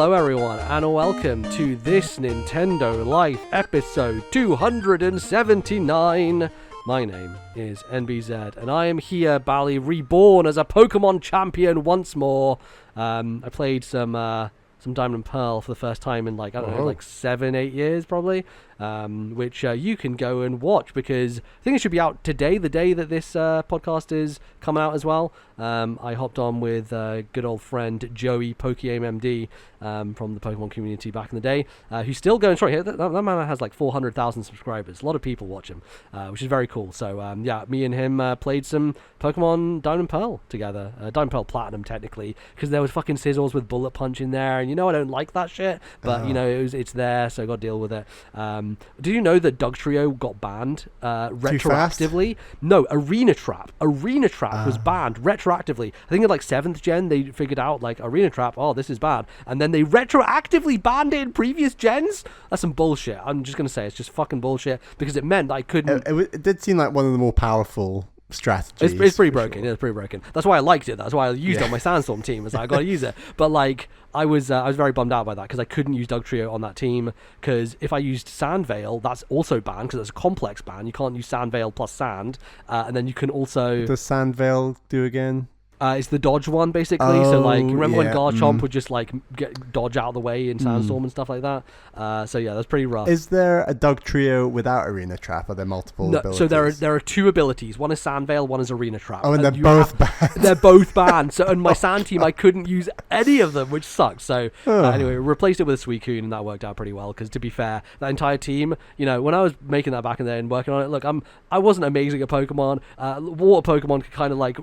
Hello everyone, and welcome to This Nintendo Life episode 279. My name is NBZ, and I am here, Bally, reborn as a Pokemon champion once more. I played some Diamond and Pearl for the first time in like 7-8 years probably, which you can go and watch because I think it should be out today, the day that this podcast is coming out as well. I hopped on with good old friend Joey PokeAimMD from the Pokemon community back in the day, who's still going strong. That man has like 400,000 subscribers. A lot of people watch him, which is very cool. So yeah, me and him played some Pokemon Diamond and Pearl together. Diamond and Pearl Platinum technically, because there was fucking Sizzles with Bullet Punch in there, and you know I don't like that shit, but you know it's there, so I got to deal with it. Do you know that Dugtrio got banned retroactively? No, Arena Trap was banned retroactively. I think in like 7th gen they figured out like Arena Trap, oh this is bad, and then they retroactively banned it in previous gens. That's some bullshit. I'm just gonna say it's just fucking bullshit, because it meant I couldn't. It did seem like one of the more powerful strategies. It's pretty broken. Sure. It's pretty broken. That's why I liked it. That's why I used it on my Sandstorm team. I got to use it. But like I was very bummed out by that because I couldn't use Dugtrio on that team, because if I used Sandvale, that's also banned because it's a complex ban. You can't use Sandvale plus Sand, and then you can also. What does Sandvale do again? It's the dodge one basically. So like, remember when Garchomp would just like dodge out of the way in Sandstorm and stuff like that? So yeah, that's pretty rough. Is there a Dugtrio without Arena Trap? Are there multiple abilities? So there are two abilities. One is Sandvale, one is Arena Trap. Oh, and they're both banned. They're both banned. So on my Sand team, I couldn't use any of them, which sucks. So anyway, replaced it with a Suicune, and that worked out pretty well. Because to be fair, that entire team, you know, when I was making that back in there and working on it, look, I wasn't amazing at Pokemon. Water Pokemon could kind of like,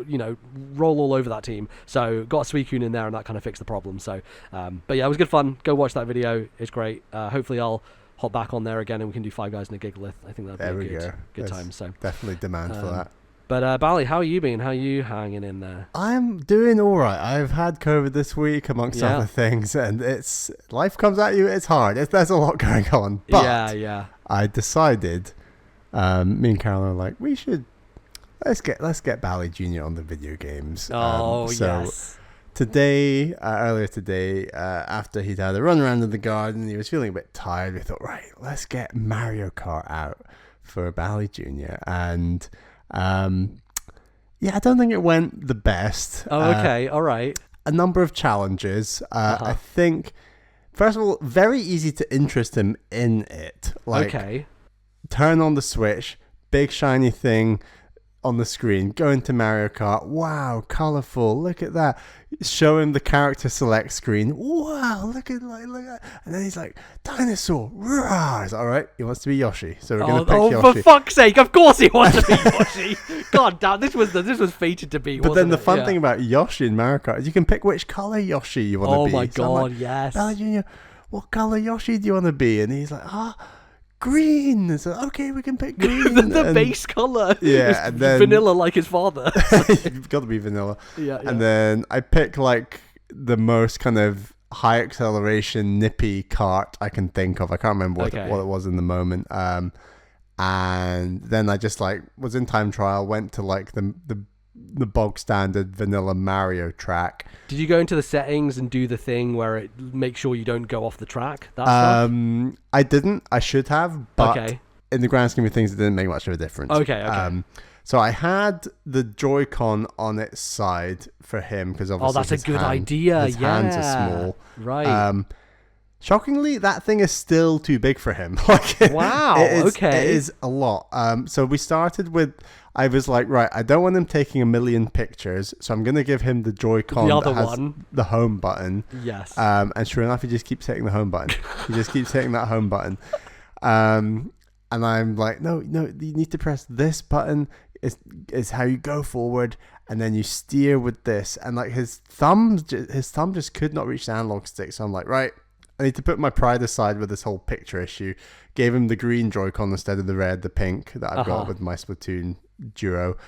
you know, roll all over that team, so got a Suicune in there, and that kind of fixed the problem. So but yeah, it was good fun. Go watch that video, it's great. Hopefully I'll hop back on there again and we can do Five Guys in a Gigalith. I think that'd be a good time. So definitely demand for that. But Bally, how are you been? How are you hanging in there? I'm doing all right. I've had COVID this week amongst other things, and it's life comes at you. It's hard. There's a lot going on. But yeah. I decided, me and Caroline are like, we should let's get Bally Jr. on the video games. Yes. Today, earlier today, after he'd had a run around in the garden, he was feeling a bit tired. We thought, right, let's get Mario Kart out for Bally Jr. And I don't think it went the best. Oh, okay, all right. A number of challenges. I think, first of all, very easy to interest him in it. Like, turn on the Switch, big shiny thing on the screen, go into Mario Kart, wow, colorful, look at that, show him the character select screen, wow, look at, and then he's like, dinosaur, rah. He's like, all right, he wants to be Yoshi, so we're gonna pick Yoshi. For fuck's sake, of course he wants to be Yoshi. God damn, this was fated to be. But then the fun thing about Yoshi in Mario Kart is you can pick which color Yoshi you want to be. Oh my god, yes. Bally Jr., what color Yoshi do you want to be? And he's like, green. So okay, we can pick green. the base color. Yeah, and then vanilla like his father. You've got to be vanilla. Yeah. And then I pick like the most kind of high acceleration nippy kart I can think of. I can't remember what it was in the moment. And then I just like was in time trial, went to like the bog standard vanilla Mario track. Did you go into the settings and do the thing where it makes sure you don't go off the track? Stuff? I didn't. I should have, but in the grand scheme of things, it didn't make much of a difference. Okay. So I had the Joy-Con on its side for him because obviously that's a good idea. His hands are small. Right. Shockingly, that thing is still too big for him. Wow. It is a lot. So we started with. I was like, right, I don't want him taking a million pictures, so I'm going to give him the Joy-Con that has the home button. Yes. And sure enough, he just keeps hitting the home button. He just keeps hitting that home button. And I'm like, no, you need to press this button. Is how you go forward, and then you steer with this. And like his thumb just could not reach the analog stick. So I'm like, right, I need to put my pride aside with this whole picture issue. Gave him the green Joy-Con instead of the red, the pink that I've got with my Splatoon duo.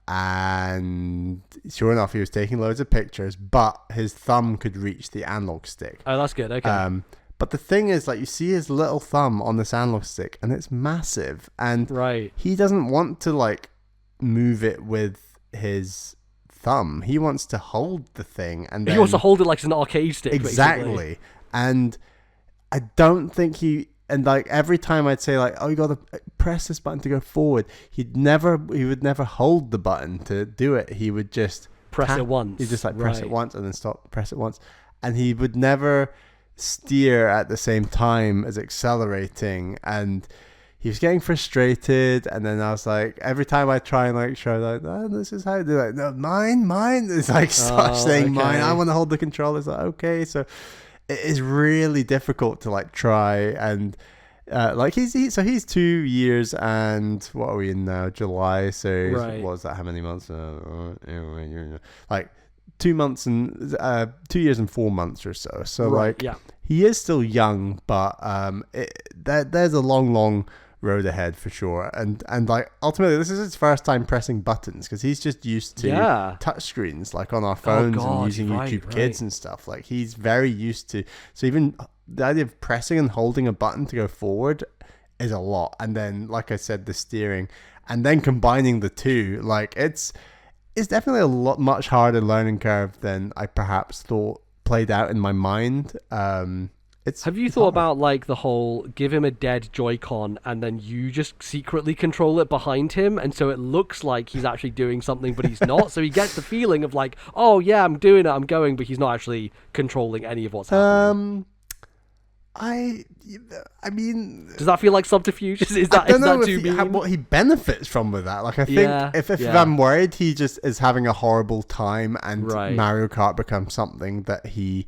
And sure enough, he was taking loads of pictures, but his thumb could reach the analog stick. Oh, that's good. Okay. But the thing is, like, you see his little thumb on this analog stick, and it's massive. And he doesn't want to, like, move it with his thumb. He wants to hold the thing, and he wants to hold it like it's an arcade stick. Exactly. Basically. And I don't think he. And like every time I'd say like, oh, you got to press this button to go forward, he would never hold the button to do it. He would just press it once. He'd just like press it once and then stop, press it once. And he would never steer at the same time as accelerating. And he was getting frustrated. And then I was like, every time I try and like show like, oh, this is how I do it. No, mine. It's like, start saying mine. I want to hold the controller. It's like, okay. So it is really difficult to like try and like he's 2 years and what are we in now, July, so what was that, how many months, like 2 months and 2 years and 4 months or so he is still young, but there's a long road ahead for sure, and like ultimately this is his first time pressing buttons because he's just used to touch screens like on our phones and using YouTube Kids and stuff. Like he's very used to, so even the idea of pressing and holding a button to go forward is a lot, and then like I said, the steering, and then combining the two, like it's definitely a much harder learning curve than I perhaps thought played out in my mind. Have you thought about like the whole give him a dead Joy-Con and then you just secretly control it behind him, and so it looks like he's actually doing something but he's not, so he gets the feeling of like, oh yeah, I'm doing it, I'm going, but he's not actually controlling any of what's happening. I mean, does that feel like subterfuge? Is that too mean? What he benefits from with that? Like I think if I'm worried he just is having a horrible time and Mario Kart becomes something that he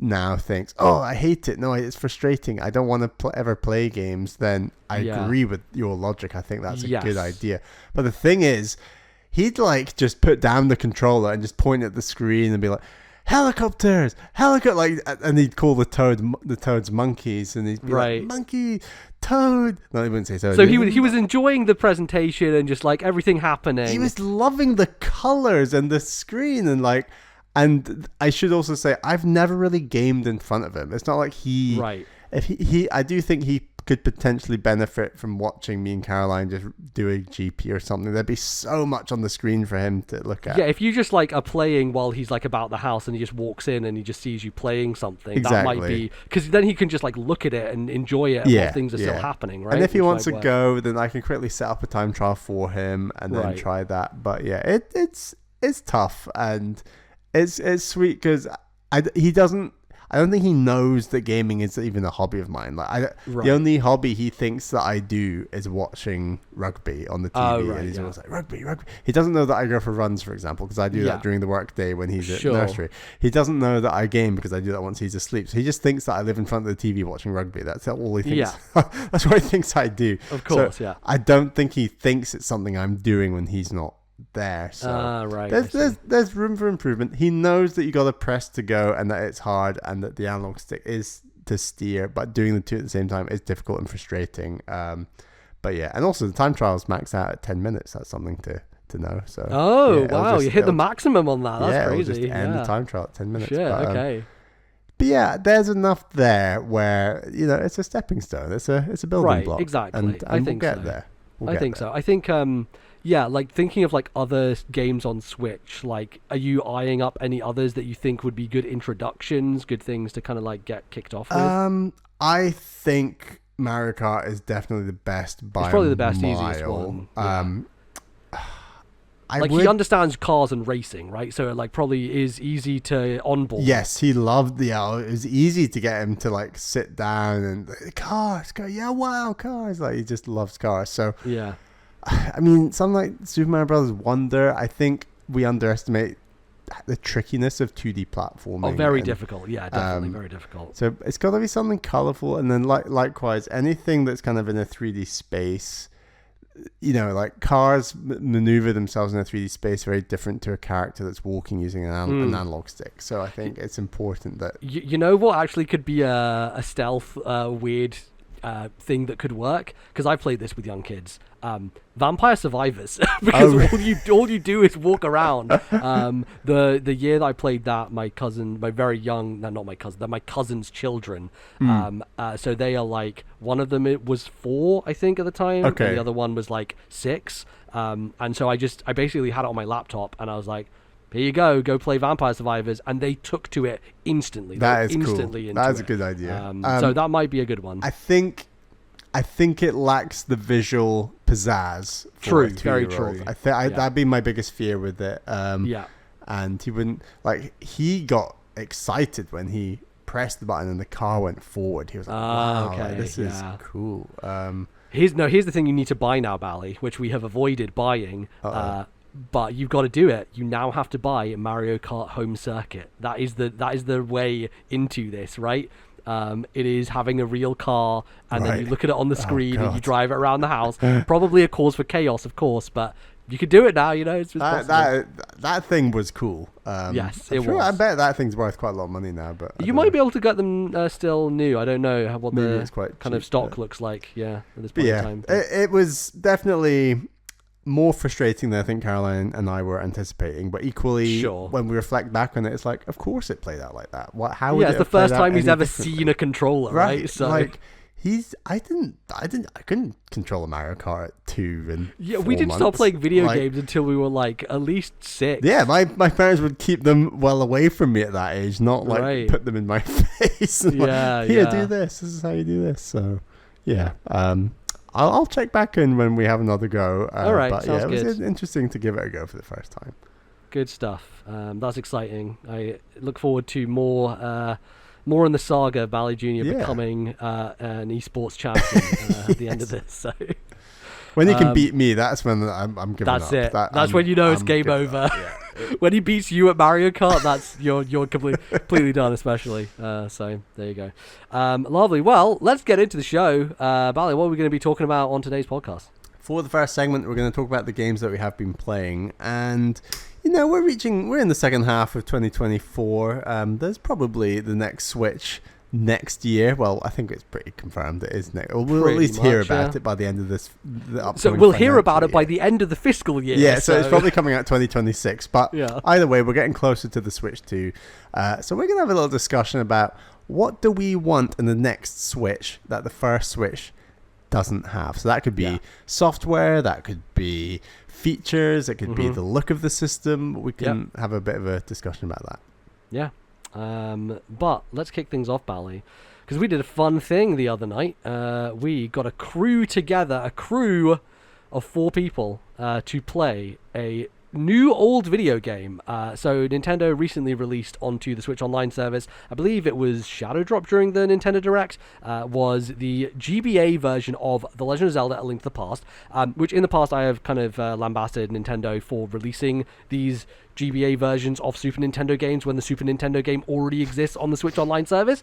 now thinks, oh, I hate it, no, it's frustrating, I don't want to ever play games, then I agree with your logic. I think that's a good idea. But the thing is, he'd like just put down the controller and just point at the screen and be like, helicopters, like, and he'd call the toads monkeys, and he'd be like, monkey, toad. No, he wouldn't say toad. So he was enjoying the presentation and just like everything happening. He was loving the colors and the screen and like. And I should also say, I've never really gamed in front of him. It's not like he... Right. If I do think he could potentially benefit from watching me and Caroline just do a GP or something. There'd be so much on the screen for him to look at. Yeah, if you just like are playing while he's like about the house and he just walks in and he just sees you playing something, that might be... Because then he can just like look at it and enjoy it while things are still happening, right? And if he wants to go, then I can quickly set up a time trial for him and then try that. But yeah, it's tough, and... It's sweet because I don't think he knows that gaming is even a hobby of mine. Like the only hobby he thinks that I do is watching rugby on the TV, and he's always like rugby. He doesn't know that I go for runs, for example, because I do that during the work day when he's at nursery. He doesn't know that I game because I do that once he's asleep. So he just thinks that I live in front of the TV watching rugby. That's all he thinks. That's what he thinks I do. Of course, so I don't think he thinks it's something I'm doing when he's not there. So there's room for improvement. He knows that you got to press to go and that it's hard and that the analog stick is to steer, but doing the two at the same time is difficult and frustrating. But yeah, and also the time trials max out at 10 minutes. That's something to know. So wow, you hit the maximum on that. That's crazy. It'll just end the time trial at 10 minutes. Okay. But yeah, there's enough there where it's a stepping stone. It's a building block. Exactly. And I think we'll get there. I think so. I think like thinking of like other games on Switch, like are you eyeing up any others that you think would be good introductions, good things to kind of like get kicked off with? I think Mario Kart is definitely the best by It's probably the best, mile. easiest one. He understands cars and racing, right? So it like probably is easy to onboard. Yes, he loved it was easy to get him to like sit down and cars, yeah, wow, cars. Like he just loves cars. So yeah. I mean, something like Super Mario Brothers Wonder, I think we underestimate the trickiness of 2D platforming. Oh, very difficult. Yeah, definitely very difficult. So it's got to be something colorful, and then likewise, anything that's kind of in a 3D space, like cars maneuver themselves in a 3D space very different to a character that's walking using an analog stick. So I think it's important that... You know what actually could be a stealth weird thing that could work, because I played this with young kids. Vampire Survivors, because all you do is walk around. The year that I played that, my cousin's children. So they are like, one of them it was 4, I think, at the time, and the other one was like 6. And so I basically had it on my laptop, and I was like, here you go play Vampire Survivors, and they took to it instantly. That is instantly cool. into That is it. a good idea. So that might be a good one. I think it lacks the visual pizzazz for True, a very 2-year-old. true. That'd be my biggest fear with it. Yeah. And he wouldn't, like, he got excited when he pressed the button and the car went forward. He was like, wow, okay, like, this is cool. Here's the thing you need to buy now, Bally, which we have avoided buying. But you've got to do it. You now have to buy Mario Kart Home Circuit. That is the way into this, right? It is having a real car, and then you look at it on the screen and you drive it around the house. Probably a cause for chaos, of course, but you could do it now. You know, it's that thing was cool. Yes, it was. I bet that thing's worth quite a lot of money now. But you might be able to get them still new. I don't know what maybe the it's quite kind of cheap, stock looks like. Yeah, at this point in time. It was definitely more frustrating than I think Caroline and I were anticipating, but equally, when we reflect back on it, it's like, of course it played out like that. How would it's the first time he's ever seen a controller, right? So like, I couldn't control a Mario Kart at 2 and we didn't stop playing video games until we were like at least 6. Yeah, my parents would keep them well away from me at that age, not like put them in my face. And do this. This is how you do this. So yeah. I'll check back in when we have another go. All right, but sounds it good. was interesting to give it a go for the first time. Good stuff. That's exciting. I look forward to more in the saga of Bally Jr. becoming an esports champion at the end of this. So when you can beat me, that's when I'm giving up. That's it. That's when you know it's game over. When he beats you at Mario Kart, that's you're completely done, especially. So there you go. Lovely. Well, let's get into the show. Bally, what are we going to be talking about on today's podcast? For the first segment, we're going to talk about the games that we have been playing, and we're in the second half of 2024. There's probably the next Switch next year. Well, I think it's pretty confirmed it is next. We'll at least hear about it by the end of this. So we'll hear about it by the end of the fiscal year. Yeah, so it's probably coming out 2026. But either way, we're getting closer to the Switch 2. So we're going to have a little discussion about what do we want in the next Switch that the first Switch doesn't have. So that could be software, that could be features, it could be the look of the system. We can have a bit of a discussion about that. Yeah. But let's kick things off, Bally, because we did a fun thing the other night. We got a crew of 4 people to play a new old video game. So Nintendo recently released onto the Switch Online service, I believe it was Shadow Drop during the Nintendo Direct, was the GBA version of The Legend of Zelda: A Link to the Past, which in the past I have kind of lambasted Nintendo for releasing these GBA versions of Super Nintendo games when the Super Nintendo game already exists on the Switch Online service.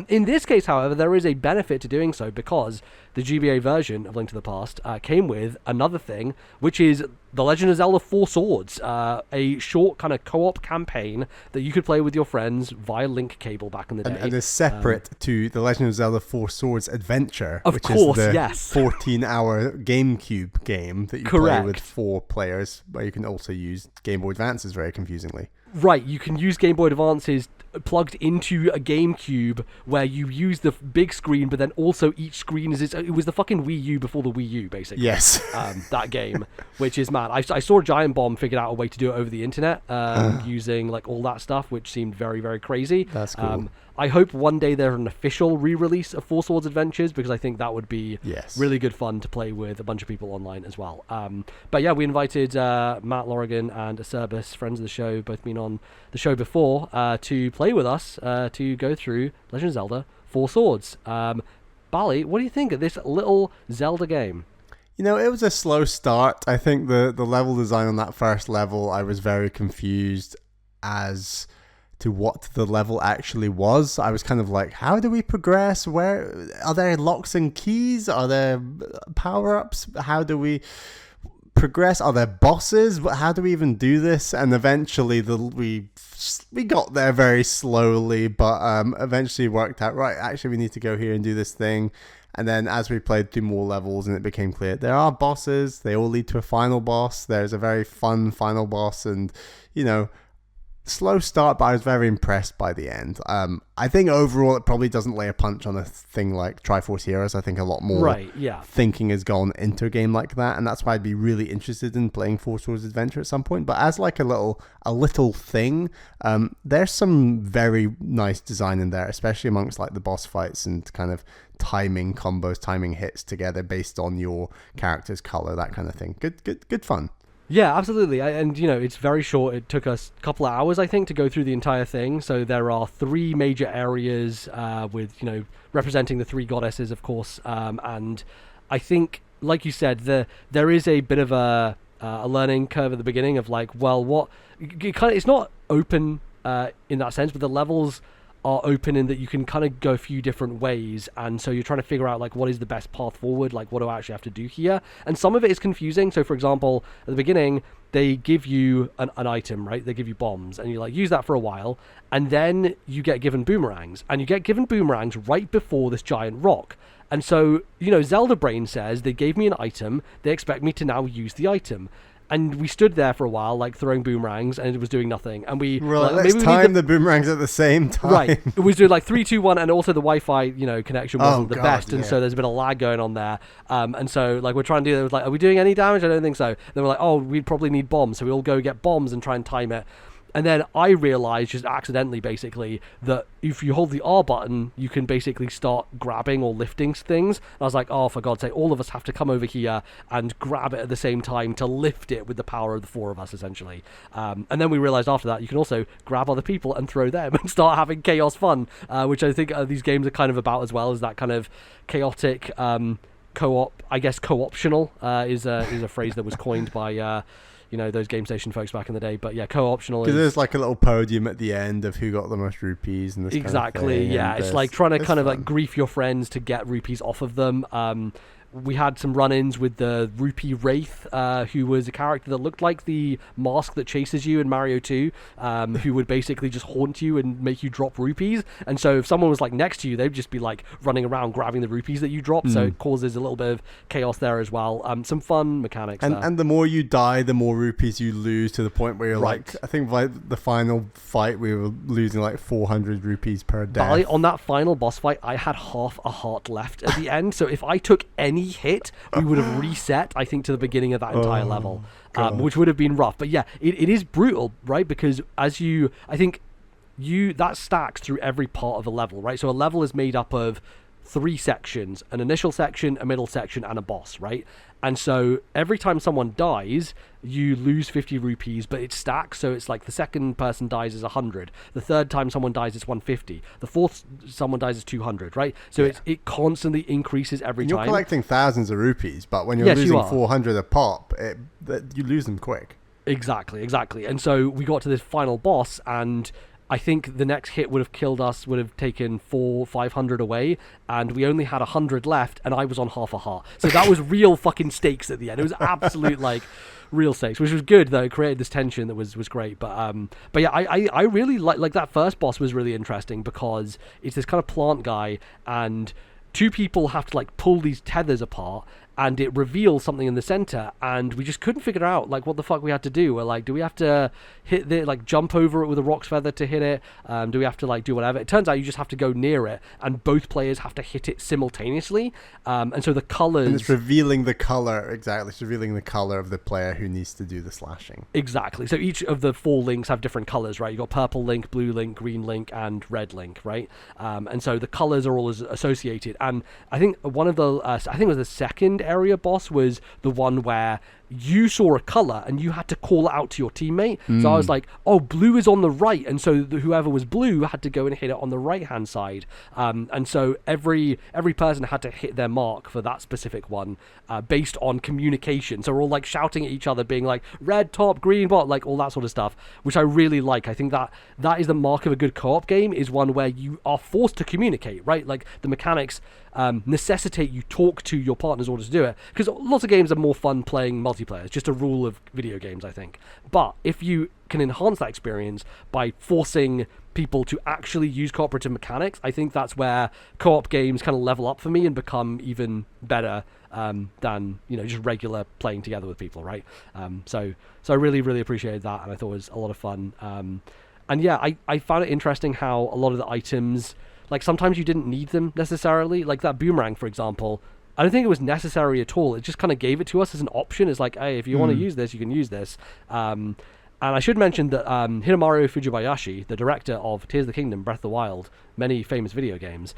In this case, however, there is a benefit to doing so, because the GBA version of Link to the Past came with another thing, which is The Legend of Zelda 4 Swords, a short kind of co-op campaign that you could play with your friends via link cable back in the day. And is separate to The Legend of Zelda 4 Swords Adventure, is the 14-hour GameCube game that you play with 4 players, where you can also use Game Boy Advances very confusingly. Right, you can use Game Boy Advances plugged into a GameCube where you use the big screen, but then also each screen is it was the fucking Wii U before the Wii U, basically. Yes. That game, which is mad. I saw Giant Bomb figured out a way to do it over the internet using like all that stuff, which seemed very, very crazy. That's cool. I hope one day there's an official re-release of Four Swords Adventures, because I think that would be really good fun to play with a bunch of people online as well. But yeah, we invited Matt Lorigan and Acerbis, friends of the show, both been on the show before, to play with us to go through Legend of Zelda Four Swords. Bally, what do you think of this little Zelda game? It was a slow start. I think the level design on that first level, I was very confused as to what the level actually was. I was kind of like, how do we progress? Where are there locks and keys? Are there power-ups? How do we progress? Are there bosses? How do we even do this? And eventually we got there very slowly, but eventually worked out, right, actually we need to go here and do this thing. And then as we played through more levels, and it became clear there are bosses, they all lead to a final boss. There's a very fun final boss, and slow start, but I was very impressed by the end. I think overall it probably doesn't lay a punch on a thing like Triforce Heroes. I think a lot more thinking has gone into a game like that, and that's why I'd be really interested in playing Four Swords Adventure at some point. But as like a little thing, there's some very nice design in there, especially amongst like the boss fights and kind of timing combos, timing hits together based on your character's color, that kind of thing. Good fun. Yeah, absolutely. And, it's very short. It took us a couple of hours, I think, to go through the entire thing. So there are 3 major areas with, representing the 3 goddesses, of course. And I think, like you said, there is a bit of a learning curve at the beginning of like, well, it's not open in that sense, but the levels are open in that you can kind of go a few different ways, and so you're trying to figure out like what is the best path forward, like what do I actually have to do here, and some of it is confusing. So for example, at the beginning they give you an item, right? They give you bombs, and you like use that for a while, and then you get given boomerangs, and you get given boomerangs right before this giant rock. And so, Zelda Brain says they gave me an item, they expect me to now use the item. And we stood there for a while, like throwing boomerangs, and it was doing nothing. And we let's time the boomerangs at the same time. Right, it was doing like 3, 2, 1, and also the Wi-Fi, connection wasn't the best, and so there's a bit of lag going on there. And so like we're trying to do it, like, are we doing any damage? I don't think so. Then we're like, oh, we'd probably need bombs, so we all go get bombs and try and time it. And then I realized, just accidentally basically, that if you hold the R button, you can basically start grabbing or lifting things. And I was like, oh, for God's sake, all of us have to come over here and grab it at the same time to lift it with the power of the 4 of us, essentially. And then we realized after that, you can also grab other people and throw them and start having chaos fun, which I think these games are kind of about as well, as that kind of chaotic co-op, I guess co-optional is a phrase that was coined by... those Game Station folks back in the day. But yeah, co-optional is... Because there's like a little podium at the end of who got the most rupees and this exactly, kind of thing. Yeah. It's like trying to kind of like grief your friends to get rupees off of them. We had some run-ins with the Rupee Wraith, who was a character that looked like the mask that chases you in Mario 2, who would basically just haunt you and make you drop rupees. And so if someone was like next to you, they'd just be like running around grabbing the rupees that you drop. So it causes a little bit of chaos there as well. Some fun mechanics there. And the more you die, the more rupees you lose, to the point where you're like, I think like the final fight, we were losing like 400 rupees per death. On that final boss fight, I had half a heart left at the end. So if I took any hit, we would have reset, I think, to the beginning of that entire level, which would have been rough. But yeah, it is brutal, right? Because that stacks through every part of a level, right? So a level is made up of 3 sections: an initial section, a middle section, and a boss, right? And so every time someone dies, you lose 50 rupees, but it stacks. So it's like the second person dies is 100. The third time someone dies is 150. The fourth someone dies is 200, right? So it constantly increases every time. You're collecting thousands of rupees, but when you're losing 400 a pop, you lose them quick. Exactly. And so we got to this final boss, and I think the next hit would have killed us, would have taken 500 away, and we only had 100 left, and I was on half a heart. So that was real fucking stakes at the end. It was absolute like real stakes, which was good though. It created this tension that was great. But yeah, I really like that first boss was really interesting because it's this kind of plant guy, and 2 people have to like pull these tethers apart, and it reveals something in the center, and we just couldn't figure out like what the fuck we had to do. We're like, do we have to hit the like jump over it with a rock's feather to hit it? Do we have to like do whatever? It turns out you just have to go near it, and both players have to hit it simultaneously. And so the colors, and it's revealing the color. Exactly, it's revealing the color of the player who needs to do the slashing. Exactly. So each of the 4 links have different colors, right? You got purple link, blue link, green link, and red link, right? And so the colors are all associated. And I think one of the I think it was the second area boss was the one where you saw a color and you had to call it out to your teammate. So I was like, oh, blue is on the right, and so whoever was blue had to go and hit it on the right hand side, and so every person had to hit their mark for that specific one based on communication. So we're all like shouting at each other, being like red top, green bot, like all that sort of stuff, which I really like. I think that is the mark of a good co-op game, is one where you are forced to communicate, right? Like the mechanics necessitate you talk to your partners in order to do it, because lots of games are more fun playing multiplayer. It's just a rule of video games, I think. But if you can enhance that experience by forcing people to actually use cooperative mechanics, I think that's where co-op games kind of level up for me and become even better than just regular playing together with people, right? So I really appreciated that, and I thought it was a lot of fun. And yeah, I found it interesting how a lot of the items, like sometimes you didn't need them necessarily. Like that boomerang, for example, I don't think it was necessary at all. It just kind of gave it to us as an option. It's like, hey, if you want to use this, you can use this. And I should mention that Hidemaru Fujibayashi, the director of Tears of the Kingdom, Breath of the Wild, many famous video games,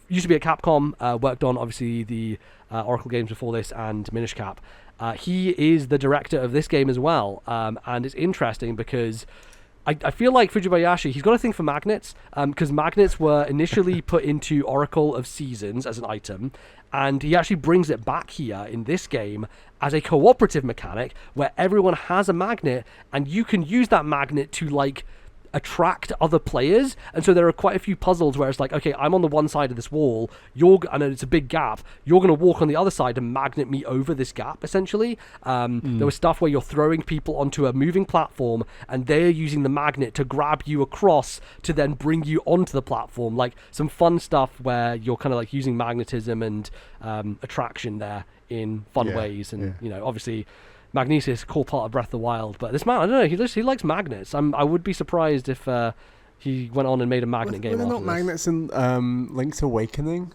used to be at Capcom, worked on, obviously, the Oracle games before this and Minish Cap. He is the director of this game as well. And it's interesting because I feel like Fujibayashi, he's got a thing for magnets, because magnets were initially put into Oracle of Seasons as an item, and he actually brings it back here in this game as a cooperative mechanic where everyone has a magnet, and you can use that magnet to, like, attract other players. And so there are quite a few puzzles where it's like, okay, I'm on the one side of this wall, and it's a big gap, you're going to walk on the other side and magnet me over this gap, essentially. There was stuff where you're throwing people onto a moving platform and they're using the magnet to grab you across to then bring you onto the platform. Like some fun stuff where you're kind of like using magnetism and attraction there in fun ways. And you know, obviously Magnesis, core part of Breath of the Wild, but this man, I don't know, he likes magnets. I would be surprised if he went on and made a magnet game. Were there not magnets in Link's Awakening?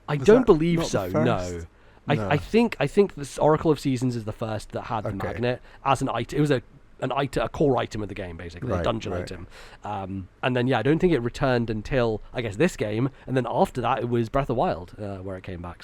I don't believe so. No. I think this Oracle of Seasons is the first that had the magnet as an item. It was a core item of the game, basically, a dungeon item. And then I don't think it returned until I guess this game, and then after that it was Breath of the Wild where it came back.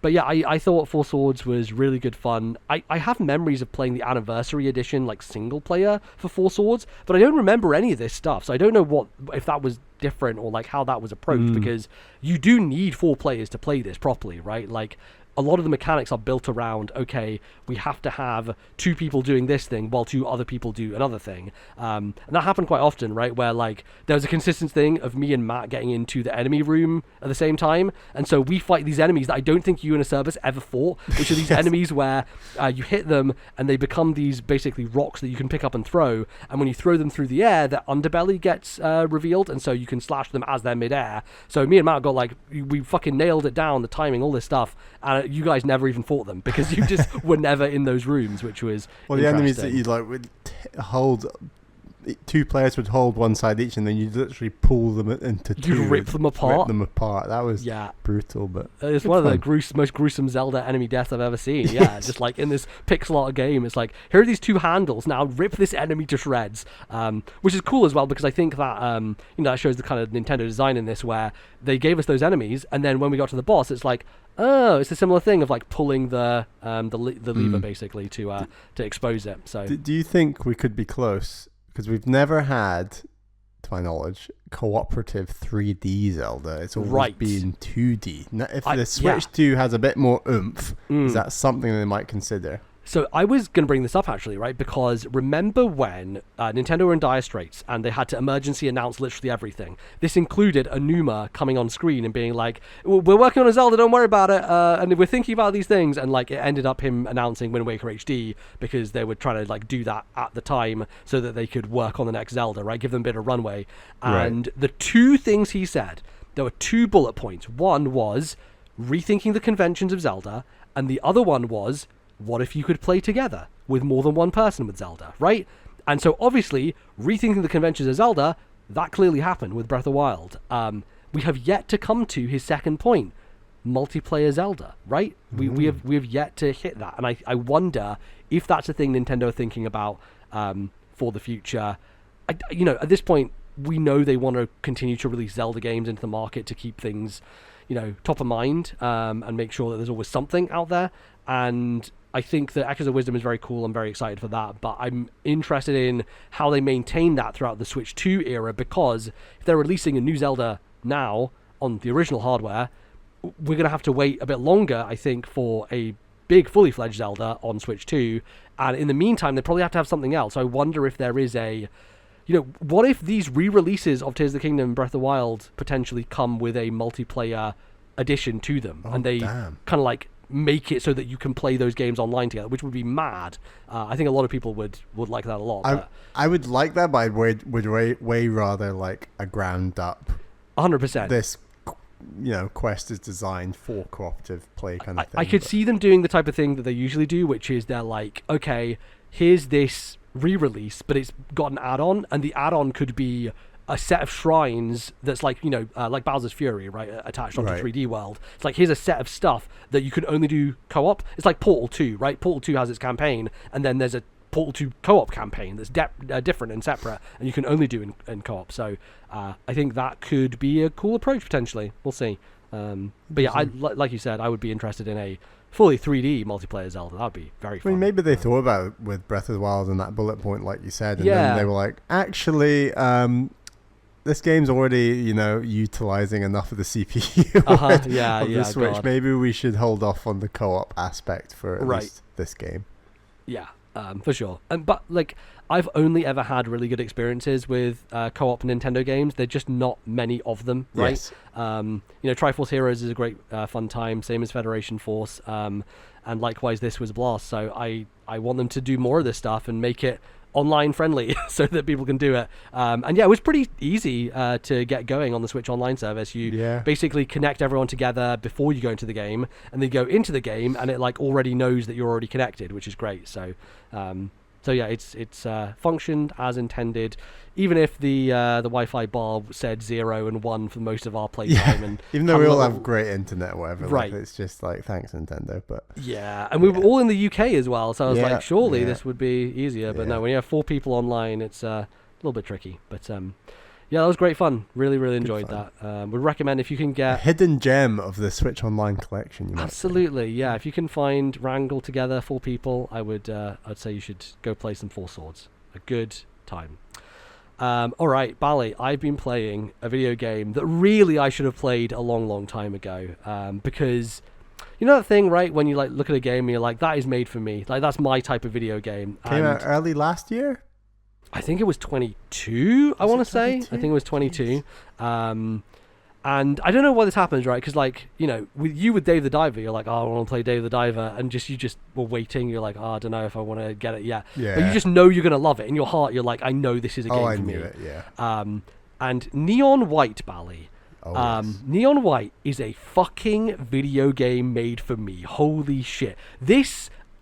But yeah, I thought Four Swords was really good fun. I have memories of playing the Anniversary Edition, like single player for Four Swords, but I don't remember any of this stuff. So I don't know if that was different or like how that was approached, because you do need 4 players to play this properly, right? Like a lot of the mechanics are built around, okay, we have to have 2 people doing this thing while 2 other people do another thing. And that happened quite often, right? Where like there was a consistent thing of me and Matt getting into the enemy room at the same time. And so we fight these enemies that I don't think you and Acerbis ever fought, which are these enemies where you hit them and they become these basically rocks that you can pick up and throw. And when you throw them through the air, their underbelly gets revealed. And so you can slash them as they're midair. So me and Matt got like, we fucking nailed it down, the timing, all this stuff. And you guys never even fought them because you just were never in those rooms, which was the enemies that you like would hold. 2 players would hold one side each, and then you literally pull them into 2. You rip them apart. That was brutal, but it's one of the most gruesome Zelda enemy deaths I've ever seen. Yeah, just like in this pixel art game, it's like, here are these 2 handles. Now rip this enemy to shreds, which is cool as well, because I think that that shows the kind of Nintendo design in this, where they gave us those enemies, and then when we got to the boss, it's like, oh, it's a similar thing of like pulling the lever basically to expose it. So do you think we could be close? Because we've never had, to my knowledge, cooperative 3D Zelda. It's always been 2D. Now, if the Switch 2 has a bit more oomph, is that something they might consider? So I was going to bring this up actually, right? Because remember when Nintendo were in dire straits and they had to emergency announce literally everything. This included Anuma coming on screen and being like, we're working on a Zelda, don't worry about it. And we're thinking about these things. And like it ended up him announcing Wind Waker HD because they were trying to like do that at the time so that they could work on the next Zelda, right? Give them a bit of runway. And the 2 things he said, there were 2 bullet points. One was rethinking the conventions of Zelda. And the other one was, what if you could play together with more than one person with Zelda, right? And so obviously, rethinking the conventions of Zelda, that clearly happened with Breath of the Wild. We have yet to come to his second point, multiplayer Zelda, right? We have yet to hit that. And I wonder if that's a thing Nintendo are thinking about for the future. At this point, we know they want to continue to release Zelda games into the market to keep things, top of mind and make sure that there's always something out there. And I think that Echoes of Wisdom is very cool. I'm very excited for that. But I'm interested in how they maintain that throughout the Switch 2 era, because if they're releasing a new Zelda now on the original hardware, we're going to have to wait a bit longer, I think, for a big, fully fledged Zelda on Switch 2. And in the meantime, they probably have to have something else. I wonder if there is what if these re-releases of Tears of the Kingdom and Breath of the Wild potentially come with a multiplayer addition to them? And they kind of like make it so that you can play those games online together, which would be mad. I think a lot of people would like that a lot. I would like that, but I would way rather like a ground up 100%. This quest is designed for cooperative play kind of thing. I could see them doing the type of thing that they usually do, which is they're like, okay, here's this re-release, but it's got an add-on, and the add-on could be a set of shrines that's like, like Bowser's Fury, right, attached onto 3D World. It's like, here's a set of stuff that you can only do co-op. It's like Portal 2, right? Portal 2 has its campaign, and then there's a Portal 2 co-op campaign that's different and separate, and you can only do in co-op. So I think that could be a cool approach, potentially. We'll see. But yeah, like you said, I would be interested in a fully 3D multiplayer Zelda. That would be very fun. I mean, maybe they thought about it with Breath of the Wild and that bullet point, like you said, and then they were like, actually, this game's already, utilizing enough of the CPU of the Switch. God. Maybe we should hold off on the co-op aspect for at least this game. Yeah, for sure. But like, I've only ever had really good experiences with co-op Nintendo games. There're just not many of them, right? Yes. Triforce Heroes is a great fun time, same as Federation Force, and likewise this was a blast. So I want them to do more of this stuff and make it online friendly so that people can do it. And yeah, it was pretty easy to get going on the Switch Online service. You basically connect everyone together before you go into the game, and then you go into the game and it like already knows that you're already connected, which is great. So yeah, it's functioned as intended, even if the Wi-Fi bar said 0 and 1 for most of our playtime. And even though we all have great internet or whatever, right? Like, it's just like, thanks Nintendo. But yeah, and we were all in the UK as well, so I was like, surely this would be easier. But no, when you have 4 people online, it's a little bit tricky. But yeah, that was great fun. Really, really enjoyed that. Would recommend if you can get a hidden gem of the Switch Online collection. You absolutely, yeah. If you can wrangle together 4 people, I'd say you should go play some Four Swords. A good time. All right, Bali, I've been playing a video game that really I should have played a long, long time ago. Because you know that thing, right? When you like look at a game and you're like, that is made for me. Like, that's my type of video game. Came out early last year. I think it was 22, I want to say. I think it was 22. And I don't know why this happens, right? Because, like, with Dave the Diver, you're like, oh, I want to play Dave the Diver. And you just were waiting. You're like, oh, I don't know if I want to get it yet. Yeah. But you just know you're going to love it. In your heart, you're like, I know this is a game for me. I knew it, yeah. And Neon White, Bali. Oh, yes. Neon White is a fucking video game made for me. Holy shit.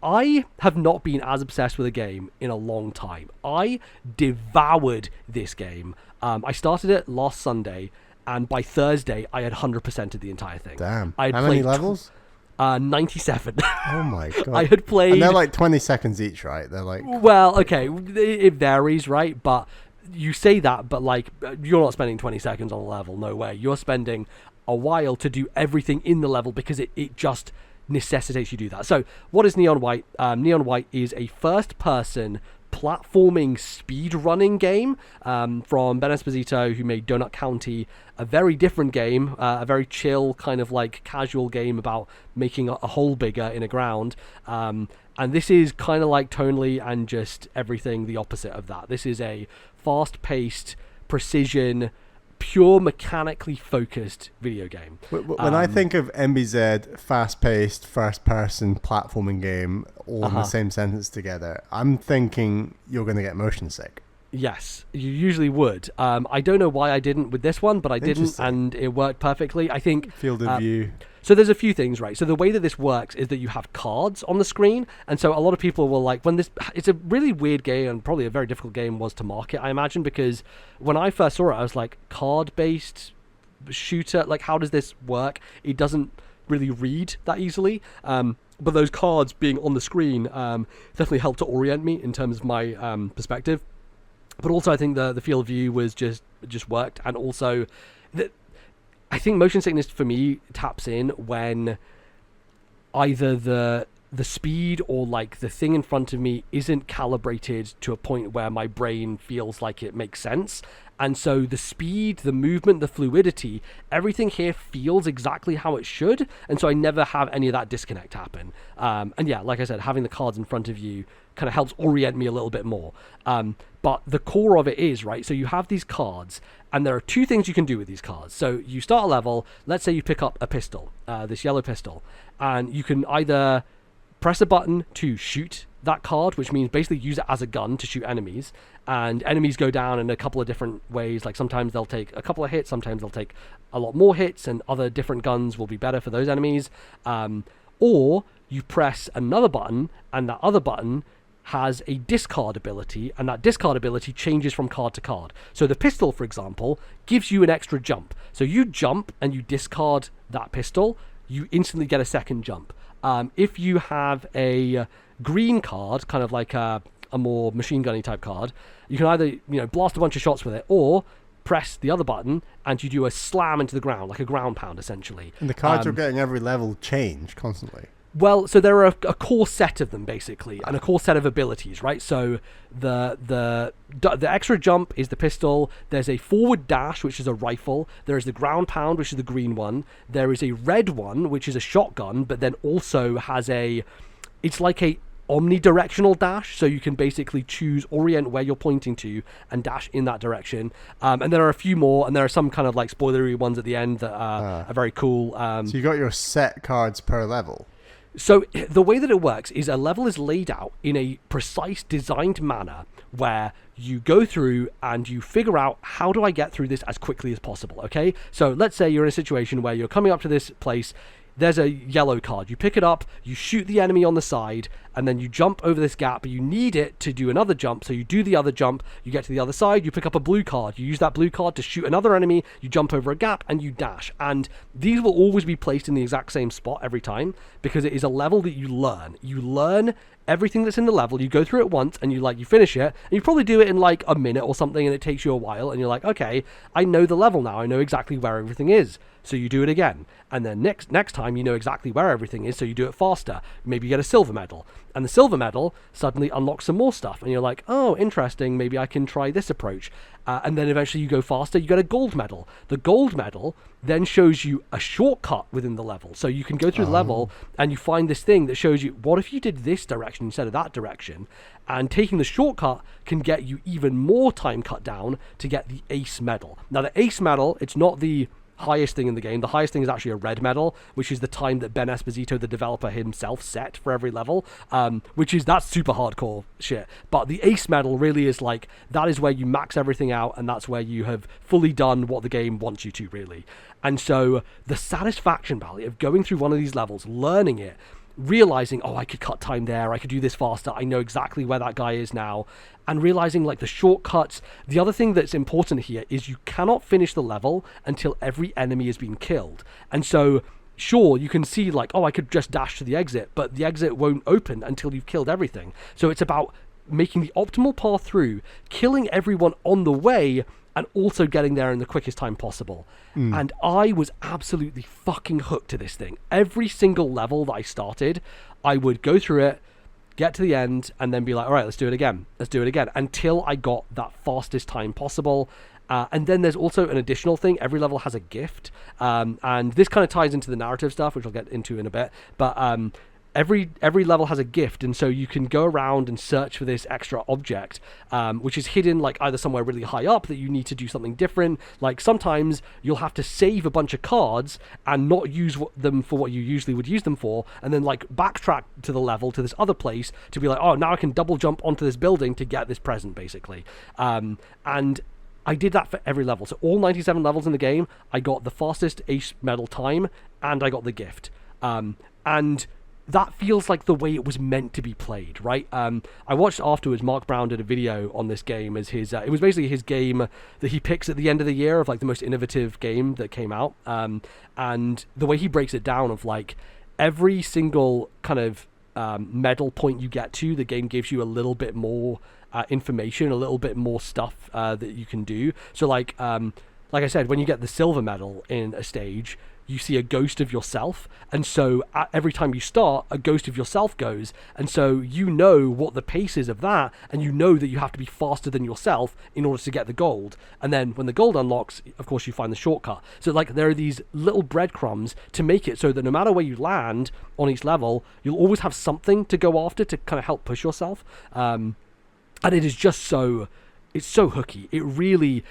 I have not been as obsessed with a game in a long time. I devoured this game. I started it last Sunday, and by Thursday, I had 100%ed the entire thing. Damn. How many levels? 97. Oh my god. I had played... And they're like 20 seconds each, right? They're like... Well, okay, it varies, right? But you say that, but like, you're not spending 20 seconds on a level. No way. You're spending a while to do everything in the level because it just necessitates you do that. So what is Neon White? Neon White is a first-person platforming speed-running game from Ben Esposito, who made Donut County, a very different game, a very chill kind of like casual game about making a hole bigger in a ground. And this is kind of like tonally and just everything the opposite of that. This is a fast-paced, precision, pure mechanically focused video game. When I think of MBZ, fast-paced, first-person platforming game, all in the same sentence together, I'm thinking you're going to get motion sick. Yes, you usually would. I don't know why I didn't with this one, but I didn't, and it worked perfectly. I think field of view. So there's a few things, right? So the way that this works is that you have cards on the screen, and so a lot of people will like, it's a really weird game, and probably a very difficult game was to market, I imagine, because when I first saw it, I was like, card-based shooter, like how does this work? It doesn't really read that easily, but those cards being on the screen definitely helped to orient me in terms of my perspective. But also I think the field of view was just worked, and also I think motion sickness for me taps in when either the speed or like the thing in front of me isn't calibrated to a point where my brain feels like it makes sense. And so the speed, the movement, the fluidity, everything here feels exactly how it should. And so I never have any of that disconnect happen. And yeah, like I said, having the cards in front of you kind of helps orient me a little bit more. But the core of it is, right, so you have these cards, and there are 2 things you can do with these cards. So you start a level, let's say you pick up a pistol, this yellow pistol, and you can either press a button to shoot that card, which means basically use it as a gun to shoot enemies, and enemies go down in a couple of different ways. Like sometimes they'll take a couple of hits, sometimes they'll take a lot more hits, and other different guns will be better for those enemies. Or you press another button, and that other button has a discard ability, and that discard ability changes from card to card. So the pistol, for example, gives you an extra jump. So you jump and you discard that pistol, you instantly get a second jump. If you have a green card, kind of like a more machine gunny type card, you can either blast a bunch of shots with it, or press the other button and you do a slam into the ground, like a ground pound, essentially. And the cards you're getting every level change constantly. Well, so there are a core set of them, basically, and a core set of abilities, right? So the extra jump is the pistol. There's a forward dash, which is a rifle. There is the ground pound, which is the green one. There is a red one, which is a shotgun, but then also has it's like a omnidirectional dash, so you can basically orient where you're pointing to and dash in that direction. And there are a few more, and there are some kind of like spoilery ones at the end that are very cool. So you got your set cards per level. So the way that it works is a level is laid out in a precise designed manner where you go through and you figure out, how do I get through this as quickly as possible, okay? So let's say you're in a situation where you're coming up to this place, there's a yellow card. You pick it up, you shoot the enemy on the side, and then you jump over this gap, but you need it to do another jump, so you do the other jump, you get to the other side, you pick up a blue card, you use that blue card to shoot another enemy, you jump over a gap, and you dash. And these will always be placed in the exact same spot every time, because it is a level that you learn. You learn everything that's in the level, you go through it once, and you finish it, and you probably do it in like a minute or something, and it takes you a while, and you're like, okay, I know the level now, I know exactly where everything is. So you do it again, and then next time you know exactly where everything is, so you do it faster. Maybe you get a silver medal, and the silver medal suddenly unlocks some more stuff, and you're like, oh, interesting, maybe I can try this approach. And then eventually you go faster, you get a gold medal. The gold medal then shows you a shortcut within the level. So you can go through the level, and you find this thing that shows you, what if you did this direction instead of that direction? And taking the shortcut can get you even more time cut down to get the ace medal. Now the ace medal, it's not the highest thing in the game. The highest thing is actually a red medal, which is the time that Ben Esposito, the developer himself, set for every level, that's super hardcore shit. But the ace medal really is like, that is where you max everything out, and that's where you have fully done what the game wants you to, really. And so the satisfaction, Bally, of going through one of these levels, learning it, realizing, oh, I could cut time there, I could do this faster, I know exactly where that guy is now, and realizing like the shortcuts. The other thing that's important here is you cannot finish the level until every enemy has been killed. And so sure, you can see like, oh, I could just dash to the exit, but the exit won't open until you've killed everything. So it's about making the optimal path through, killing everyone on the way, and also getting there in the quickest time possible. And I was absolutely fucking hooked to this thing. Every single level that I started, I would go through it, get to the end, and then be like, all right, let's do it again, until I got that fastest time possible. And then there's also an additional thing. Every level has a gift, and this kind of ties into the narrative stuff, which I'll get into in a bit, but every level has a gift, and so you can go around and search for this extra object, which is hidden like either somewhere really high up that you need to do something different. Like sometimes you'll have to save a bunch of cards and not use them for what you usually would use them for, and then like backtrack to the level to this other place to be like, oh, now I can double jump onto this building to get this present, basically. And I did that for every level. So all 97 levels in the game, I got the fastest ace medal time, and I got the gift. And that feels like the way it was meant to be played, right? I watched afterwards, Mark Brown did a video on this game as his, it was basically his game that he picks at the end of the year of like the most innovative game that came out. And the way he breaks it down of like every single kind of medal point you get to, the game gives you a little bit more information, a little bit more stuff that you can do. So like I said, when you get the silver medal in a stage, you see a ghost of yourself, and so every time you start, a ghost of yourself goes, and so you know what the pace is of that, and you know that you have to be faster than yourself in order to get the gold. And then when the gold unlocks, of course, you find the shortcut. So like there are these little breadcrumbs to make it so that no matter where you land on each level, you'll always have something to go after to kind of help push yourself. And it is just so... It's so hooky. It really,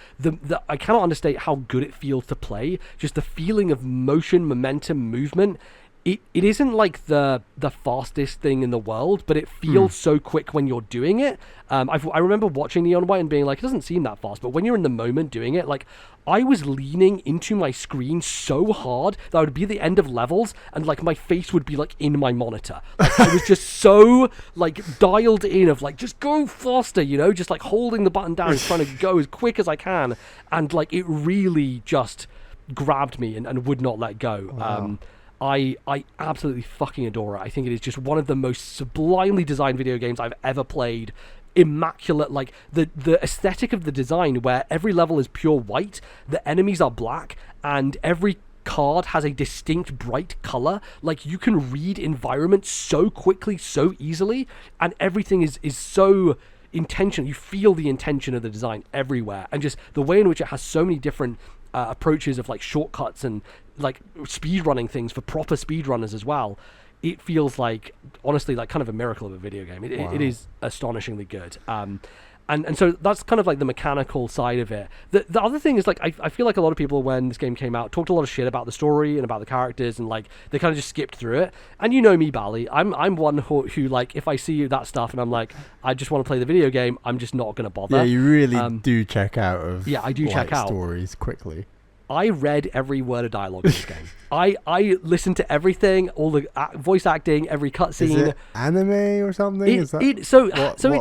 I cannot understate how good it feels to play. Just the feeling of motion, momentum, movement it isn't like the fastest thing in the world, but it feels so quick when you're doing it. I remember watching Neon White and being like, it doesn't seem that fast, but when you're in the moment doing it, like, I was leaning into my screen so hard that I would be at the end of levels and like my face would be like in my monitor. Like, I was just so like dialed in of like, just go faster, you know, just like holding the button down and trying to go as quick as I can. And like, it really just grabbed me and would not let go. Wow. I absolutely fucking adore it. I think it is just one of the most sublimely designed video games I've ever played. Immaculate, like the aesthetic of the design where every level is pure white, the enemies are black, and every card has a distinct bright color. Like, you can read environments so quickly, so easily, and everything is so intentional. You feel the intention of the design everywhere, and just the way in which it has so many different approaches of like shortcuts and like speed running things for proper speedrunners as well. It feels like, honestly, like kind of a miracle of a video game. It is astonishingly good. And so that's kind of like the mechanical side of it. The other thing is, like, I feel like a lot of people, when this game came out, talked a lot of shit about the story and about the characters, and like they kind of just skipped through it. And you know me, Bally, I'm one who like, if I see that stuff and I'm like, I just want to play the video game, I'm just not going to bother. Yeah, you really do check out of I do check out stories quickly. I read every word of dialogue in this game. I listened to everything, all the voice acting, every cutscene. Is it anime or something? It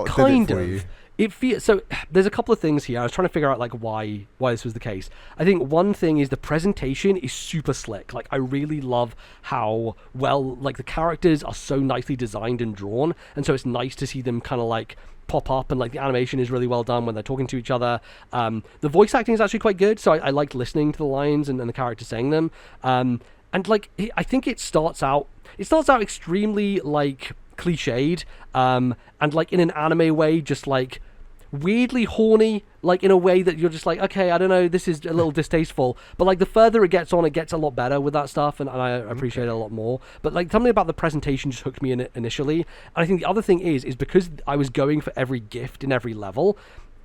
kind of. It feels so. There's a couple of things here. I was trying to figure out like why this was the case. I think one thing is the presentation is super slick. Like, I really love how well like the characters are so nicely designed and drawn, and so it's nice to see them kind of like pop up, and like the animation is really well done when they're talking to each other. The voice acting is actually quite good, so I liked listening to the lines and the characters saying them. And like, I think it starts out extremely like cliched, and like in an anime way, just like weirdly horny, like in a way that you're just like, okay, I don't know, this is a little distasteful, but like the further it gets on, it gets a lot better with that stuff, and I appreciate it a lot more. But like, something about the presentation just hooked me in initially. And I think the other thing is because I was going for every gift in every level,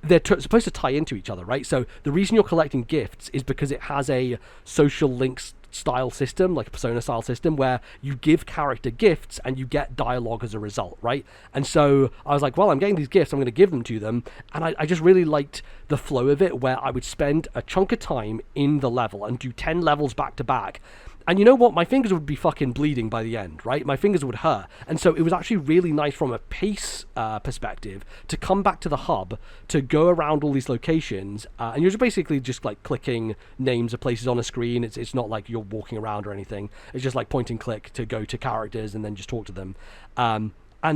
they're supposed to tie into each other, right? So the reason you're collecting gifts is because it has a social links style system, like a Persona style system, where you give character gifts and you get dialogue as a result, right? And so I was like, well, I'm getting these gifts, I'm going to give them to them. And I just really liked the flow of it, where I would spend a chunk of time in the level and do 10 levels back to back. And you know what? My fingers would be fucking bleeding by the end, right? My fingers would hurt. And so it was actually really nice from a pace perspective to come back to the hub, to go around all these locations, and you're just basically just like clicking names of places on a screen. It's not like you're walking around or anything. It's just like point and click to go to characters and then just talk to them. And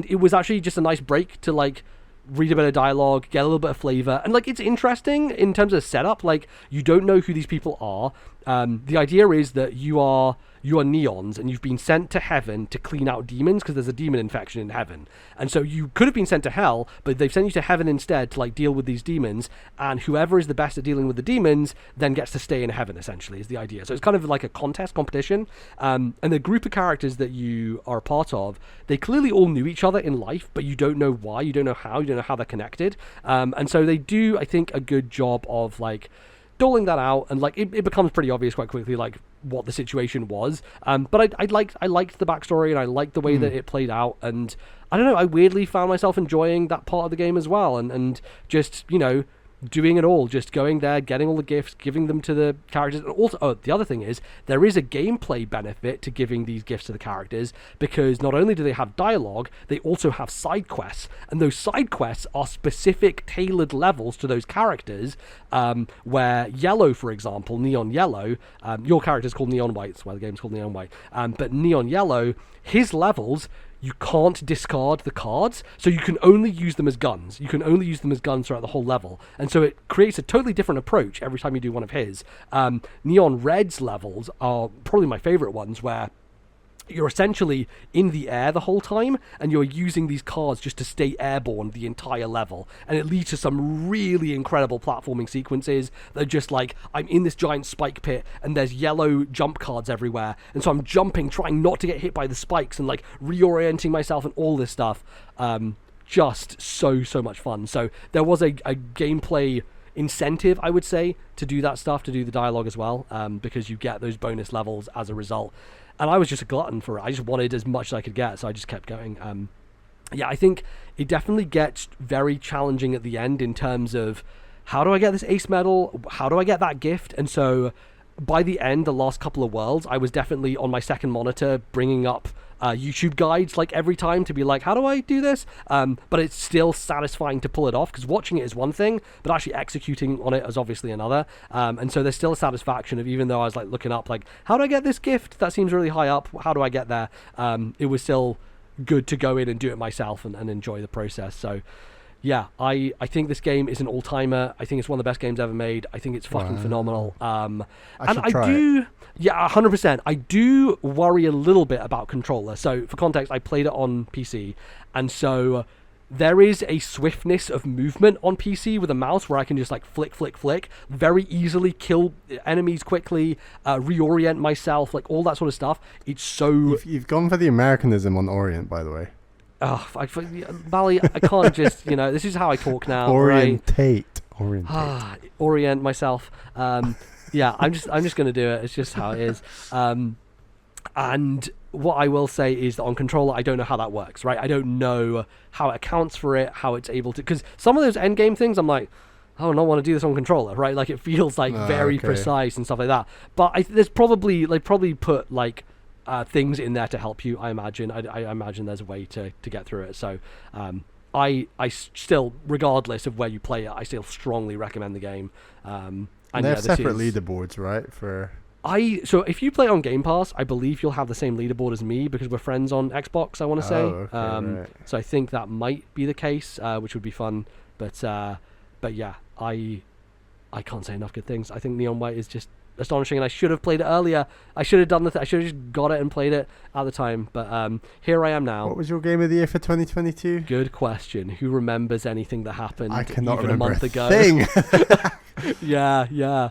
it was actually just a nice break to like read a bit of dialogue, get a little bit of flavor, and like, it's interesting in terms of setup. Like, you don't know who these people are. The idea is that you are neons, and you've been sent to heaven to clean out demons, because there's a demon infection in heaven. And so you could have been sent to hell, but they've sent you to heaven instead to like deal with these demons, and whoever is the best at dealing with the demons then gets to stay in heaven, essentially, is the idea. So it's kind of like a competition. And the group of characters that you are a part of, they clearly all knew each other in life, but you don't know why, you don't know how they're connected. And so they do, I think, a good job of like doling that out, and like it becomes pretty obvious quite quickly like what the situation was. But I liked the backstory, and I liked the way that it played out, and I don't know, I weirdly found myself enjoying that part of the game as well, and just, you know, doing it all, just going there, getting all the gifts, giving them to the characters. And also, the other thing is, there is a gameplay benefit to giving these gifts to the characters, because not only do they have dialogue, they also have side quests, and those side quests are specific tailored levels to those characters, where Yellow, for example, Neon Yellow, your character's called Neon White, that's why the game's called Neon White, but Neon Yellow, his levels, you can't discard the cards, so you can only use them as guns. You can only use them as guns throughout the whole level. And so it creates a totally different approach every time you do one of his. Neon Red's levels are probably my favorite ones, where you're essentially in the air the whole time, and you're using these cards just to stay airborne the entire level, and it leads to some really incredible platforming sequences that are just like, I'm in this giant spike pit and there's yellow jump cards everywhere, and so I'm jumping, trying not to get hit by the spikes, and like reorienting myself and all this stuff. Just so much fun. So there was a gameplay incentive, I would say, to do that stuff, to do the dialogue as well, because you get those bonus levels as a result. And I was just a glutton for it. I just wanted as much as I could get, so I just kept going. Yeah, I think it definitely gets very challenging at the end in terms of how do I get this ace medal? How do I get that gift? And so by the end, the last couple of worlds, I was definitely on my second monitor bringing up YouTube guides like every time to be like, how do I do this? But it's still satisfying to pull it off, because watching it is one thing, but actually executing on it is obviously another. And so there's still a satisfaction of, even though I was like looking up like, how do I get this gift? That seems really high up. How do I get there? It was still good to go in and do it myself and enjoy the process. So yeah, I think this game is an all-timer. I think it's one of the best games ever made. I think it's fucking phenomenal. And I do, yeah, 100%. I do worry a little bit about controller. So for context, I played it on PC, and so there is a swiftness of movement on PC with a mouse where I can just like flick, flick, flick, very easily kill enemies quickly, reorient myself, like all that sort of stuff. It's so... You've gone for the Americanism on Orient, by the way. Oh, Bally, I can't just, this is how I talk now. Orientate. Orient myself. Yeah, I'm just going to do it. It's just how it is. And what I will say is that on controller, I don't know how that works, right? I don't know how it accounts for it, how it's able to... Because some of those endgame things, I'm like, I don't want to do this on controller, right? Like, it feels like very precise and stuff like that. But they probably put, like, things in there to help you, I imagine. I imagine there's a way to get through it. So I still, regardless of where you play it, I still strongly recommend the game. And they have separate leaderboards, right? So if you play on Game Pass, I believe you'll have the same leaderboard as me, because we're friends on Xbox, I want to say. Right. So I think that might be the case, which would be fun. But yeah, I can't say enough good things. I think Neon White is just astonishing, and I should have played it earlier. I should have done I should have just got it and played it at the time. But here I am now. What was your game of the year for 2022? Good question. Who remembers anything that happened I cannot even remember a month ago? Thing. Yeah.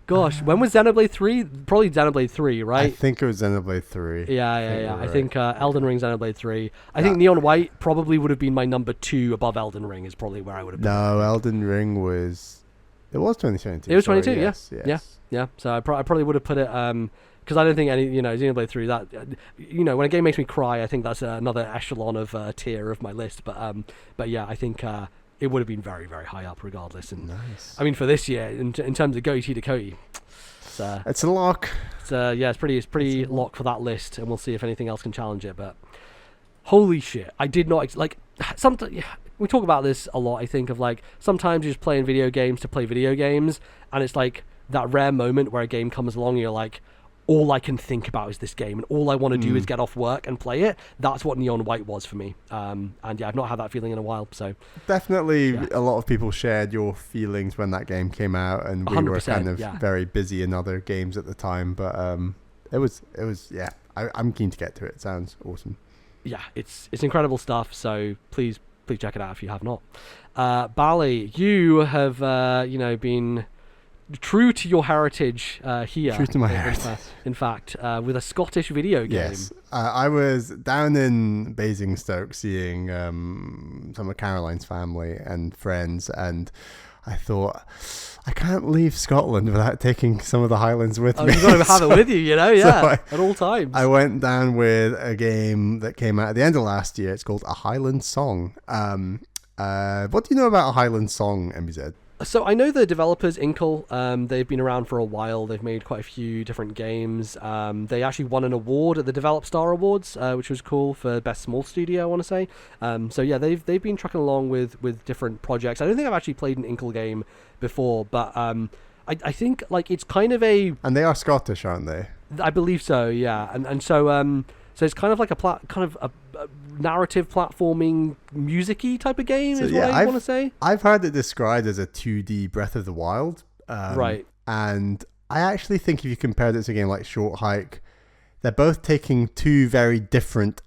Gosh, when was Xenoblade 3? Probably Xenoblade 3, right? I think it was Xenoblade 3. Yeah. I think Elden Ring, Xenoblade 3. I think Neon White probably would have been my number 2 above Elden Ring, is probably where I would have been. No, Elden Ring was... It was 2022. It was 22, yes. Yeah. So I probably would have put it... because I don't think Xenoblade 3, that... when a game makes me cry, I think that's another echelon of tier of my list. But yeah, I think... it would have been very, very high up regardless. And nice. I mean, for this year, in terms of Goatee to Coty, it's a lock. It's pretty lock for that list, and we'll see if anything else can challenge it. But holy shit, I did not sometimes we talk about this a lot. I think of like sometimes you're just playing video games to play video games, and it's like that rare moment where a game comes along and you're like, all I can think about is this game, and all I want to do is get off work and play it. That's what Neon White was for me. And yeah, I've not had that feeling in a while. So definitely, a lot of people shared your feelings when that game came out, and we were kind of very busy in other games at the time. But it was yeah. I'm keen to get to it. It sounds awesome. Yeah, it's incredible stuff. So please check it out if you have not. Bally, you have been true to your heritage here. True to my heritage. In fact, with a Scottish video game. Yes. I was down in Basingstoke seeing some of Caroline's family and friends, and I thought, I can't leave Scotland without taking some of the Highlands with me. You've got to have it with you, at all times. I went down with a game that came out at the end of last year. It's called A Highland Song. What do you know about A Highland Song, MBZ? So I know the developers, Inkle. They've been around for a while. They've made quite a few different games. They actually won an award at the Develop Star Awards, which was cool for Best Small Studio, I want to say. So yeah, they've been trucking along with different projects. I don't think I've actually played an Inkle game before, but I think like it's kind of a... And they are Scottish, aren't they? I believe so, yeah. And so it's kind of like a narrative platforming music-y type of game is what I want to say. I've heard it described as a 2D Breath of the Wild. Right. And I actually think if you compared it to a game like Short Hike, they're both taking two very different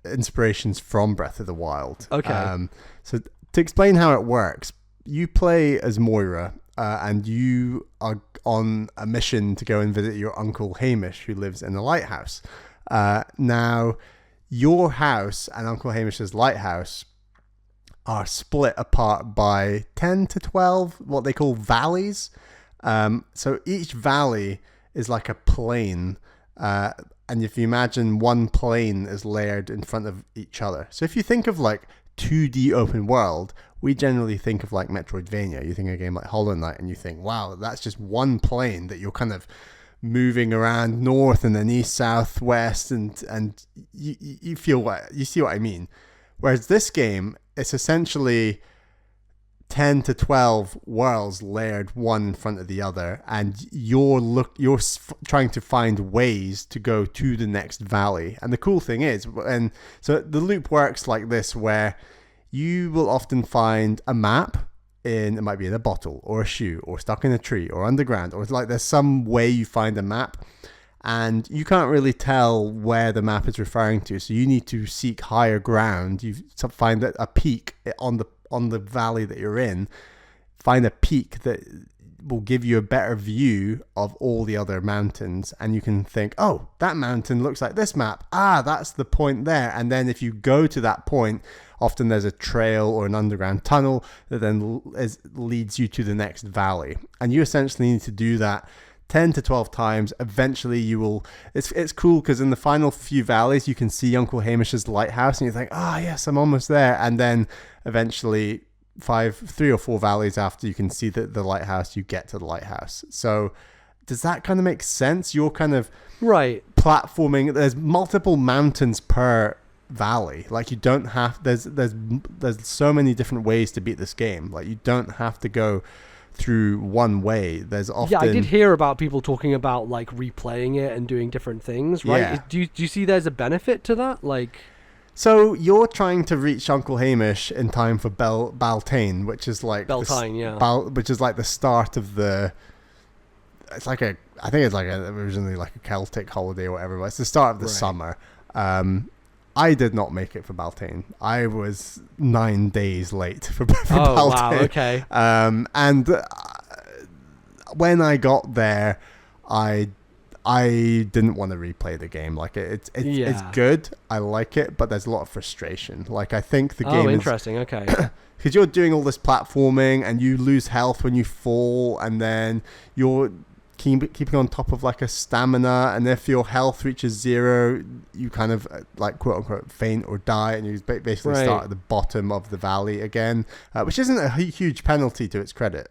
inspirations from Breath of the Wild. Okay. So to explain how it works, you play as Moira, and you are on a mission to go and visit your uncle Hamish, who lives in a lighthouse. Now, your house and Uncle Hamish's lighthouse are split apart by 10 to 12 what they call valleys. So each valley is like a plane, and if you imagine one plane is layered in front of each other. So if you think of like 2D open world, we generally think of like Metroidvania. You think of a game like Hollow Knight and you think, wow, that's just one plane that you're kind of moving around north and then east, south, west, and you feel you see what I mean. Whereas this game, it's essentially 10 to 12 worlds layered one in front of the other, and you're trying to find ways to go to the next valley. And the cool thing is, and so the loop works like this, where you will often find a map it might be in a bottle or a shoe or stuck in a tree or underground, or it's like there's some way you find a map and you can't really tell where the map is referring to, so you need to seek higher ground. You find a peak on the valley that you're in, find a peak that will give you a better view of all the other mountains, and you can think, oh, that mountain looks like this map, that's the point there. And then if you go to that point, often there's a trail or an underground tunnel that then leads you to the next valley, and you essentially need to do that 10 to 12 times. Eventually you will, it's cool because in the final few valleys you can see Uncle Hamish's lighthouse and you think, yes, I'm almost there. And then eventually 3 or 4 valleys after you can see the lighthouse, you get to the lighthouse. So does that kind of make sense? You're kind of right platforming. There's multiple mountains per valley. Like you don't have, there's so many different ways to beat this game. Like you don't have to go through one way. There's often, I did hear about people talking about like replaying it and doing different things, right? Yeah. Do you see there's a benefit to that? Like, so you're trying to reach Uncle Hamish in time for Beltane, which is like which is like the start of the. It's like I think it's like originally like a Celtic holiday or whatever, but it's the start of the summer. I did not make it for Beltane. I was 9 days late for Beltane. Oh, wow, okay. And when I got there, I didn't want to replay the game. Like it's good. I like it, but there's a lot of frustration. Like I think the game interesting. Okay. Because you're doing all this platforming and you lose health when you fall, and then you're keeping on top of like a stamina, and if your health reaches 0, you kind of like quote unquote faint or die, and you basically start at the bottom of the valley again, which isn't a huge penalty to its credit.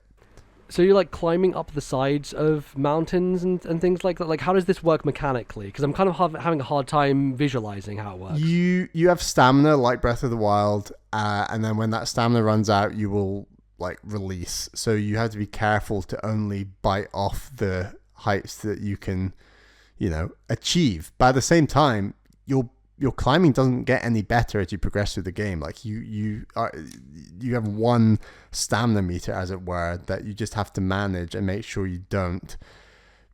So you're like climbing up the sides of mountains and things like that. Like how does this work mechanically? Because I'm kind of having a hard time visualizing how it works. You have stamina like Breath of the Wild, and then when that stamina runs out, you will like release. So you have to be careful to only bite off the heights that you can, achieve. But at the same time, your climbing doesn't get any better as you progress through the game. Like you have one stamina meter, as it were, that you just have to manage and make sure you don't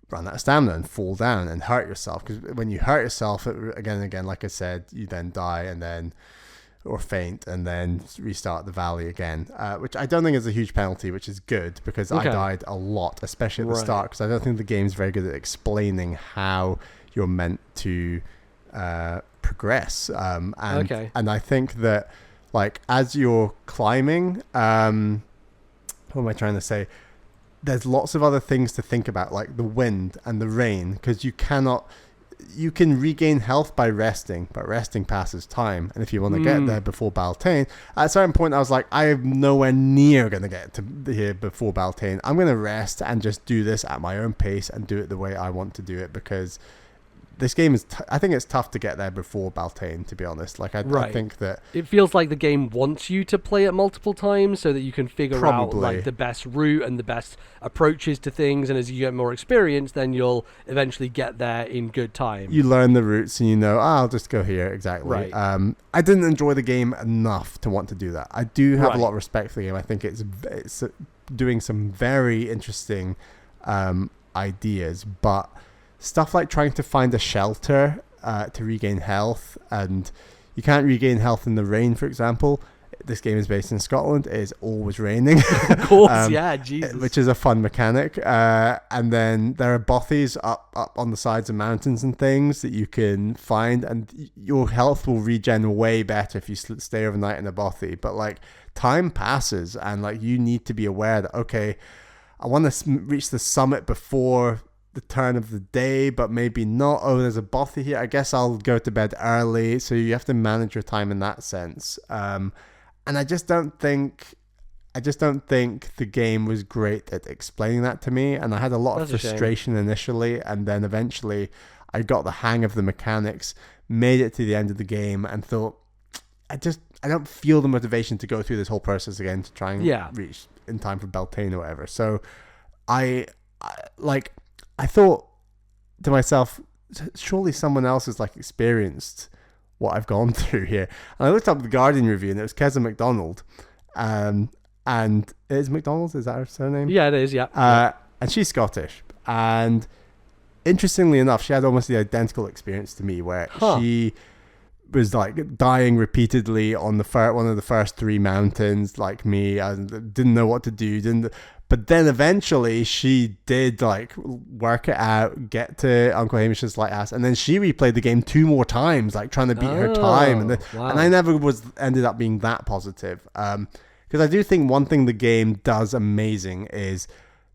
run out of stamina and fall down and hurt yourself. Because when you hurt yourself again and again, like I said, you then die and then or faint and then restart the valley again, which I don't think is a huge penalty, which is good because I died a lot, especially at the start, because I don't think the game's very good at explaining how you're meant to progress. And I think that like as you're climbing, what am I trying to say? There's lots of other things to think about, like the wind and the rain, because you can regain health by resting, but resting passes time. And if you want to get there before Beltane, at a certain point I was like, I am nowhere near going to get to here before Beltane. I'm going to rest and just do this at my own pace and do it the way I want to do it, because this game is I think it's tough to get there before Beltane, to be honest. Like I think that it feels like the game wants you to play it multiple times so that you can figure out like the best route and the best approaches to things, and as you get more experience, then you'll eventually get there in good time. You learn the routes and I'll just go here. Exactly. Right. I didn't enjoy the game enough to want to do that. I do have a lot of respect for the game. I think it's doing some very interesting ideas, but stuff like trying to find a shelter to regain health, and you can't regain health in the rain, for example. this game is based in Scotland. It is always raining. Of course, yeah, Jesus. Which is a fun mechanic. And then there are bothies up on the sides of mountains and things that you can find, and your health will regen way better if you stay overnight in a bothy. But like time passes, and like you need to be aware that, okay, I want to reach the summit before the turn of the day, but maybe not. Oh, there's a bothy here. I guess I'll go to bed early. So you have to manage your time in that sense. And I just don't think the game was great at explaining that to me. And I had a lot of frustration initially, and then eventually I got the hang of the mechanics, made it to the end of the game, and thought, I don't feel the motivation to go through this whole process again to try and reach in time for Beltane or whatever. So I thought to myself, surely someone else has like experienced what I've gone through here. And I looked up the Guardian review, and it was Keza McDonald. And is McDonald, is that her surname? Yeah, it is, yeah. And she's Scottish. And interestingly enough, she had almost the identical experience to me, where she was like dying repeatedly on one of the first 3 mountains, like me. I didn't know what to do, but then eventually she did like work it out, get to Uncle Hamish's lighthouse, and then she replayed the game 2 more times, like trying to beat her time. And I never ended up being that positive. Because I do think one thing the game does amazing is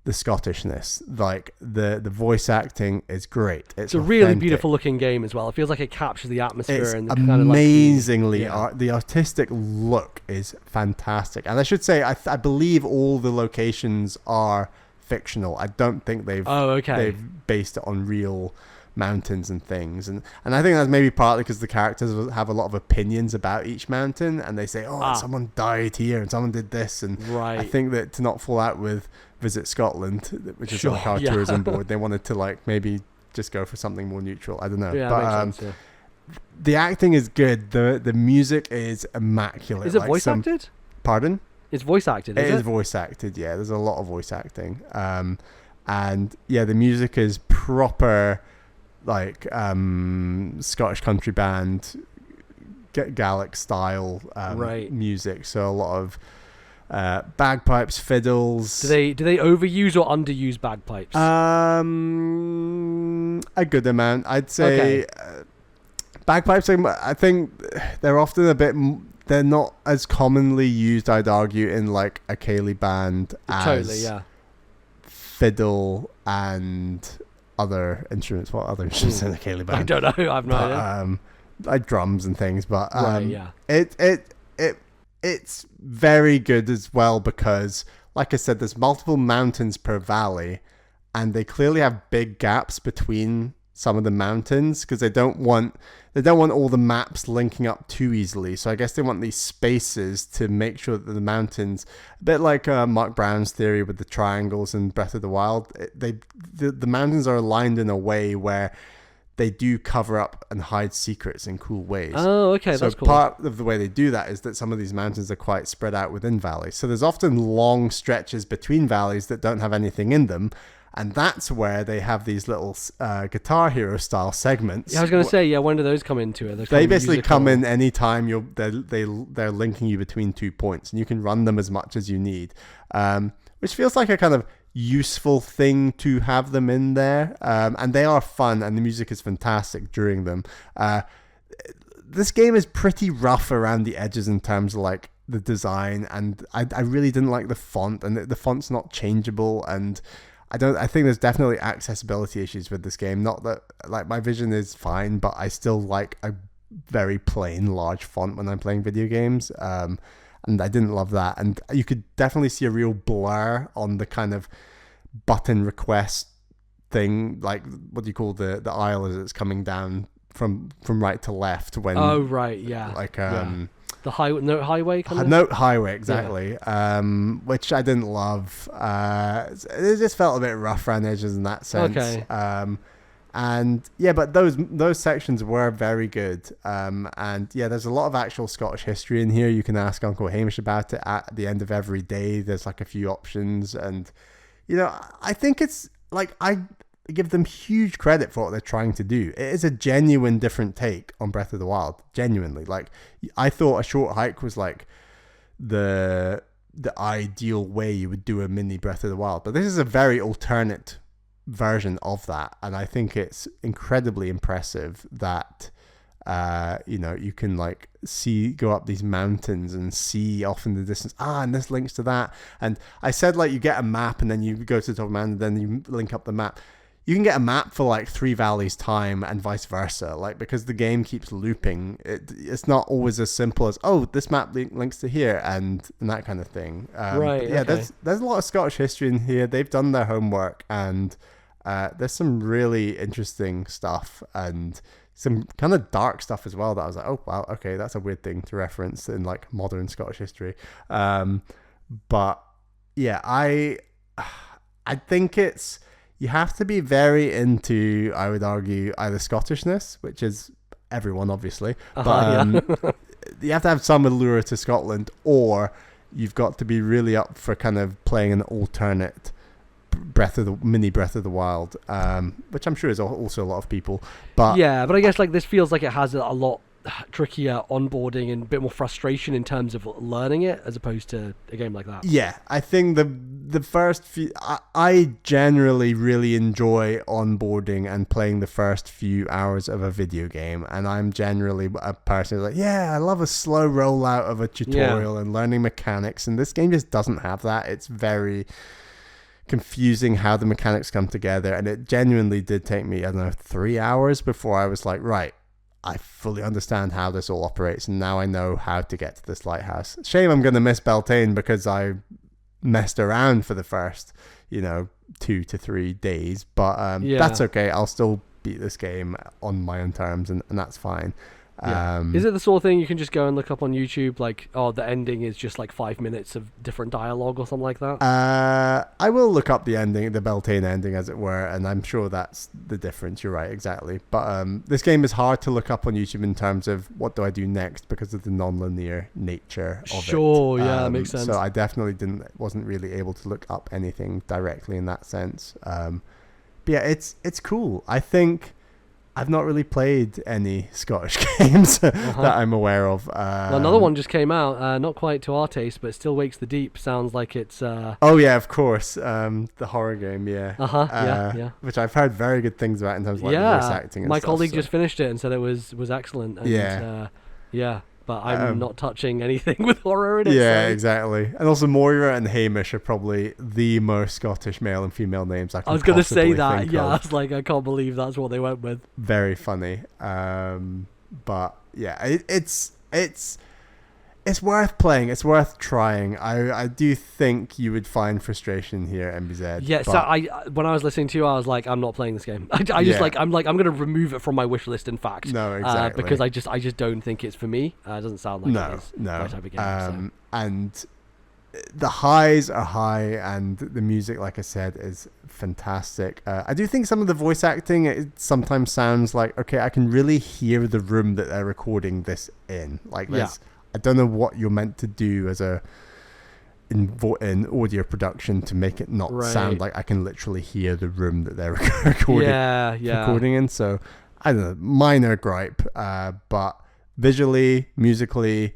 the Scottishness. Like the voice acting is great. It's a really beautiful looking game as well. It feels like it captures the atmosphere and the kind of amazingly the artistic look is fantastic. And I should say, I believe all the locations are fictional. I don't think they've based it on real mountains and things, and I think that's maybe partly because the characters have a lot of opinions about each mountain, and they say, someone died here and someone did this, and I think that to not fall out with Visit Scotland, which is like our tourism board, they wanted to like maybe just go for something more neutral. I don't know, but the acting is good. The music is immaculate. Is it voice acted? Pardon? It's voice acted. Is it? It is voice acted. Yeah, there's a lot of voice acting, and yeah, the music is proper. Like Scottish country band Gaelic style music, so a lot of bagpipes, fiddles. Do they overuse or underuse bagpipes? A good amount, I'd say. Bagpipes, I think they're often they're not as commonly used, I'd argue, in like a ceilidh band as fiddle and other instruments. What other instruments in the ceilidh band? I don't know. I've no idea. Like drums and things, but it's very good as well, because like I said, there's multiple mountains per valley, and they clearly have big gaps between some of the mountains because they don't want all the maps linking up too easily. So I guess they want these spaces to make sure that the mountains, a bit like Mark Brown's theory with the triangles in Breath of the Wild, the mountains are aligned in a way where they do cover up and hide secrets in cool ways. Oh, okay, so that's cool. Part of the way they do that is that some of these mountains are quite spread out within valleys. So there's often long stretches between valleys that don't have anything in them. And that's where they have these little Guitar Hero style segments. Yeah, I was going to say, when do those come into it? They basically come in anytime they're linking you between 2 points, and you can run them as much as you need, which feels like a kind of useful thing to have them in there. And they are fun, and the music is fantastic during them. This game is pretty rough around the edges in terms of like the design, and I really didn't like the font, and the font's not changeable, and I think there's definitely accessibility issues with this game. Not that like my vision is fine, but I still like a very plain large font when I'm playing video games. And I didn't love that. And you could definitely see a real blur on the kind of button request thing, like what do you call the aisle as it's coming down from right to left when the highway kind of? Note highway, exactly. Which I didn't love. It just felt a bit rough around the edges in that sense. Okay. And yeah, but those sections were very good. And yeah, there's a lot of actual Scottish history in here. You can ask Uncle Hamish about it at the end of every day. There's like a few options, and I think it's like I give them huge credit for what they're trying to do. It is a genuine different take on Breath of the Wild. Genuinely, like I thought a short hike was like the ideal way you would do a mini Breath of the Wild, but this is a very alternate version of that, and I think it's incredibly impressive that you can like go up these mountains and see off in the distance, and this links to that. And I said like you get a map and then you go to the top of the mountain and then you link up the map. You can get a map for like 3 valleys time and vice versa, like because the game keeps looping. It's not always as simple as, oh, this map links to here and that kind of thing. Right. Yeah, okay. there's a lot of Scottish history in here. They've done their homework, and there's some really interesting stuff and some kind of dark stuff as well that I was like, oh wow, okay, that's a weird thing to reference in like modern Scottish history. But yeah, I think you have to be very into, I would argue, either Scottishness, which is everyone obviously, but you have to have some allure to Scotland, or you've got to be really up for kind of playing an alternate mini Breath of the Wild, which I'm sure is also a lot of people. But yeah, but I guess like this feels like it has a lot trickier onboarding and a bit more frustration in terms of learning it as opposed to a game like that. Yeah, I think the first few, I generally really enjoy onboarding and playing the first few hours of a video game, and I'm generally a person who's like, yeah, I love a slow rollout of a tutorial and learning mechanics, and this game just doesn't have that. It's very confusing how the mechanics come together, and it genuinely did take me, I don't know, 3 hours before I was like, right, I fully understand how this all operates, and now I know how to get to this lighthouse. Shame I'm going to miss Beltane because I messed around for the first 2 to 3 days, but that's okay. I'll still beat this game on my own terms, and that's fine. Is it the sort of thing you can just go and look up on YouTube, like, oh, the ending is just like 5 minutes of different dialogue or something like that? I will look up the ending, the Beltane ending, as it were, and I'm sure that's the difference. You're right, exactly. But this game is hard to look up on YouTube in terms of what do I do next because of the non-linear nature of it. Sure, yeah, that makes sense. So I definitely wasn't really able to look up anything directly in that sense. But yeah, it's cool. I think I've not really played any Scottish games that I'm aware of. Well, another one just came out, not quite to our taste, but Still Wakes the Deep. Sounds like it's... Oh, yeah, of course. The horror game, yeah. Yeah. Which I've heard very good things about in terms of like voice acting and my stuff. colleague just finished it and said it was excellent. And, but I'm not touching anything with horror in it. Yeah, so. Exactly. And also Moira and Hamish are probably the most Scottish male and female names I was going to say that. Think yeah, of. I was like, I can't believe that's what they went with. Very funny. But yeah, it's worth playing. It's worth trying. I do think you would find frustration here, MBZ. Yeah, so when I was listening to you, I was like, I'm not playing this game. I'm going to remove it from my wish list. In fact, no, exactly, because I just don't think it's for me. It doesn't sound like it is my type of game. And the highs are high, and the music, like I said, is fantastic. I do think some of the voice acting, it sometimes sounds like, okay, I can really hear the room that they're recording this in. Like, I don't know what you're meant to do as in audio production to make it not sound like I can literally hear the room that they're recording in. So I don't know, minor gripe, but visually, musically,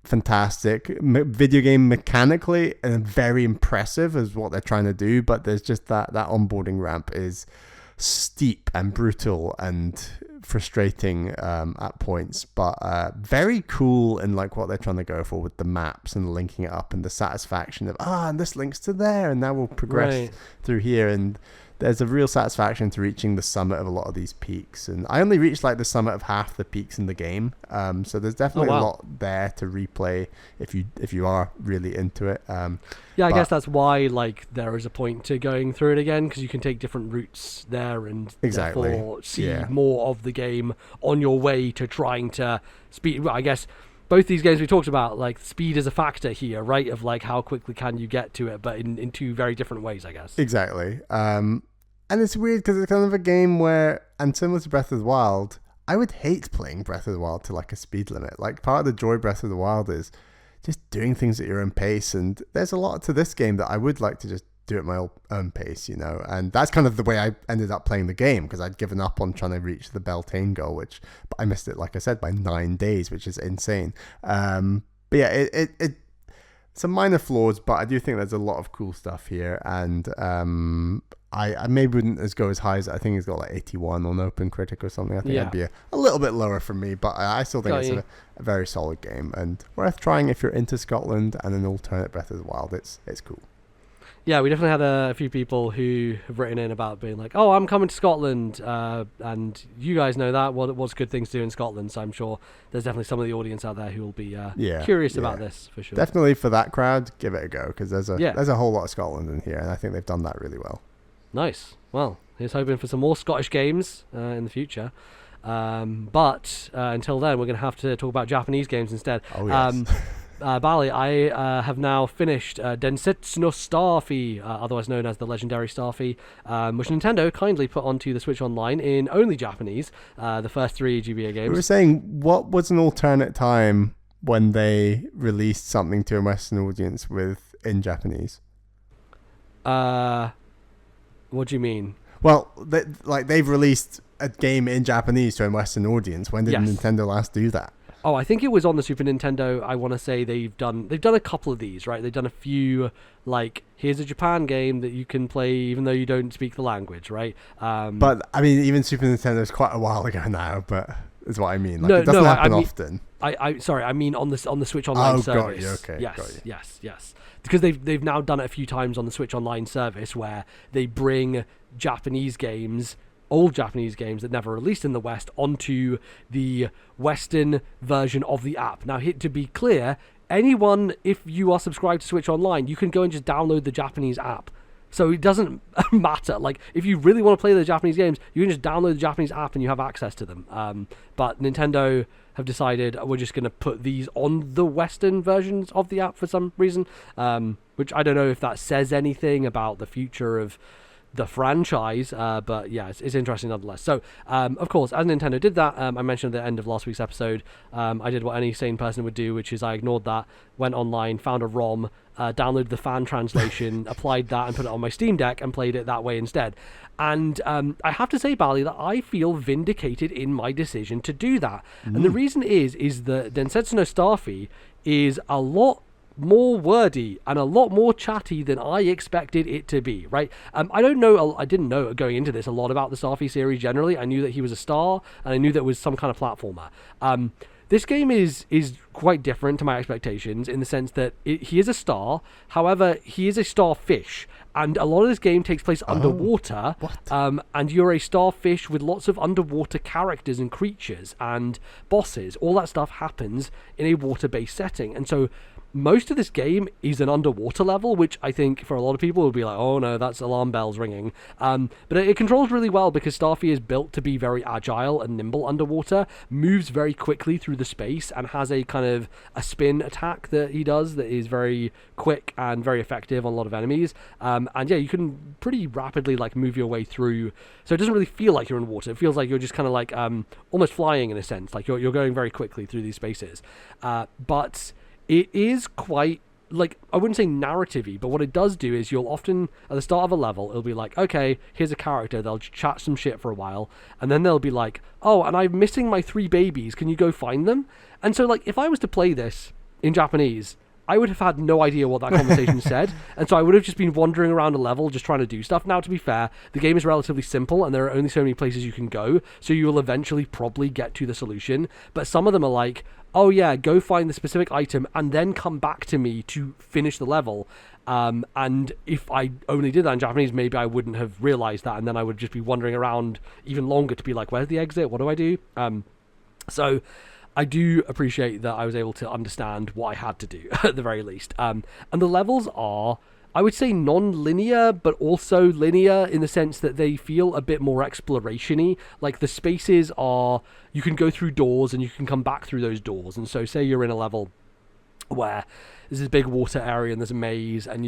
fantastic. Video game mechanically, and very impressive is what they're trying to do. But there's just that onboarding ramp is steep and brutal and frustrating at points, but very cool in like what they're trying to go for with the maps and linking it up and the satisfaction of and this links to there and now we'll progress through here, and there's a real satisfaction to reaching the summit of a lot of these peaks. And I only reached like the summit of half the peaks in the game, so there's definitely a lot there to replay if you are really into it. I guess that's why like there is a point to going through it again, because you can take different routes there and therefore see more of the game on your way to trying to speed. I guess both these games we talked about, like speed is a factor here, right? Of like how quickly can you get to it, but in two very different ways, I guess. Exactly. And it's weird because it's kind of a game where, and similar to Breath of the Wild, I would hate playing Breath of the Wild to like a speed limit. Like part of the joy of Breath of the Wild is just doing things at your own pace, and there's a lot to this game that I would like to just do at my own pace, and that's kind of the way I ended up playing the game, because I'd given up on trying to reach the Beltane goal, but I missed it, like I said, by 9 days, which is insane. But yeah, some minor flaws, but I do think there's a lot of cool stuff here. And I maybe wouldn't go as high as, I think it's got like 81 on Open Critic or something. I think that'd be a little bit lower for me, but I still think it's a very solid game and worth trying if you're into Scotland and an alternate Breath of the Wild. It's cool. Yeah, we definitely had a few people who have written in about being like, oh, I'm coming to Scotland, and you guys know that, what's good things to do in Scotland, so I'm sure there's definitely some of the audience out there who will be curious about this, for sure. Definitely for that crowd, give it a go, because there's a whole lot of Scotland in here, and I think they've done that really well. Nice. Well, here's hoping for some more Scottish games in the future. But until then, we're going to have to talk about Japanese games instead. Oh, yes. Bali, I have now finished Densetsu no Starfy, otherwise known as the legendary Starfy, which Nintendo kindly put onto the Switch Online in only Japanese, the first 3 GBA games. We were saying, what was an alternate time when they released something to a Western audience in Japanese? What do you mean? Well, they've released a game in Japanese to a Western audience. When did Nintendo last do that? Oh, I think it was on the Super Nintendo. I want to say they've done a couple of these, right? They've done a few, like, here's a Japan game that you can play even though you don't speak the language, right? But I mean, even Super Nintendo is quite a while ago now. But is what I mean. Like, it doesn't happen often. I mean on the Switch Online service. Got you. Okay. Yes. Because they've now done it a few times on the Switch Online service where they bring old Japanese games that never released in the West onto the Western version of the app. Now, to be clear, anyone, if you are subscribed to Switch Online, you can go and just download the Japanese app. So it doesn't matter. Like, if you really want to play the Japanese games, you can just download the Japanese app and you have access to them. But Nintendo have decided we're just going to put these on the Western versions of the app for some reason, which I don't know if that says anything about the future of the franchise, but yeah, it's interesting nonetheless. So, of course, as Nintendo did that, I mentioned at the end of last week's episode, I did what any sane person would do, which is I ignored that, went online, found a ROM, downloaded the fan translation, applied that and put it on my Steam Deck and played it that way instead. And I have to say, Bali, that I feel vindicated in my decision to do that. And the reason is that Densetsu no Starfy is a lot more wordy and a lot more chatty than I expected it to be, right? I didn't know going into this a lot about the Starfy series generally. I knew that he was a star and I knew that it was some kind of platformer. This game is quite different to my expectations in the sense that he is a star, however, he is a starfish, and a lot of this game takes place underwater, and you're a starfish with lots of underwater characters and creatures and bosses. All that stuff happens in a water-based setting, and so most of this game is an underwater level, which I think for a lot of people would be like, oh no, that's alarm bells ringing. But it controls really well because Starfy is built to be very agile and nimble underwater, moves very quickly through the space, and has a kind of a spin attack that he does that is very quick and very effective on a lot of enemies. And yeah, you can pretty rapidly like move your way through, so it doesn't really feel like you're in water. It feels like you're just kind of like almost flying in a sense, like you're going very quickly through these spaces. But it is quite, like, I wouldn't say narrative-y, but what it does do is you'll often, at the start of a level, it'll be like, okay, here's a character, they'll chat some shit for a while, and then they'll be like, oh, and I'm missing my 3 babies, can you go find them? And so, like, if I was to play this in Japanese, I would have had no idea what that conversation said, and so I would have just been wandering around a level just trying to do stuff. Now, to be fair, the game is relatively simple, and there are only so many places you can go, so you will eventually probably get to the solution, but some of them are like, oh yeah, go find the specific item, and then come back to me to finish the level. And if I only did that in Japanese, maybe I wouldn't have realized that, and then I would just be wandering around even longer to be like, where's the exit? What do I do? So I do appreciate that I was able to understand what I had to do, at the very least. And the levels are, I would say, non-linear, but also linear in the sense that they feel a bit more exploration-y. Like, the spaces are, you can go through doors and you can come back through those doors. And so say you're in a level where there's this big water area and there's a maze, and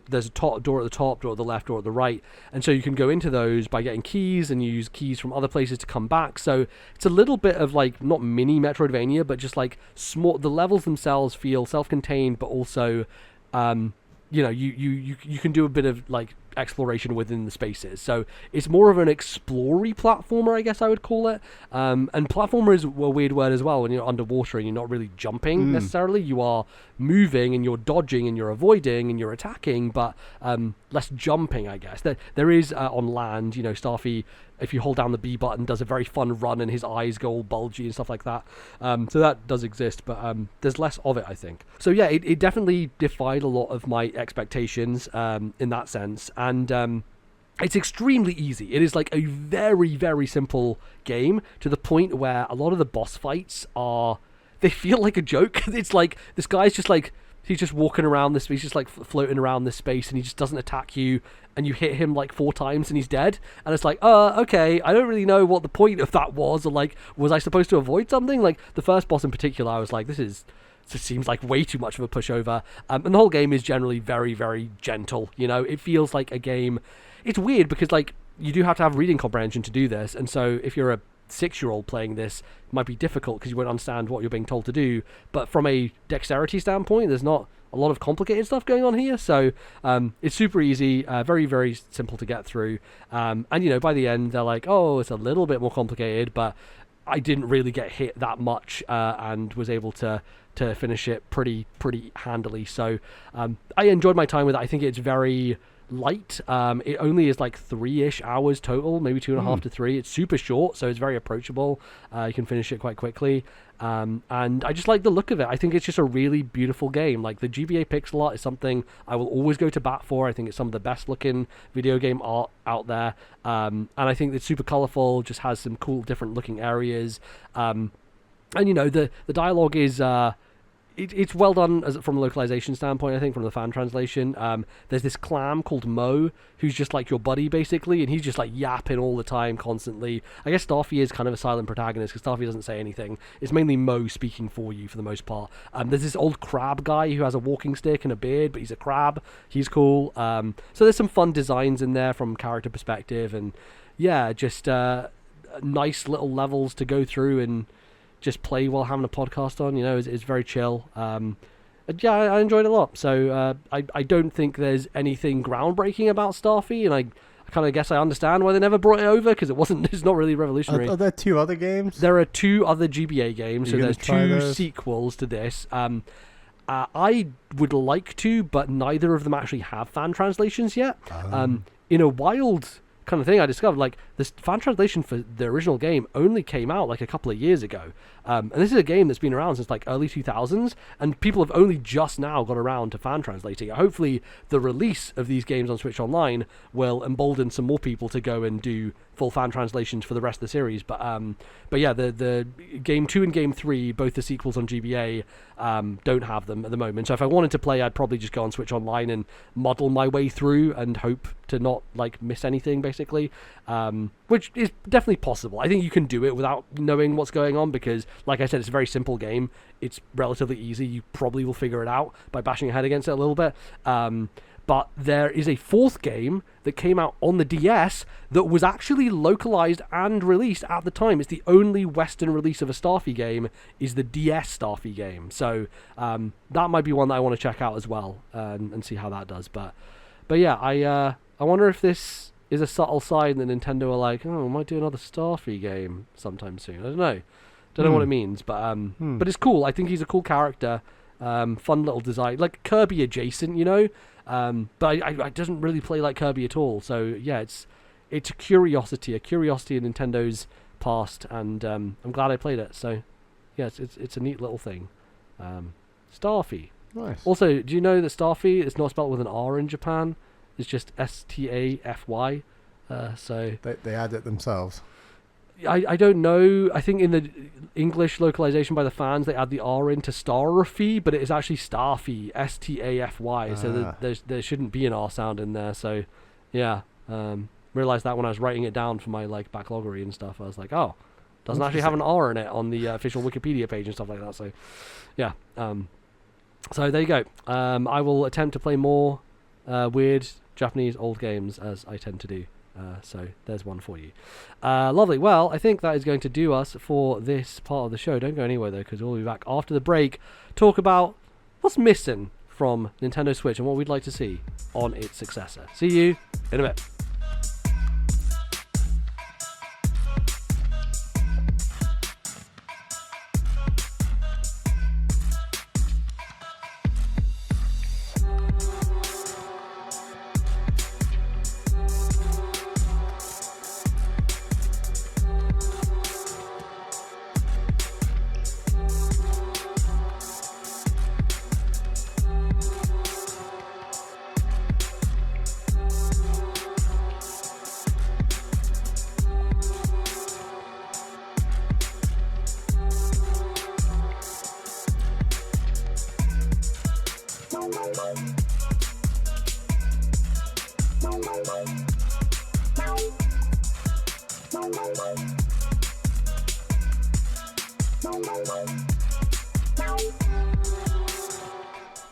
there's a door at the top, door at the left, door at the right, and so you can go into those by getting keys, and you use keys from other places to come back. So it's a little bit of like, not mini Metroidvania, but just like small. The levels themselves feel self-contained, but also you know, you can do a bit of like exploration within the spaces. So it's more of an explory platformer, I guess I would call it. And platformer is a weird word as well when you're underwater and you're not really jumping necessarily. You are moving and you're dodging and you're avoiding and you're attacking, but less jumping, I guess. There is on land, Starfy, if you hold down the B button, does a very fun run and his eyes go all bulgy and stuff like that. So that does exist, but there's less of it, I think. So yeah, it definitely defied a lot of my expectations in that sense. And it's extremely easy. It is like a very, very simple game to the point where a lot of the boss fights they feel like a joke. It's like, this guy's just like, he's just walking around this, he's just like floating around this space and he just doesn't attack you, and you hit him like 4 times and he's dead. And it's like, okay, I don't really know what the point of that was, or like, was I supposed to avoid something? Like the first boss in particular, I was like, this seems like way too much of a pushover. And the whole game is generally very, very gentle. It feels like a game. It's weird because like you do have to have reading comprehension to do this, and so if you're a 6-year-old playing this, it might be difficult because you won't understand what you're being told to do. But from a dexterity standpoint, there's not a lot of complicated stuff going on here, so it's super easy, very, very simple to get through. And by the end, they're like, oh, it's a little bit more complicated, but I didn't really get hit that much, and was able to finish it pretty handily. So I enjoyed my time with it. I think it's very light. It only is like 3-ish hours total, maybe 2.5 to 3. It's super short, so it's very approachable. You can finish it quite quickly. And I just like the look of it. I think it's just a really beautiful game. Like the GBA pixel art is something I will always go to bat for. I think it's some of the best looking video game art out there. And I think it's super colorful, just has some cool different looking areas. And the dialogue is it's well done from a localization standpoint, I think, from the fan translation. There's this clam called Mo, who's just like your buddy, basically, and he's just like yapping all the time, constantly. I guess Starfy is kind of a silent protagonist, because Starfy doesn't say anything. It's mainly Mo speaking for you, for the most part. There's this old crab guy who has a walking stick and a beard, but he's a crab. He's cool. So there's some fun designs in there from character perspective, and yeah, just nice little levels to go through and just play while having a podcast on. It's very chill. Yeah, I enjoyed it a lot. So I don't think there's anything groundbreaking about Starfy, and I kind of guess I understand why they never brought it over, because it's not really revolutionary. Are there 2 other games? There are 2 other GBA games, so there's 2 sequels to this. I would like to, but neither of them actually have fan translations yet. In a wild kind of thing I discovered, like, this fan translation for the original game only came out like a couple of years ago, and this is a game that's been around since like early 2000s, and people have only just now got around to fan translating it. Hopefully the release of these games on Switch Online will embolden some more people to go and do full fan translations for the rest of the series. But yeah, the game 2 and game 3, both the sequels on GBA, don't have them at the moment. So if I wanted to play, I'd probably just go on Switch Online and muddle my way through and hope to not like miss anything, basically, which is definitely possible. I think you can do it without knowing what's going on, because like I said, it's a very simple game. It's relatively easy. You probably will figure it out by bashing your head against it a little bit. But there is a 4th game that came out on the DS that was actually localized and released at the time. It's the only Western release of a Starfy game, is the DS Starfy game. So that might be one that I want to check out as well, and see how that does. But yeah, I wonder if this is a subtle sign that Nintendo are like, oh, we might do another Starfy game sometime soon. I don't know what it means, but it's cool. I think he's a cool character. Fun little design, like Kirby adjacent, but I doesn't really play like Kirby at all. So yeah, it's a curiosity in Nintendo's past, and I'm glad I played it. So yeah, it's a neat little thing. Starfy. Nice. Also, do you know that Starfy is not spelled with an R in Japan? It's just Stafy. So they add it themselves. I don't know. I think in the English localization by the fans, they add the R into Starfy, but it is actually Starfy, Stafy. So there shouldn't be an R sound in there. So yeah, realized that when I was writing it down for my like backloggery and stuff. I was like, oh, doesn't actually have an R in it on the official Wikipedia page and stuff like that. So yeah, so there you go. I will attempt to play more weird Japanese old games, as I tend to do. So there's one for you. Lovely. Well, I think that is going to do us for this part of the show. Don't go anywhere though, because we'll be back after the break. Talk about what's missing from Nintendo Switch and what we'd like to see on its successor. See you in a bit.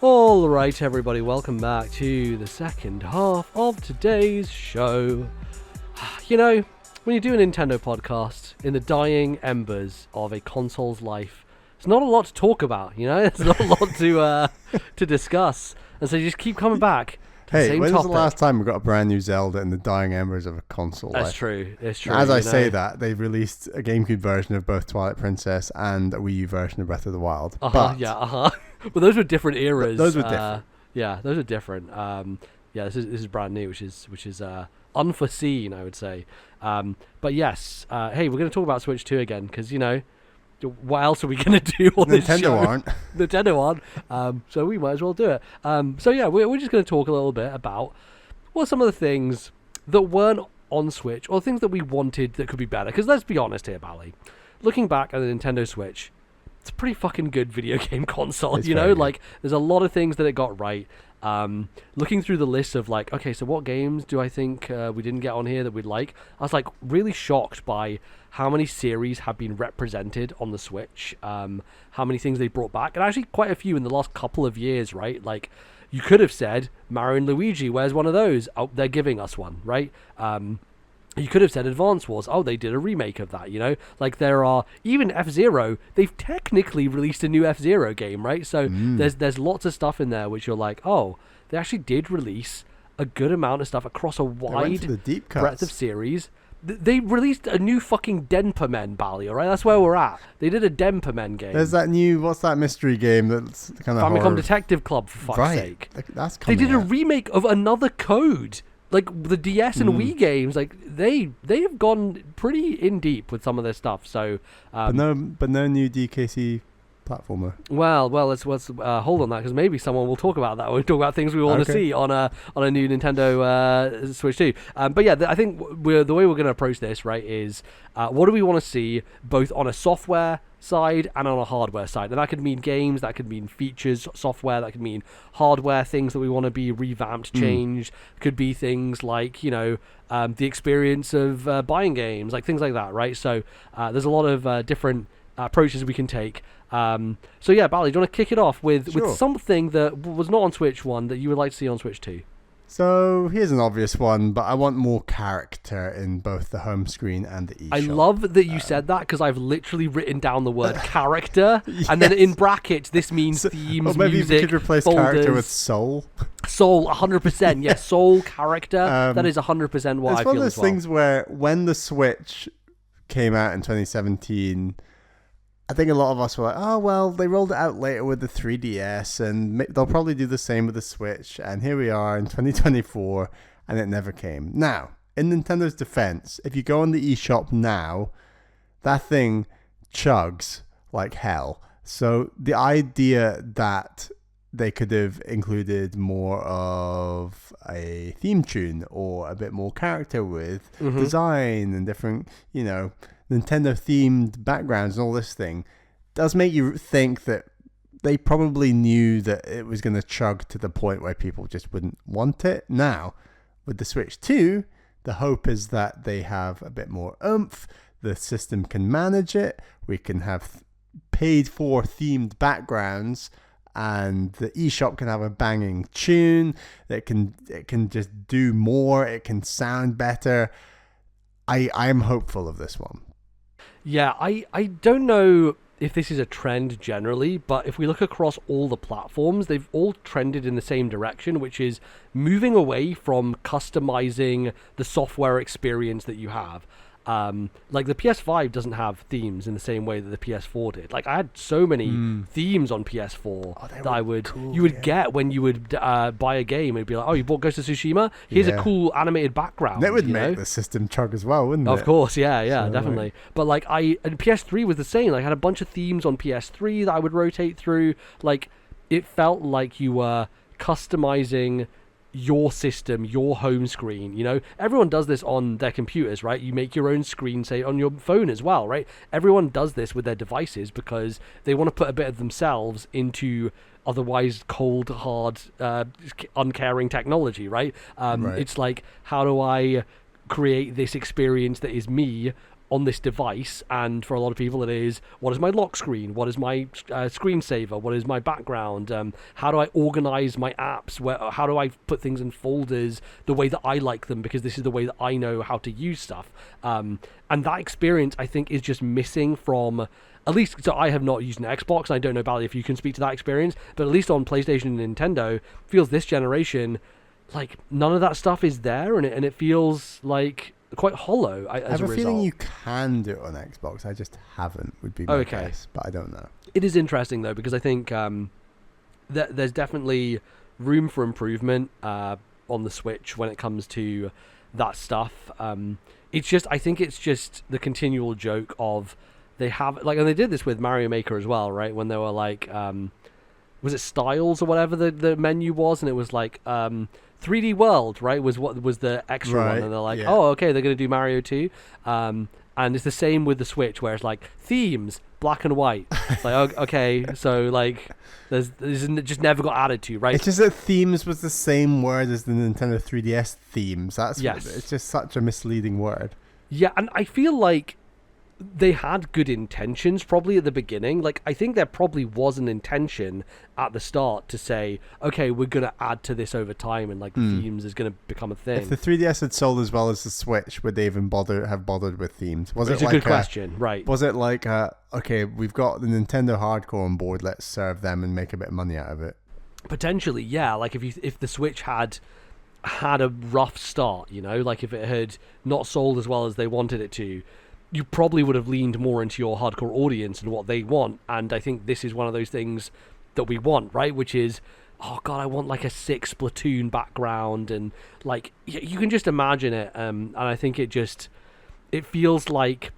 Alright everybody, welcome back to the second half of today's show. You know, when you do a Nintendo podcast in the dying embers of a console's life, there's not a lot to talk about, you know? There's not a lot to discuss. And so you just keep coming back to the same when topic. was the last time we got a brand new Zelda in the dying embers of a console? That's true, it's true. As I say that, they've released a GameCube version of both Twilight Princess and a Wii U version of Breath of the Wild. But those were different eras. Those were different. Yeah, those are different. This is brand new, which is unforeseen, I would say. But yes, hey, we're going to talk about Switch 2 again because, you know, what else are we going to do on this show? Nintendo aren't. So we might as well do it. So yeah, we're just going to talk a little bit about what are some of the things that weren't on Switch or things that we wanted that could be better. Because let's be honest here, Bally. Looking back at the Nintendo Switch, it's a pretty fucking good video game console, it's you know? good. Like, there's a lot of things that it got right. Looking through the list of like, okay, so what games do I think we didn't get on here that we'd like? I was like really shocked by how many series have been represented on the Switch, how many things they brought back, and actually quite a few in the last couple of years, right? Like, you could have said Mario and Luigi, where's one of those? Oh, they're giving us one, right? You could have said Advance Wars. Oh, they did a remake of that, you know? Like, there are... Even F-Zero, they've technically released a new F-Zero game, right? So there's lots of stuff in there which you're like, oh, they actually did release a good amount of stuff across a wide breadth of series. They released a new fucking Denpa-Men, Bally, alright? That's where we're at. They did a Denpa-Men game. There's that new... What's that mystery game that's kind of Famicom horror? Detective Club, for fuck's sake. That's They coming did a out. remake of Another Code. Like, the DS and Wii games, like, they have gone pretty in deep with some of their stuff, so... but no new DKC platformer. Well, let's hold on that, because maybe someone will talk about that when we talk about things we want to see on a new Nintendo Switch 2. But yeah, I think the way we're going to approach this, right, is what do we want to see both on a software side and on a hardware side? And that could mean games, that could mean features, software, that could mean hardware, things that we want to be revamped, changed. Could be things like, you know, the experience of buying games, like things like that, right? So there's a lot of different approaches we can take. So yeah, Bally, do you want to kick it off with something that was not on Switch 1 that you would like to see on Switch 2? So here's an obvious one, but I want more character in both the home screen and the eShop. I love that you said that because I've literally written down the word character, and then in brackets this means themes, maybe music, we could replace folders. character with soul. Soul, 100%. Yes, soul, character. That is 100% what I feel as well. It's one of those things where when the Switch came out in 2017, I think a lot of us were like, oh, well, they rolled it out later with the 3DS, and they'll probably do the same with the Switch. And here we are in 2024, and it never came. Now, in Nintendo's defense, if you go on the eShop now, that thing chugs like hell. So the idea that they could have included more of a theme tune or a bit more character with design and different, you know, Nintendo-themed backgrounds and all this thing does make you think that they probably knew that it was going to chug to the point where people just wouldn't want it. Now, with the Switch 2, the hope is that they have a bit more oomph, the system can manage it, we can have paid-for themed backgrounds, and the eShop can have a banging tune, it can just do more, it can sound better. I am hopeful of this one. Yeah, I don't know if this is a trend generally, but if we look across all the platforms, they've all trended in the same direction, which is moving away from customizing the software experience that you have. Like the PS5 doesn't have themes in the same way that the PS4 did. Like I had so many themes on PS4 that you would get when you would buy a game. It'd be like, oh, you bought Ghost of Tsushima? Here's a cool animated background. That would make the system chug as well, wouldn't it? Of course, yeah, so, definitely. But like and PS3 was the same. Like, I had a bunch of themes on PS3 that I would rotate through. Like it felt like you were customizing your system, your home screen. Everyone does this on their computers, right? You make your own screen, say on your phone as well, right? Everyone does this with their devices because they want to put a bit of themselves into otherwise cold, hard, uncaring technology, right? It's like, how do I create this experience that is me on this device? And for a lot of people it is, what is my lock screen, what is my screensaver, what is my background, how do I organize my apps, how do I put things in folders the way that I like them, because this is the way that I know how to use stuff, and that experience I think is just missing from, at least, so I have not used an Xbox, and I don't know, Bally, if you can speak to that experience, but at least on PlayStation and Nintendo, feels this generation like none of that stuff is there, and it feels like quite hollow. I have a feeling you can do it on Xbox. I just haven't. Would be my guess, but I don't know. It is interesting though, because I think that there's definitely room for improvement on the Switch when it comes to that stuff. It's just, I think it's just the continual joke of they have, like, and they did this with Mario Maker as well, right? When they were like, was it Styles or whatever the menu was, and it was like 3D World, right, was what was the extra one, and they're like, oh, okay, they're going to do Mario 2, and it's the same with the Switch, where it's like, themes, black and white. It's like, okay, so like, there's just never got added to, right? It's just that themes was the same word as the Nintendo 3DS themes. That's what, it's just such a misleading word. Yeah, and I feel like they had good intentions probably at the beginning. Like, I think there probably was an intention at the start to say, okay, we're going to add to this over time, and like themes is going to become a thing. If the 3DS had sold as well as the Switch, would they even have bothered with themes? It's a good question, right? Was it like, okay, we've got the Nintendo hardcore on board, let's serve them and make a bit of money out of it? Potentially, yeah. Like if the Switch had a rough start, like if it had not sold as well as they wanted it to, you probably would have leaned more into your hardcore audience and what they want. And I think this is one of those things that we want, right? Which is, oh God, I want like a sick Splatoon background, and like, you can just imagine it. And I think it feels like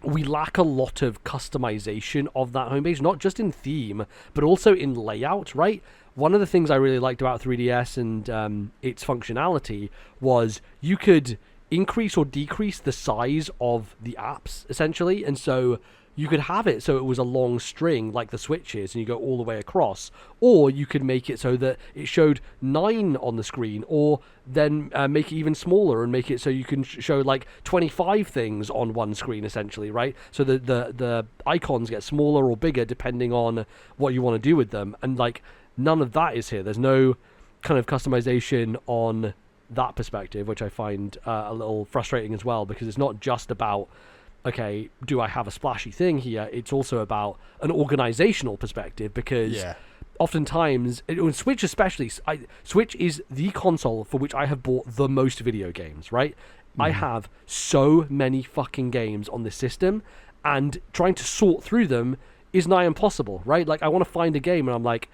we lack a lot of customization of that homepage, not just in theme, but also in layout, right? One of the things I really liked about 3DS and its functionality was you could increase or decrease the size of the apps, essentially, and so you could have it so it was a long string like the Switch is, and you go all the way across, or you could make it so that it showed 9 on the screen, or then make it even smaller and make it so you can show like 25 things on one screen, essentially, right? So the icons get smaller or bigger depending on what you want to do with them, and like none of that is here. There's no kind of customization on that perspective, which I find a little frustrating as well, because it's not just about, okay, do I have a splashy thing here? It's also about an organizational perspective, because oftentimes, on Switch especially, Switch is the console for which I have bought the most video games, right? I have so many fucking games on this system, and trying to sort through them is nigh impossible, right? Like, I want to find a game, and I'm like,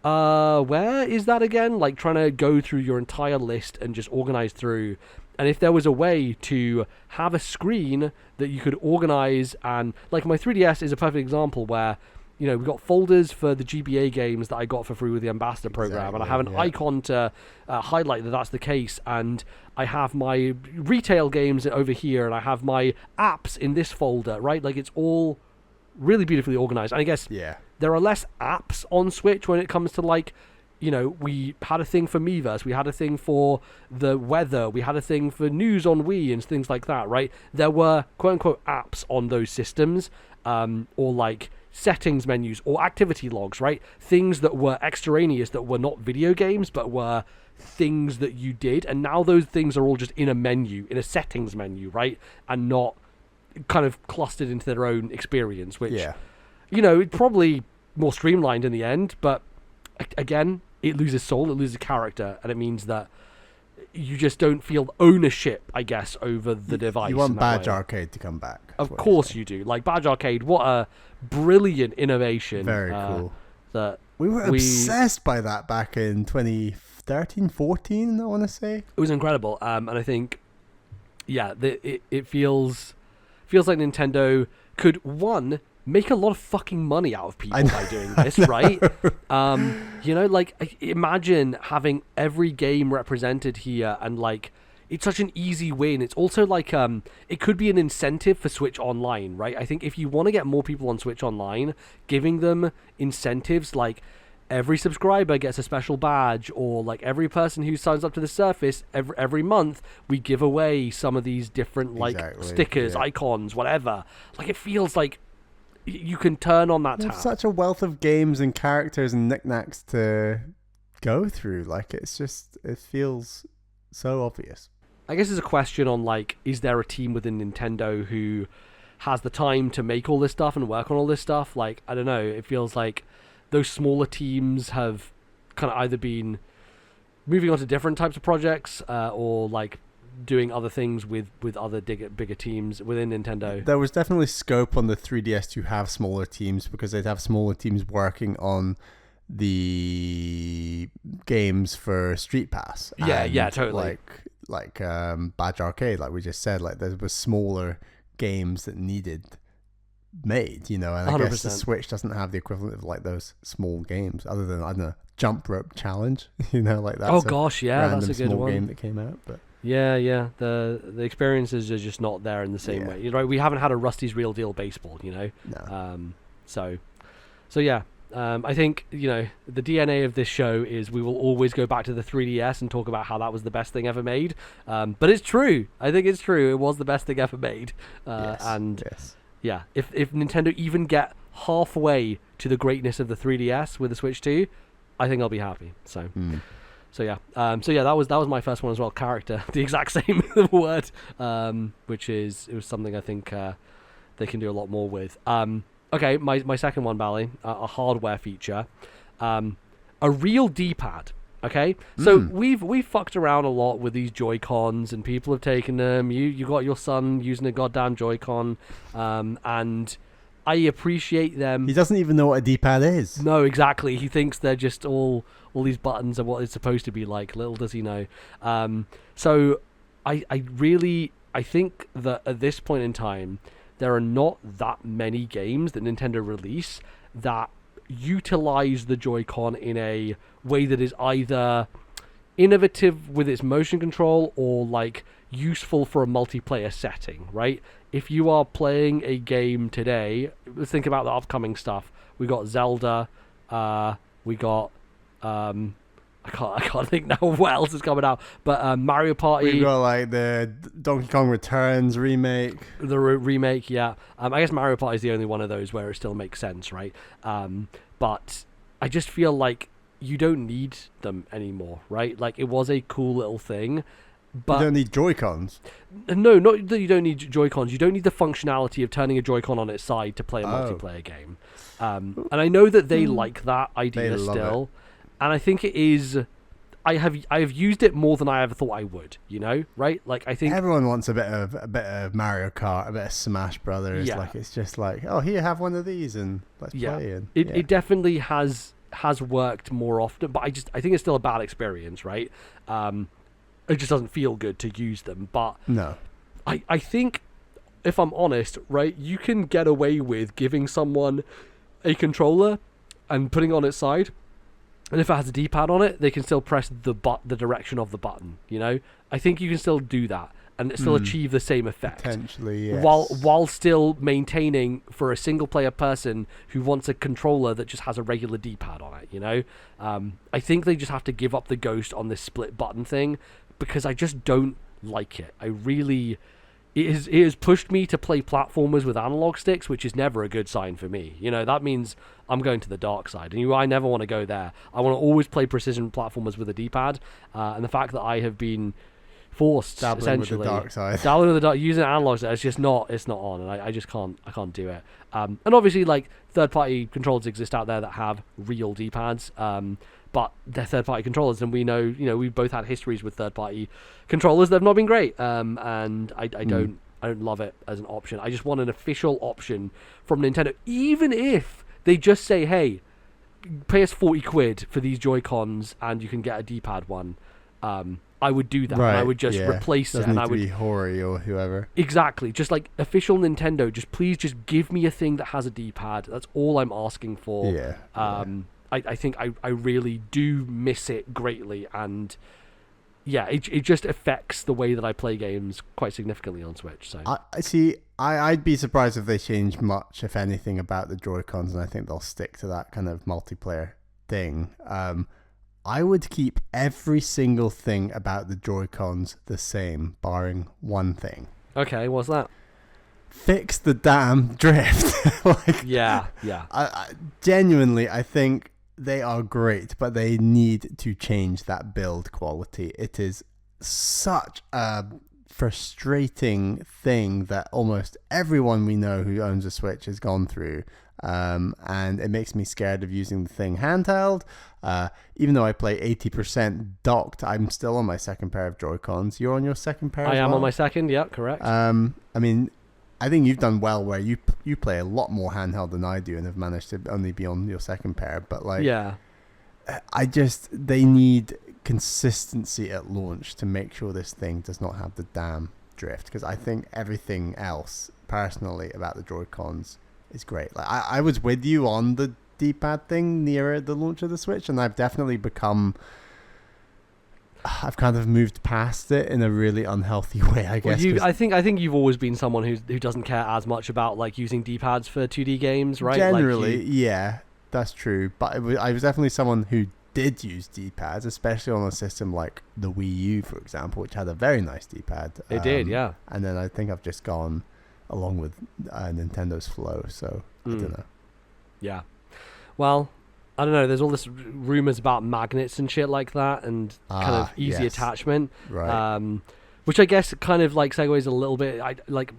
where is that again? Like, trying to go through your entire list and just organize through. And if there was a way to have a screen that you could organize, and like my 3DS is a perfect example where, we've got folders for the GBA games that I got for free with the Ambassador program, and I have an icon to highlight that that's the case, and I have my retail games over here, and I have my apps in this folder, right? Like, it's all really beautifully organized. And I guess there are less apps on Switch when it comes to, like, we had a thing for Miiverse, we had a thing for the weather, we had a thing for news on Wii and things like that, right? There were quote-unquote apps on those systems, or like settings menus or activity logs, right? Things that were extraneous, that were not video games, but were things that you did. And now those things are all just in a menu, in a settings menu, right? And not kind of clustered into their own experience, which it's probably more streamlined in the end, but again, it loses soul, it loses character, and it means that you just don't feel ownership, I guess, over the device. You want Badge Arcade to come back. Of course you do. Like, Badge Arcade, what a brilliant innovation. Very cool. That we were obsessed by that back in 2013, 14, I want to say. It was incredible. And I think, it feels like Nintendo could, one, make a lot of fucking money out of people by doing this, right? Imagine having every game represented here, and like, it's such an easy win. It's also like, it could be an incentive for Switch Online, right? I think if you want to get more people on Switch Online, giving them incentives like every subscriber gets a special badge, or like every person who signs up to the Surface every month, we give away some of these different stickers, icons, whatever. Like, it feels like you can turn on that tap. There's such a wealth of games and characters and knickknacks to go through. Like, it feels so obvious. I guess there's a question on, like, is there a team within Nintendo who has the time to make all this stuff and work on all this stuff? Like, I don't know. It feels like those smaller teams have kind of either been moving on to different types of projects or, like, doing other things with other bigger teams within Nintendo. There was definitely scope on the 3DS to have smaller teams, because they'd have smaller teams working on the games for Street Pass. Yeah, totally. Like Badge Arcade, like we just said, like there was smaller games that needed made, and I 100%. guess the Switch doesn't have the equivalent of like those small games, other than, I don't know, Jump Rope Challenge, like that. Oh gosh, yeah, that's a good small one. game that came out, but. Yeah. The experiences are just not there in the same way. Right? We haven't had a Rusty's Real Deal Baseball, No. So yeah. I think, the DNA of this show is we will always go back to the 3DS and talk about how that was the best thing ever made. But it's true. I think it's true. It was the best thing ever made. Yes. Yeah, if Nintendo even get halfway to the greatness of the 3DS with the Switch 2, I think I'll be happy. So. So yeah, that was my first one as well. Character, the exact same word, which is, it was something I think they can do a lot more with. Okay, my second one, Bally, a hardware feature, a real D-pad. Okay, so we've fucked around a lot with these Joy-Cons, and people have taken them. You got your son using a goddamn Joy-Con, and I appreciate them. He doesn't even know what a D-pad is. No, exactly. He thinks they're just all these buttons are what it's supposed to be like. Little does he know. So I think that at this point in time, there are not that many games that Nintendo release that utilize the Joy-Con in a way that is either innovative with its motion control or like useful for a multiplayer setting, right? If you are playing a game today, let's think about the upcoming stuff. We got Zelda, we got I can't think now what else is coming out, but Mario Party. We've got like the Donkey Kong Returns remake. The remake, yeah. I guess Mario Party is the only one of those where it still makes sense, right? But I just feel like you don't need them anymore, right? Like, it was a cool little thing, but you don't need Joy-Cons. No, not that you don't need Joy-Cons. You don't need the functionality of turning a Joy-Con on its side to play a multiplayer game. And I know that they like that idea still. And I think it is. I have used it more than I ever thought I would. Right? Like, I think everyone wants a bit of Mario Kart, a bit of Smash Brothers. Yeah. Like, it's just like, oh, here, have one of these and let's play. And it definitely has worked more often, but I think it's still a bad experience, right? It just doesn't feel good to use them. But no, I think, if I'm honest, right, you can get away with giving someone a controller and putting it on its side. And if it has a D-pad on it, they can still press the direction of the button, I think you can still do that and still achieve the same effect. Potentially, yes. While still maintaining, for a single-player person who wants a controller that just has a regular D-pad on it, I think they just have to give up the ghost on this split button thing, because I just don't like it. It has pushed me to play platformers with analog sticks, which is never a good sign for me. That means I'm going to the dark side, and I never want to go there. I want to always play precision platformers with a D-pad, and the fact that I have been forced, dabbling essentially. with the dark side. Dabbling with the dark, using analog side, it's not on, and I just can't do it. And obviously, like, third-party controllers exist out there that have real D-pads, but they're third-party controllers, and we know, we've both had histories with third-party controllers that have not been great, and I don't love it as an option. I just want an official option from Nintendo, even if they just say, hey, pay us 40 quid for these Joy-Cons and you can get a D-pad one. I would do that. Right, And I would just replace it. Doesn't And need I to would be Hori or whoever. Exactly. Just like official Nintendo, please give me a thing that has a D-pad. That's all I'm asking for. Yeah. I think I really do miss it greatly, and yeah, it just affects the way that I play games quite significantly on Switch. So I'd be surprised if they change much, if anything, about the Joy-Cons, and I think they'll stick to that kind of multiplayer thing. I would keep every single thing about the Joy-Cons the same, barring one thing. Okay, what's that? Fix the damn drift. Yeah. I genuinely, I think they are great, but they need to change that build quality. It is such a frustrating thing that almost everyone we know who owns a Switch has gone through. And it makes me scared of using the thing handheld. Even though I play 80% docked, I'm still on my second pair of Joy-Cons. You're on your second pair I as am well? on my second, yeah, correct. I mean, I think you've done well where you play a lot more handheld than I do and have managed to only be on your second pair. But yeah, they need consistency at launch to make sure this thing does not have the damn drift. Because I think everything else, personally, about the Joy-Cons is great. Like I was with you on the D-pad thing near the launch of the Switch, and I've definitely I've kind of moved past it in a really unhealthy way, I guess. Well, I think you've always been someone who doesn't care as much about like using D-pads for 2D games, right? Generally, yeah, that's true. But I was definitely someone who did use D-pads, especially on a system like the Wii U, for example, which had a very nice D-pad. It did, yeah. And then I think I've just gone along with Nintendo's flow, so I don't know. Yeah. Well, I don't know. There's all this rumors about magnets and shit like that, and kind of easy attachment. Right. Which I guess kind of like segues a little bit.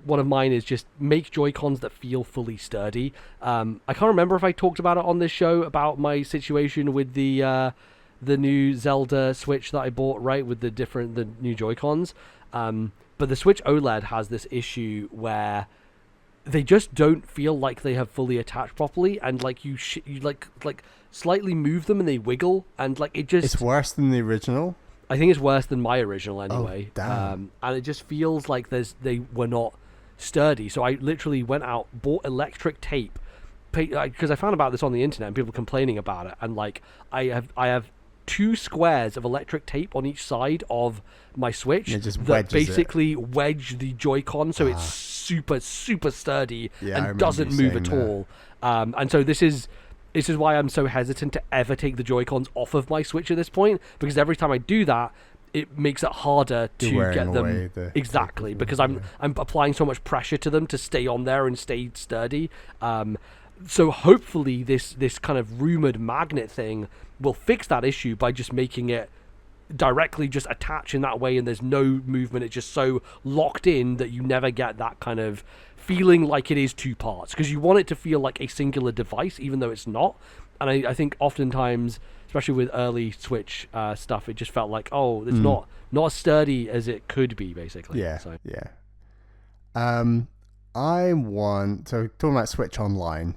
One of mine is just make Joy-Cons that feel fully sturdy. I can't remember if I talked about it on this show about my situation with the new Zelda Switch that I bought, right, with the new Joy-Cons. But the Switch OLED has this issue where they just don't feel like they have fully attached properly, and like you like slightly move them and they wiggle, and like it just... It's worse than the original? I think it's worse than my original anyway. Oh, damn. And it just feels like they were not sturdy. So I literally went out, bought electric tape, because I found about this on the internet and people complaining about it, and like I have 2 squares of electric tape on each side of my Switch that basically wedge the Joy-Con so it's super sturdy and doesn't move at all. And so this is why I'm so hesitant to ever take the Joy-Cons off of my Switch at this point, because every time I do that, it makes it harder to get them exactly, because I'm applying so much pressure to them to stay on there and stay sturdy. So hopefully this kind of rumored magnet thing will fix that issue by just making it directly just attach in that way, and there's no movement. It's just so locked in that you never get that kind of feeling like it is 2 parts, because you want it to feel like a singular device even though it's not. And I think oftentimes, especially with early Switch stuff, it just felt like, it's not as sturdy as it could be, basically. So talking about Switch Online,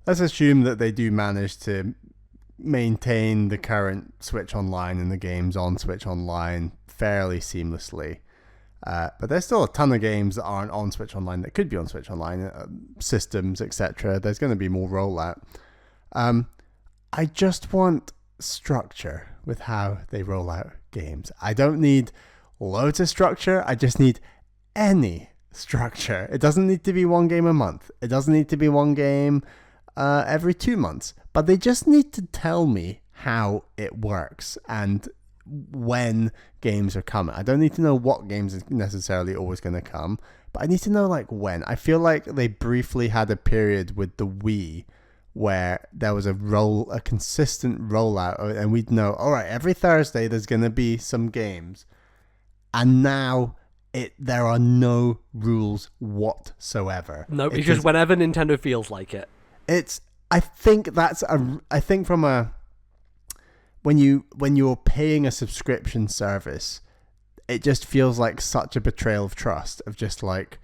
let's assume that they do manage to maintain the current Switch Online and the games on Switch Online fairly seamlessly. But there's still a ton of games that aren't on Switch Online that could be on Switch Online, systems, etc. There's going to be more rollout. I just want structure with how they roll out games. I don't need loads of structure. I just need any structure. It doesn't need to be 1 game a month. It doesn't need to be 1 game every 2 months. But they just need to tell me how it works and when games are coming. I don't need to know what games are necessarily always going to come, but I need to know like when. I feel like they briefly had a period with the Wii where there was a consistent rollout, and we'd know, all right, every Thursday there's going to be some games, and now there are no rules whatsoever. No, it's just whenever Nintendo feels like it. I think from a when you're paying a subscription service, it just feels like such a betrayal of trust, of just like,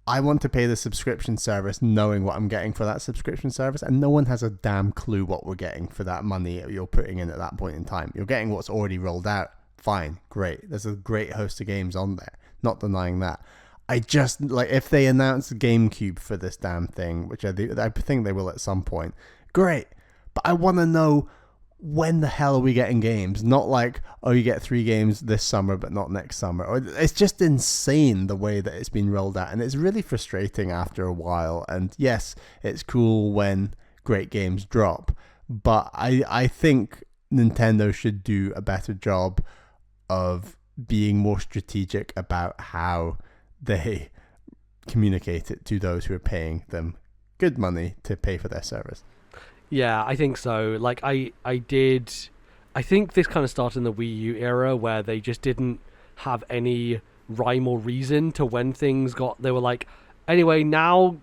I want to pay the subscription service knowing what I'm getting for that subscription service, and no one has a damn clue what we're getting for that money you're putting in at that point in time. You're getting what's already rolled out. Fine, great. There's a great host of games on there. Not denying that. I just, like, if they announce GameCube for this damn thing, which I think they will at some point, great. But I want to know, when the hell are we getting games? Not like, oh, you get 3 games this summer but not next summer. Or it's just insane the way that it's been rolled out, and it's really frustrating after a while. And yes, it's cool when great games drop, but I think Nintendo should do a better job of being more strategic about how they communicate it to those who are paying them good money to pay for their service. Yeah, I think so. Like, I think this kind of started in the Wii U era, where they just didn't have any rhyme or reason to when things got... They were like, anyway, now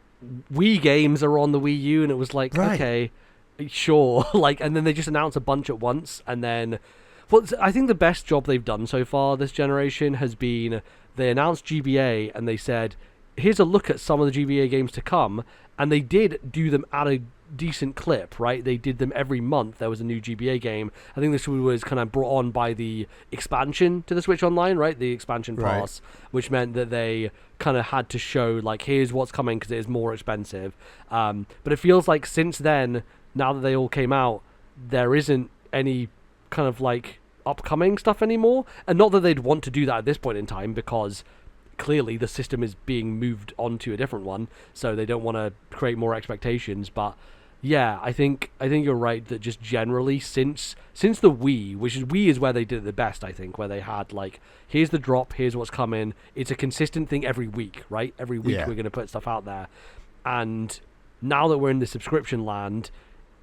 Wii games are on the Wii U, and it was like, right. Okay, sure. Like, and then they just announced a bunch at once, and then... Well, I think the best job they've done so far this generation has been, they announced GBA, and they said, here's a look at some of the GBA games to come, and they did do them at a decent clip, right? They did them every month. There was a new GBA game. I think this was kind of brought on by the expansion to the Switch Online, right? The expansion pass, which meant that they kind of had to show, like, here's what's coming because it is more expensive. But it feels like since then, now that they all came out, there isn't any kind of like upcoming stuff anymore. And not that they'd want to do that at this point in time, because clearly the system is being moved on to a different one, so they don't want to create more expectations. But yeah, I think you're right that just generally since the Wii, Wii is where they did it the best, I think, where they had like, here's the drop, here's what's coming. It's a consistent thing every week, right? Every week we're going to put stuff out there. And now that we're in the subscription land,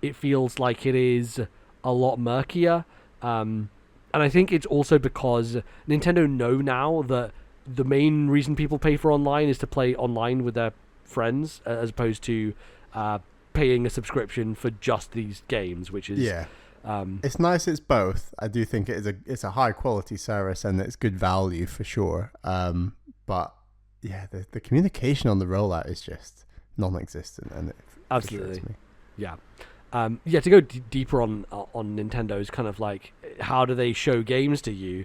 it feels like it is a lot murkier. And I think it's also because Nintendo know now that the main reason people pay for online is to play online with their friends, as opposed to paying a subscription for just these games, which is it's nice. It's both. I do think it's a high quality service and it's good value for sure. But yeah, the communication on the rollout is just non-existent, and it frustrates me. Yeah. To go deeper on Nintendo's kind of like, how do they show games to you?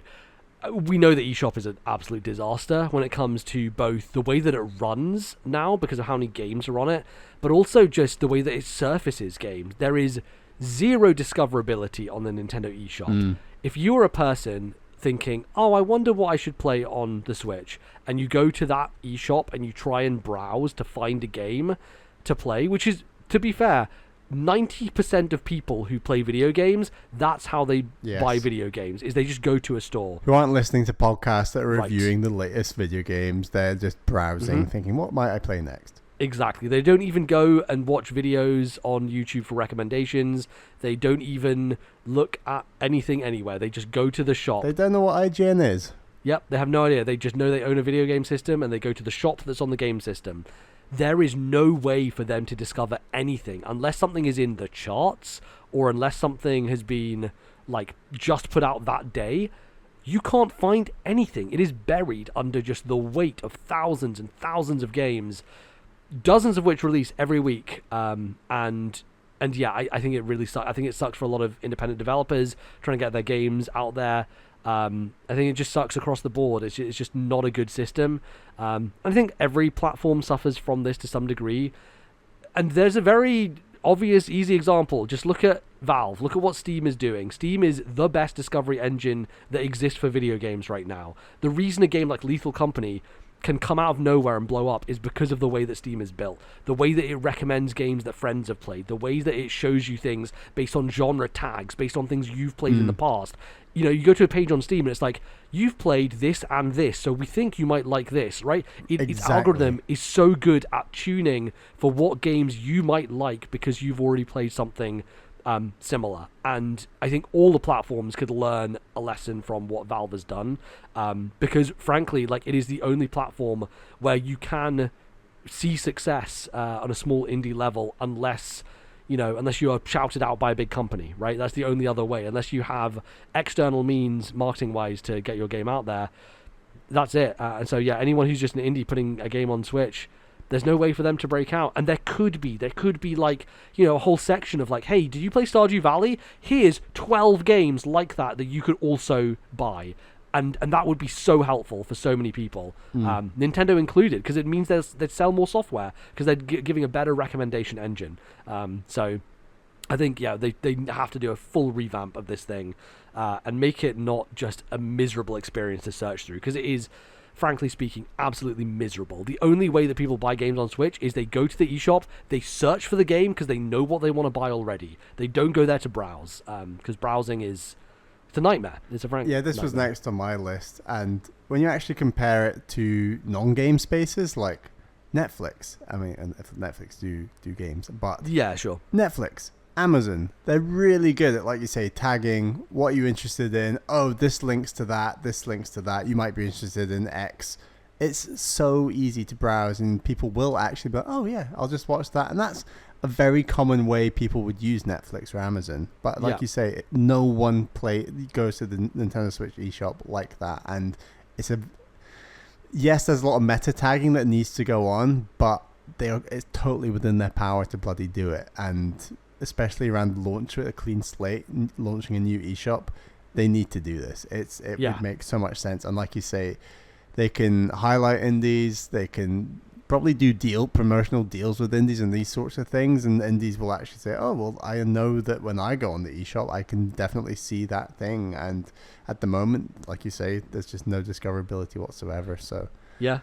We know that eShop is an absolute disaster when it comes to both the way that it runs now because of how many games are on it, but also just the way that it surfaces games. There is zero discoverability on the Nintendo eShop. If you're a person thinking, oh, I wonder what I should play on the Switch, and you go to that eShop and you try and browse to find a game to play, which is, to be fair, 90% of people who play video games, that's how they buy video games, is they just go to a store. Who aren't listening to podcasts that are reviewing the latest video games. They're just browsing, thinking, what might I play next? Exactly. They don't even go and watch videos on YouTube for recommendations. They don't even look at anything anywhere. They just go to the shop. They don't know what IGN is. Yep, they have no idea. They just know they own a video game system, and they go to the shop that's on the game system. There is no way for them to discover anything unless something is in the charts, or unless something has been like just put out that day. You can't find anything. It is buried under just the weight of thousands and thousands of games, dozens of which release every week. And yeah, I think it really sucks. I think it sucks for a lot of independent developers trying to get their games out there. I think it just sucks across the board. It's just not a good system. I think every platform suffers from this to some degree. And there's a very obvious, easy example. Just look at Valve. Look at what Steam is doing. Steam is the best discovery engine that exists for video games right now. The reason a game like Lethal Company can come out of nowhere and blow up is because of the way that Steam is built, the way that it recommends games that friends have played, the way that it shows you things based on genre tags, based on things you've played in the past. You know, you go to a page on Steam and it's like, you've played this and this, so we think you might like this, right? Its algorithm is so good at tuning for what games you might like because you've already played something similar. And I think all the platforms could learn a lesson from what Valve has done, because frankly, like, it is the only platform where you can see success on a small indie level unless you are shouted out by a big company, right? That's the only other way. Unless you have external means, marketing-wise, to get your game out there, that's it. And so, yeah, anyone who's just an indie putting a game on Switch, there's no way for them to break out. And there could be like, a whole section of like, hey, did you play Stardew Valley? Here's 12 games like that you could also buy. And that would be so helpful for so many people, Nintendo included, because it means they'd sell more software because they're giving a better recommendation engine. So I think, they have to do a full revamp of this thing and make it not just a miserable experience to search through, because it is, frankly speaking, absolutely miserable. The only way that people buy games on Switch is they go to the eShop, they search for the game because they know what they want to buy already. They don't go there to browse, because browsing is... It's a nightmare. It's a this nightmare. was next on my list. And when you actually compare it to non-game spaces like Netflix, I mean, and Netflix do games, but yeah, sure. Netflix, Amazon, they're really good at, like you say, tagging what you're interested in. Oh, this links to that. This links to that. You might be interested in X. It's so easy to browse, and people will actually be like, oh yeah, I'll just watch that. And that's a very common way people would use Netflix or Amazon. But like you say, no one goes to the Nintendo Switch eShop like that. And there's a lot of meta tagging that needs to go on, but it's totally within their power to bloody do it. And especially around launch with a clean slate, launching a new eShop, they need to do this. It would make so much sense. And like you say, they can highlight indies, they can probably do promotional deals with indies and these sorts of things, and indies will actually say, oh, well, I know that when I go on the eShop, I can definitely see that thing. And at the moment, like you say, there's just no discoverability whatsoever. So yeah,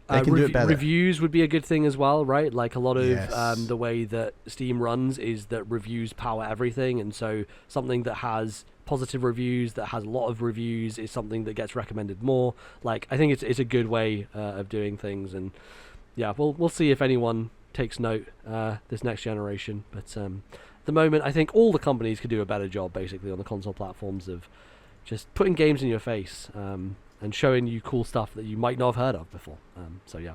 they can do it better. Reviews would be a good thing as well, right? Like, a lot of the way that Steam runs is that reviews power everything, and so something that has positive reviews, that has a lot of reviews, is something that gets recommended more. Like, I think it's a good way of doing things, and yeah, we'll see if anyone takes note this next generation. But at the moment, I think all the companies could do a better job, basically, on the console platforms of just putting games in your face and showing you cool stuff that you might not have heard of before. So yeah.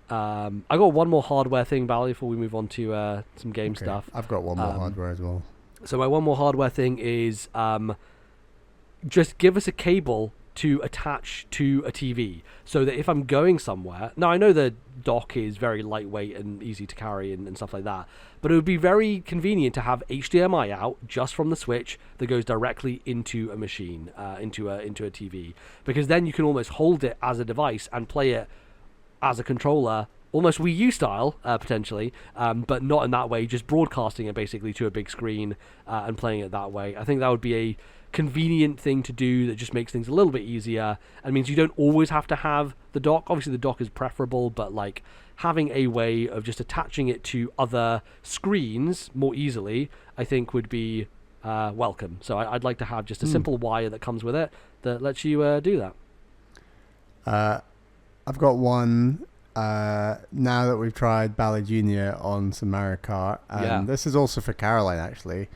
I got one more hardware thing, Bally, before we move on to some game stuff. I've got one more hardware as well. So my one more hardware thing is just give us a cable to attach to a TV, so that if I'm going somewhere... Now, I know the dock is very lightweight and easy to carry and stuff like that, but it would be very convenient to have HDMI out just from the Switch that goes directly into a machine, into a TV, because then you can almost hold it as a device and play it as a controller, almost Wii U style, potentially, but not in that way, just broadcasting it basically to a big screen and playing it that way. I think that would be a convenient thing to do that just makes things a little bit easier and means you don't always have to have the dock. Obviously, the dock is preferable, but like having a way of just attaching it to other screens more easily, I think would be welcome. So I'd like to have just a simple wire that comes with it that lets you do that. I've got one... now that we've tried Bally Jr. on some Mario Kart, and this is also for Caroline, actually,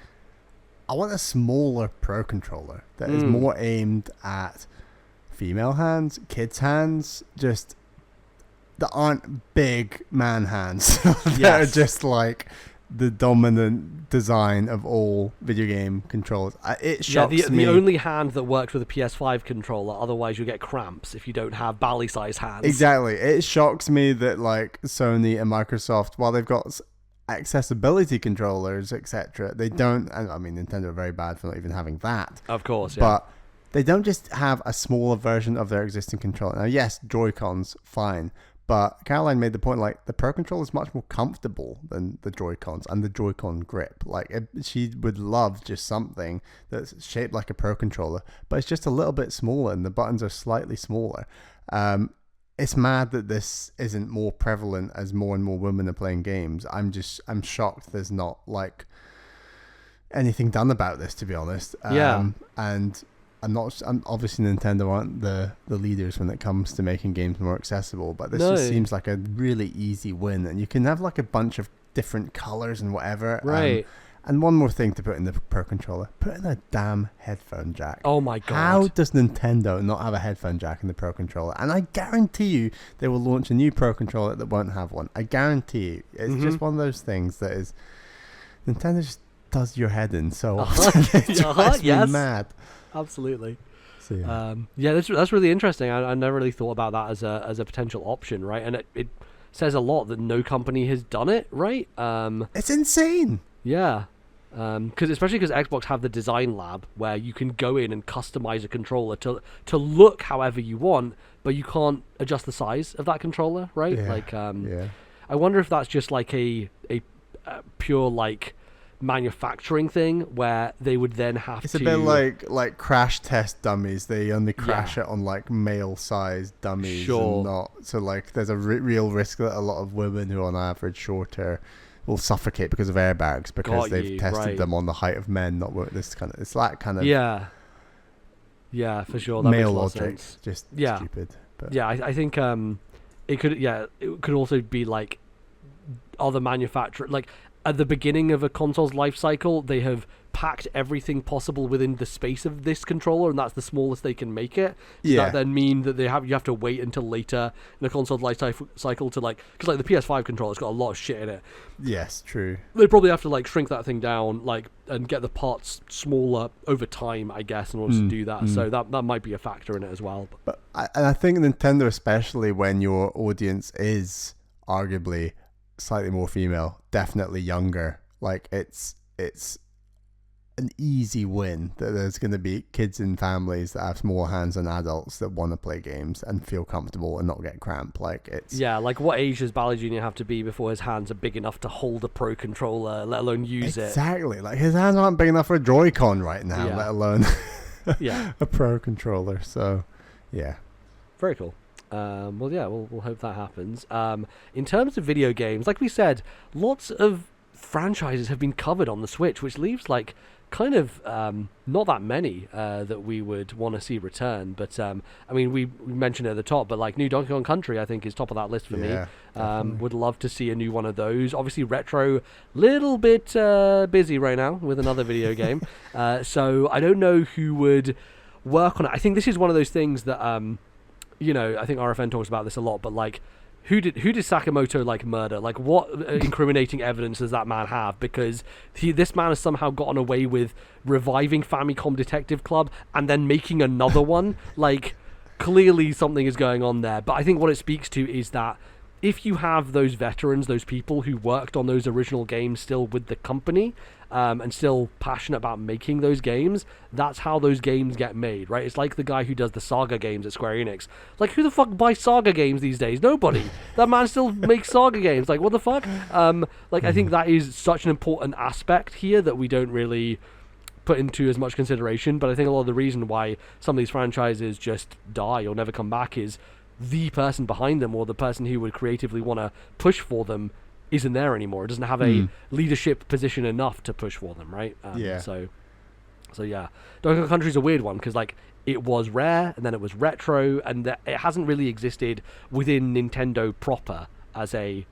I want a smaller Pro Controller that is more aimed at female hands, kids' hands, just that aren't big man hands. That are just like the dominant design of all video game controllers. It shocks me. The only hand that works with a PS5 controller, otherwise you'll get cramps if you don't have Bally-sized hands. Exactly. It shocks me that like Sony and Microsoft, while they've got accessibility controllers, etc., they don't... I mean, Nintendo are very bad for not even having that. Of course, yeah. But they don't just have a smaller version of their existing controller. Now, yes, Joy-Cons, fine. But Caroline made the point, like, the Pro Controller is much more comfortable than the Joy-Cons and the Joy-Con grip. Like, she would love just something that's shaped like a Pro Controller, but it's just a little bit smaller and the buttons are slightly smaller. It's mad that this isn't more prevalent as more and more women are playing games. I'm shocked there's not, like, anything done about this, to be honest. And obviously Nintendo aren't the leaders when it comes to making games more accessible, but this just seems like a really easy win, and you can have like a bunch of different colors and whatever. Right. And one more thing to put in the Pro Controller: put in a damn headphone jack. Oh my god! How does Nintendo not have a headphone jack in the Pro Controller? And I guarantee you, they will launch a new Pro Controller that won't have one. I guarantee you. It's just one of those things that is Nintendo just does your head in so often. It drives me mad. Absolutely. So, that's really interesting. I never really thought about that as a potential option, right? And it says a lot that no company has done it, right? It's insane. Yeah. Especially because Xbox have the design lab where you can go in and customize a controller to look however you want, but you can't adjust the size of that controller, right? Yeah. I wonder if that's just like a pure like manufacturing thing where they would then have it's to... It's a bit like crash test dummies. They only crash it on like male sized dummies. Sure. And not so like there's a real risk that a lot of women who are on average shorter will suffocate because of airbags because they've tested them on the height of men. Not this kind of... It's that kind of... Yeah, for sure. That male makes logic. Sense. Just stupid. But. Yeah, I think it could also be like other manufacturers, like at the beginning of a console's life cycle, they have packed everything possible within the space of this controller, and that's the smallest they can make it. Does that then mean that you have to wait until later in the console's life cycle to like, because like the PS5 controller's got a lot of shit in it. Yes, true. They probably have to like shrink that thing down, like, and get the parts smaller over time, I guess, in order to do that. So that might be a factor in it as well. But I think Nintendo, especially when your audience is arguably slightly more female, definitely younger, like it's an easy win that there's going to be kids in families that have more hands than adults that want to play games and feel comfortable and not get cramp. Like it's like what age does Bally Jr. have to be before his hands are big enough to hold a Pro Controller, let alone use it? Exactly. Like his hands aren't big enough for a Joy-Con right now, let alone a Pro Controller. So yeah, very cool. We'll hope that happens. In terms of video games, like we said, lots of franchises have been covered on the Switch, which leaves like kind of not that many that we would want to see return. But I mean, we mentioned it at the top, but like new Donkey Kong Country, I think is top of that list for me. Would love to see a new one of those. Obviously, Retro, little bit busy right now with another video game. So I don't know who would work on it. I think this is one of those things that I think RFN talks about this a lot, but like, who did Sakamoto like murder? Like, what incriminating evidence does that man have? Because this man has somehow gotten away with reviving Famicom Detective Club and then making another one. Like, clearly something is going on there. But I think what it speaks to is that if you have those veterans, those people who worked on those original games still with the company, and still passionate about making those games, that's how those games get made, right? It's like the guy who does the Saga games at Square Enix. Like, who the fuck buys Saga games these days? Nobody. That man still makes Saga games. Like, what the fuck? I think that is such an important aspect here that we don't really put into as much consideration. But I think a lot of the reason why some of these franchises just die or never come back is the person behind them or the person who would creatively want to push for them isn't there anymore. It doesn't have a leadership position enough to push for them, right? So yeah, Donkey Kong Country is a weird one because like it was Rare and then it was Retro, and it hasn't really existed within Nintendo proper as a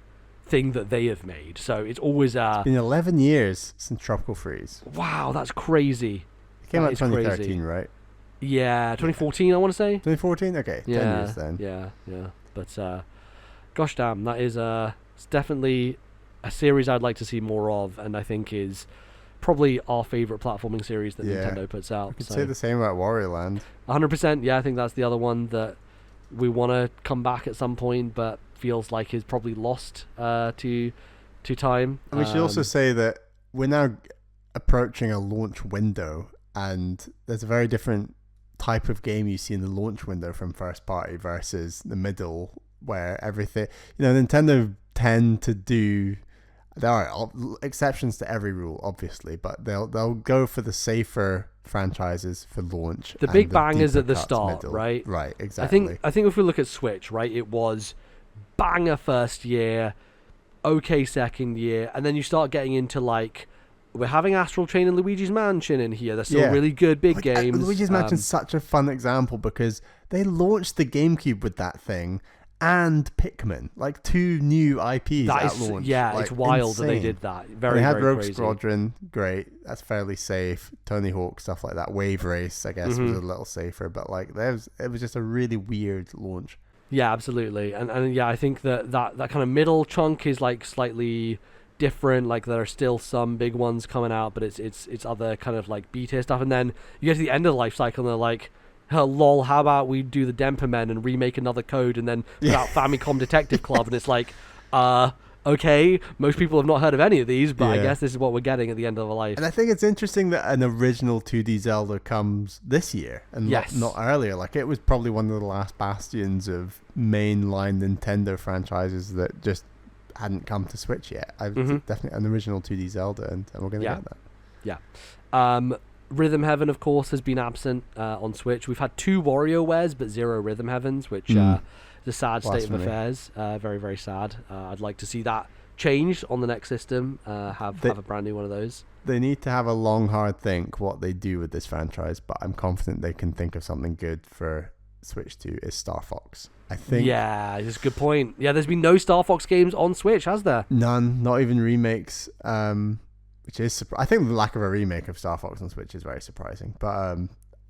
thing that they have made. So it's always it's been 11 years since Tropical Freeze. Wow, that's crazy. It came out in 2013, right? Yeah, 2014, I want to say. 2014? Okay, 10 years then. Yeah. But gosh damn, that is it's definitely a series I'd like to see more of, and I think is probably our favorite platforming series that Nintendo puts out. I could say the same about Wario Land. 100%. Yeah, I think that's the other one that we want to come back at some point, but feels like is probably lost to time. And we should also say that we're now approaching a launch window, and there's a very different type of game you see in the launch window from first party versus the middle, where everything, Nintendo tend to do, there are exceptions to every rule obviously, but they'll go for the safer franchises for launch. The big bangers at the start, right? Right, exactly. I think if we look at Switch, right, it was banger first year, okay second year, and then you start getting into like, we're having Astral Chain and Luigi's Mansion in here. They're still really good big games. Luigi's Mansion's such a fun example because they launched the GameCube with that thing, and Pikmin, like 2 new IPs at launch. Yeah, like, it's wild insane. that they did that. And Very, they had very Rogue crazy. Squadron, great. That's fairly safe. Tony Hawk, stuff like that. Wave Race, I guess, was a little safer, but like it was just a really weird launch. Yeah, absolutely. And yeah, I think that kind of middle chunk is like slightly different. Like there are still some big ones coming out, but it's other kind of like B-tier stuff. And then you get to the end of the life cycle and they're like, oh, lol, how about we do the Denpa Men and remake another code and then put out Famicom Detective Club? And it's like, okay, most people have not heard of any of these, but I guess this is what we're getting at the end of the life. And I think it's interesting that an original 2D Zelda comes this year and not earlier. Like, it was probably one of the last bastions of mainline Nintendo franchises that just hadn't come to Switch yet. Definitely an original 2D Zelda, and we're going to get that. Yeah. Rhythm Heaven, of course, has been absent on Switch. We've had 2 WarioWares, but 0 Rhythm Heavens, which is a sad state of affairs. Very, very sad. I'd like to see that changed on the next system. Have a brand new one of those. They need to have a long, hard think what they do with this franchise, but I'm confident they can think of something good for Switch 2 is Star Fox. I think. Yeah, that's a good point. Yeah, there's been no Star Fox games on Switch, has there? None, not even remakes. Which is I think the lack of a remake of Star Fox on Switch is very surprising. But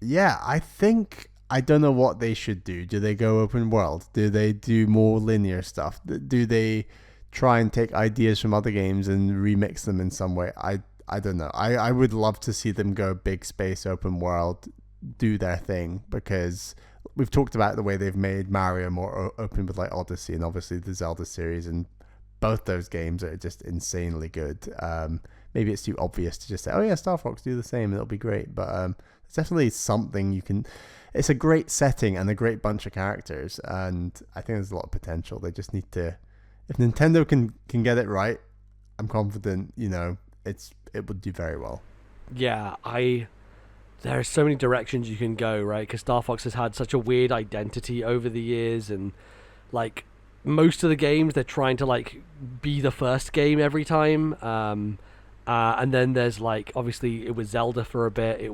yeah, I don't know what they should do. Do they go open world? Do they do more linear stuff? Do they try and take ideas from other games and remix them in some way? I don't know. I would love to see them go big space open world, do their thing, because we've talked about the way they've made Mario more open with like Odyssey and obviously the Zelda series, and both those games are just insanely good. Maybe it's too obvious to just say, oh yeah, Star Fox, do the same and it'll be great. But it's definitely something you can... It's a great setting and a great bunch of characters, and I think there's a lot of potential. They just need to... If Nintendo can get it right, I'm confident, it would do very well. Yeah, there are so many directions you can go, right? Because Star Fox has had such a weird identity over the years, and like most of the games, they're trying to like be the first game every time. And then there's like, obviously it was Zelda for a bit.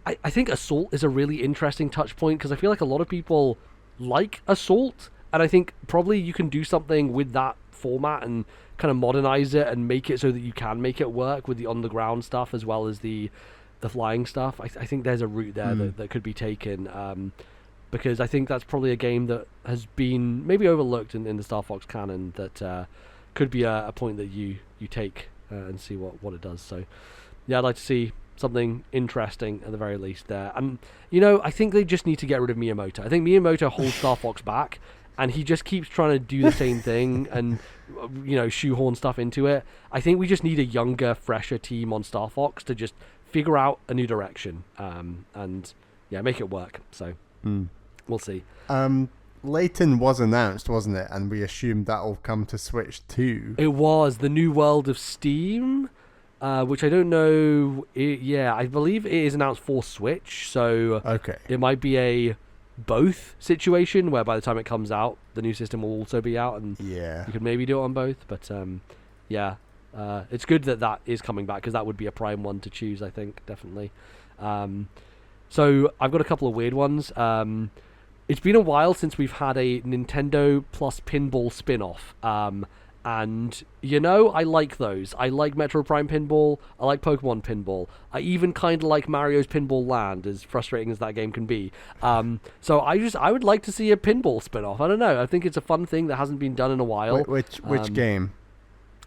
I think Assault is a really interesting touch point, because I feel like a lot of people like Assault, and I think probably you can do something with that format and kind of modernize it and make it so that you can make it work with the on the ground stuff as well as the flying stuff. I think there's a route there that could be taken, because I think that's probably a game that has been maybe overlooked in the Star Fox canon, that could be a point that you take and see what it does. So yeah, I'd like to see something interesting at the very least there. And I think they just need to get rid of Miyamoto. I think Miyamoto holds Star Fox back, and he just keeps trying to do the same thing and shoehorn stuff into it. I think we just need a younger, fresher team on Star Fox to just figure out a new direction, and yeah, make it work. So we'll see. Layton was announced, wasn't it? And we assumed that will come to Switch too. It was the new world of Steam, which I don't know. I believe it is announced for Switch, so okay, it might be a both situation where by the time it comes out, the new system will also be out, and you could maybe do it on both. But it's good that is coming back, because that would be a prime one to choose, I think, definitely. So I've got a couple of weird ones. It's been a while since we've had a Nintendo plus pinball spin-off. And, I like those. I like Metro Prime Pinball. I like Pokemon Pinball. I even kind of like Mario's Pinball Land, as frustrating as that game can be. So I would like to see a pinball spin-off. I don't know. I think it's a fun thing that hasn't been done in a while. Which game?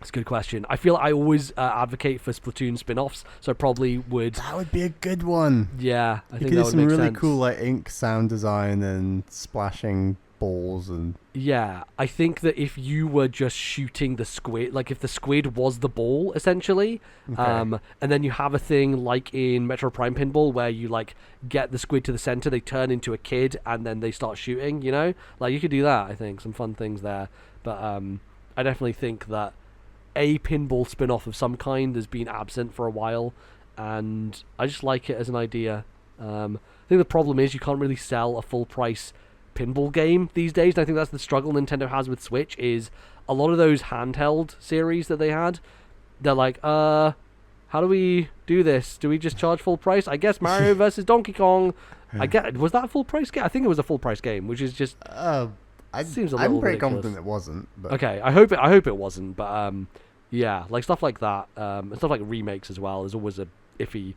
That's a good question. I feel I always advocate for Splatoon spin-offs, so probably would... That would be a good one. Yeah, I think that would make sense. You could do some really cool like ink sound design and splashing balls and... Yeah, I think that if you were just shooting the squid, like if the squid was the ball, essentially, and then you have a thing like in Metro Prime Pinball where you like get the squid to the center, they turn into a kid, and then they start shooting, Like you could do that, I think. Some fun things there. But I definitely think that a pinball spin-off of some kind has been absent for a while, and I just like it as an idea. I think the problem is you can't really sell a full-price pinball game these days, and I think that's the struggle Nintendo has with Switch, is a lot of those handheld series that they had, they're like, how do we do this? Do we just charge full price? I guess Mario versus Donkey Kong. Was that a full price game? I think it was a full price game, which is just... seems a I'm little pretty ridiculous. confident it wasn't. But Okay, I hope it wasn't, but yeah, like stuff like that, and stuff like remakes as well is always a iffy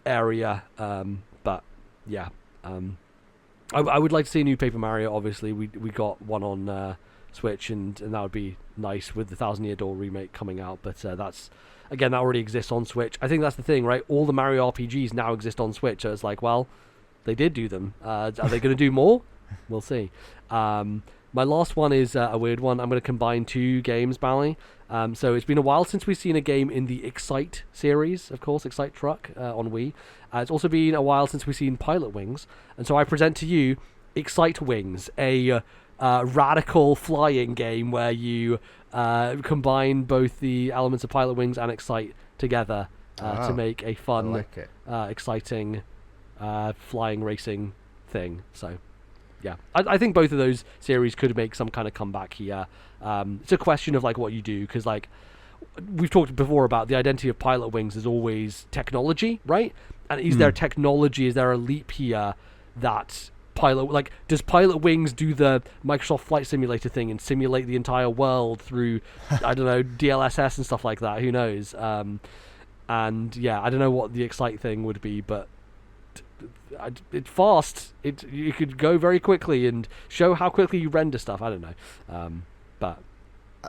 area. But yeah, I would like to see a new Paper Mario. Obviously, we got one on Switch, and that would be nice with the Thousand Year Door remake coming out. But that's again, that already exists on Switch. I think that's the thing, right? All the Mario RPGs now exist on Switch, so it's like, well, they did do them. Are they going to do more? We'll see. My last one is a weird one. I'm going to combine two games, Bally. So it's been a while since we've seen a game in the Excite series, of course, Excite Truck on Wii. It's also been a while since we've seen Pilot Wings. And so I present to you Excite Wings, a radical flying game where you combine both the elements of Pilot Wings and Excite together to make a fun, exciting flying racing thing. So yeah, I think both of those series could make some kind of comeback here. It's a question of like what you do, because like we've talked before about the identity of Pilot Wings is always technology, right? And is there technology? Is there a leap here that does Pilot Wings do the Microsoft Flight Simulator thing and simulate the entire world through I don't know, DLSS and stuff like that? Who knows? And yeah, I don't know what the Excite thing would be, but it's fast. You could go very quickly and show how quickly you render stuff. I don't know, but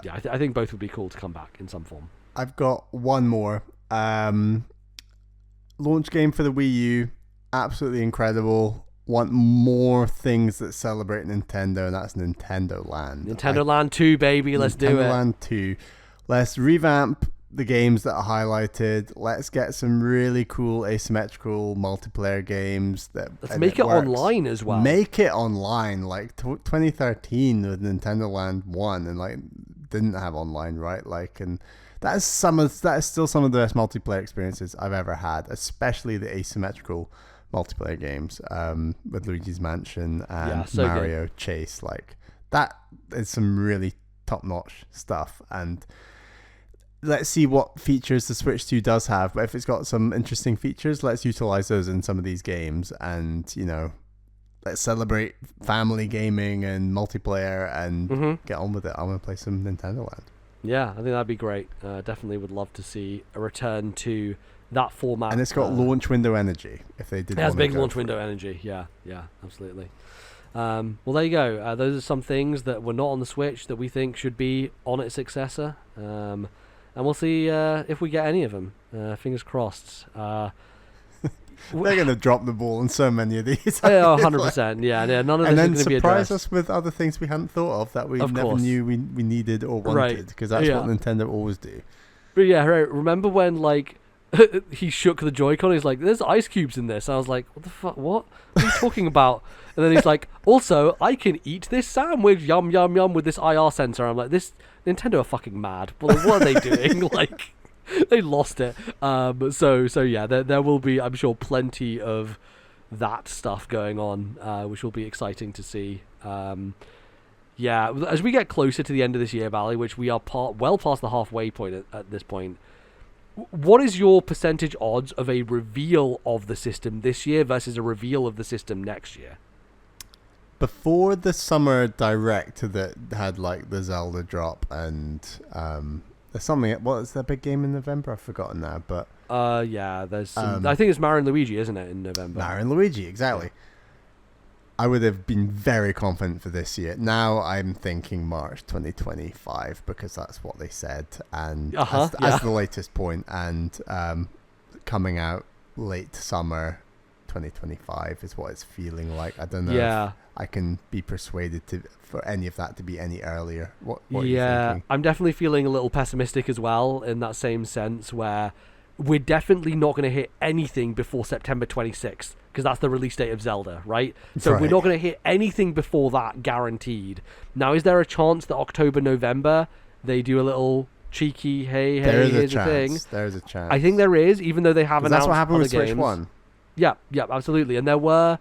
yeah, I think both would be cool to come back in some form. I've got one more launch game for the Wii U. Absolutely incredible. Want more things that celebrate Nintendo, and that's Nintendo Land. Nintendo Land 2, baby. Let's do it. Nintendo Land 2. Let's revamp the games that are highlighted. Let's get some really cool asymmetrical multiplayer games. Let's make it online as well. Make it online, like 2013 with Nintendo Land 1, and like didn't have online, right? Like, and that is still some of the best multiplayer experiences I've ever had, especially the asymmetrical multiplayer games with Luigi's Mansion and Mario Chase. Like, that is some really top-notch stuff, and let's see what features the Switch 2 does have. But if it's got some interesting features, let's utilize those in some of these games, and you know, let's celebrate family gaming and multiplayer and get on with it. I'm gonna play some Nintendo Land. Yeah, I think that'd be great. Definitely would love to see a return to that format. And it's got launch window energy, if they did. It has big launch window energy. Yeah, absolutely. Well, there you go. Those are some things that were not on the Switch that we think should be on its successor. And we'll see if we get any of them. Fingers crossed. They're going to drop the ball on so many of these. Yeah, 100%. Yeah, none of this is going to be addressed. And then surprise us with other things we hadn't thought of that we never knew we needed or wanted, because that's what Nintendo always do. But yeah, right. Remember when like he shook the Joy-Con? He's like, "There's ice cubes in this." I was like, "What the fuck? What are you talking about?" And then he's like, "Also, I can eat this sandwich, yum yum yum, with this IR sensor." I'm like, "This Nintendo are fucking mad. Well, what are they doing?" Like, they lost it. So yeah, there will be, I'm sure, plenty of that stuff going on, which will be exciting to see. Yeah, as we get closer to the end of this year, Bally, which we are well past the halfway point at this point, what is your percentage odds of a reveal of the system this year versus a reveal of the system next year? Before the summer direct that had like the Zelda drop and there's something. What is that big game in November? I've forgotten now, but yeah, there's some, I think it's Mario and Luigi, isn't it, in November? Mario and Luigi, exactly. Yeah. I would have been very confident for this year. Now I'm thinking March 2025 because that's what they said, and as the latest point, and coming out late summer 2025 is what it's feeling like. I don't know if I can be persuaded for any of that to be any earlier. What are you thinking? I'm definitely feeling a little pessimistic as well, in that same sense, where we're definitely not going to hit anything before September 26th, because that's the release date of Zelda, right? So we're not going to hit anything before that, guaranteed. Now, is there a chance that October, November, they do a little cheeky, hey, here's the thing? There's a chance. I think there is, even though they have announced that's what happened with games. Switch 1. Yeah, absolutely. And there were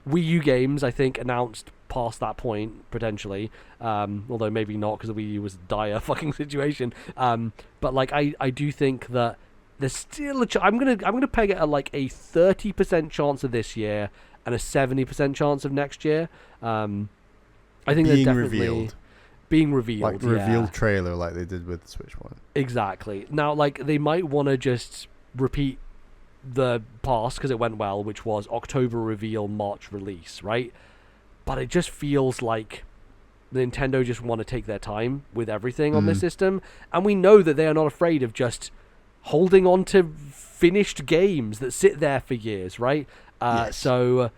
Wii U games, I think, announced past that point, potentially. Although maybe not, because the Wii U was a dire fucking situation. But like, I do think that there's still I'm gonna peg it at like a 30% chance of this year and a 70% chance of next year. And I think they're being definitely revealed. being revealed. Like the revealed trailer like they did with Switch 1. Exactly. Now, like, they might want to just repeat the past because it went well, which was October reveal, March release, right? But it just feels like Nintendo just want to take their time with everything on this system, and we know that they are not afraid of just holding on to finished games that sit there for years, right? Yes. So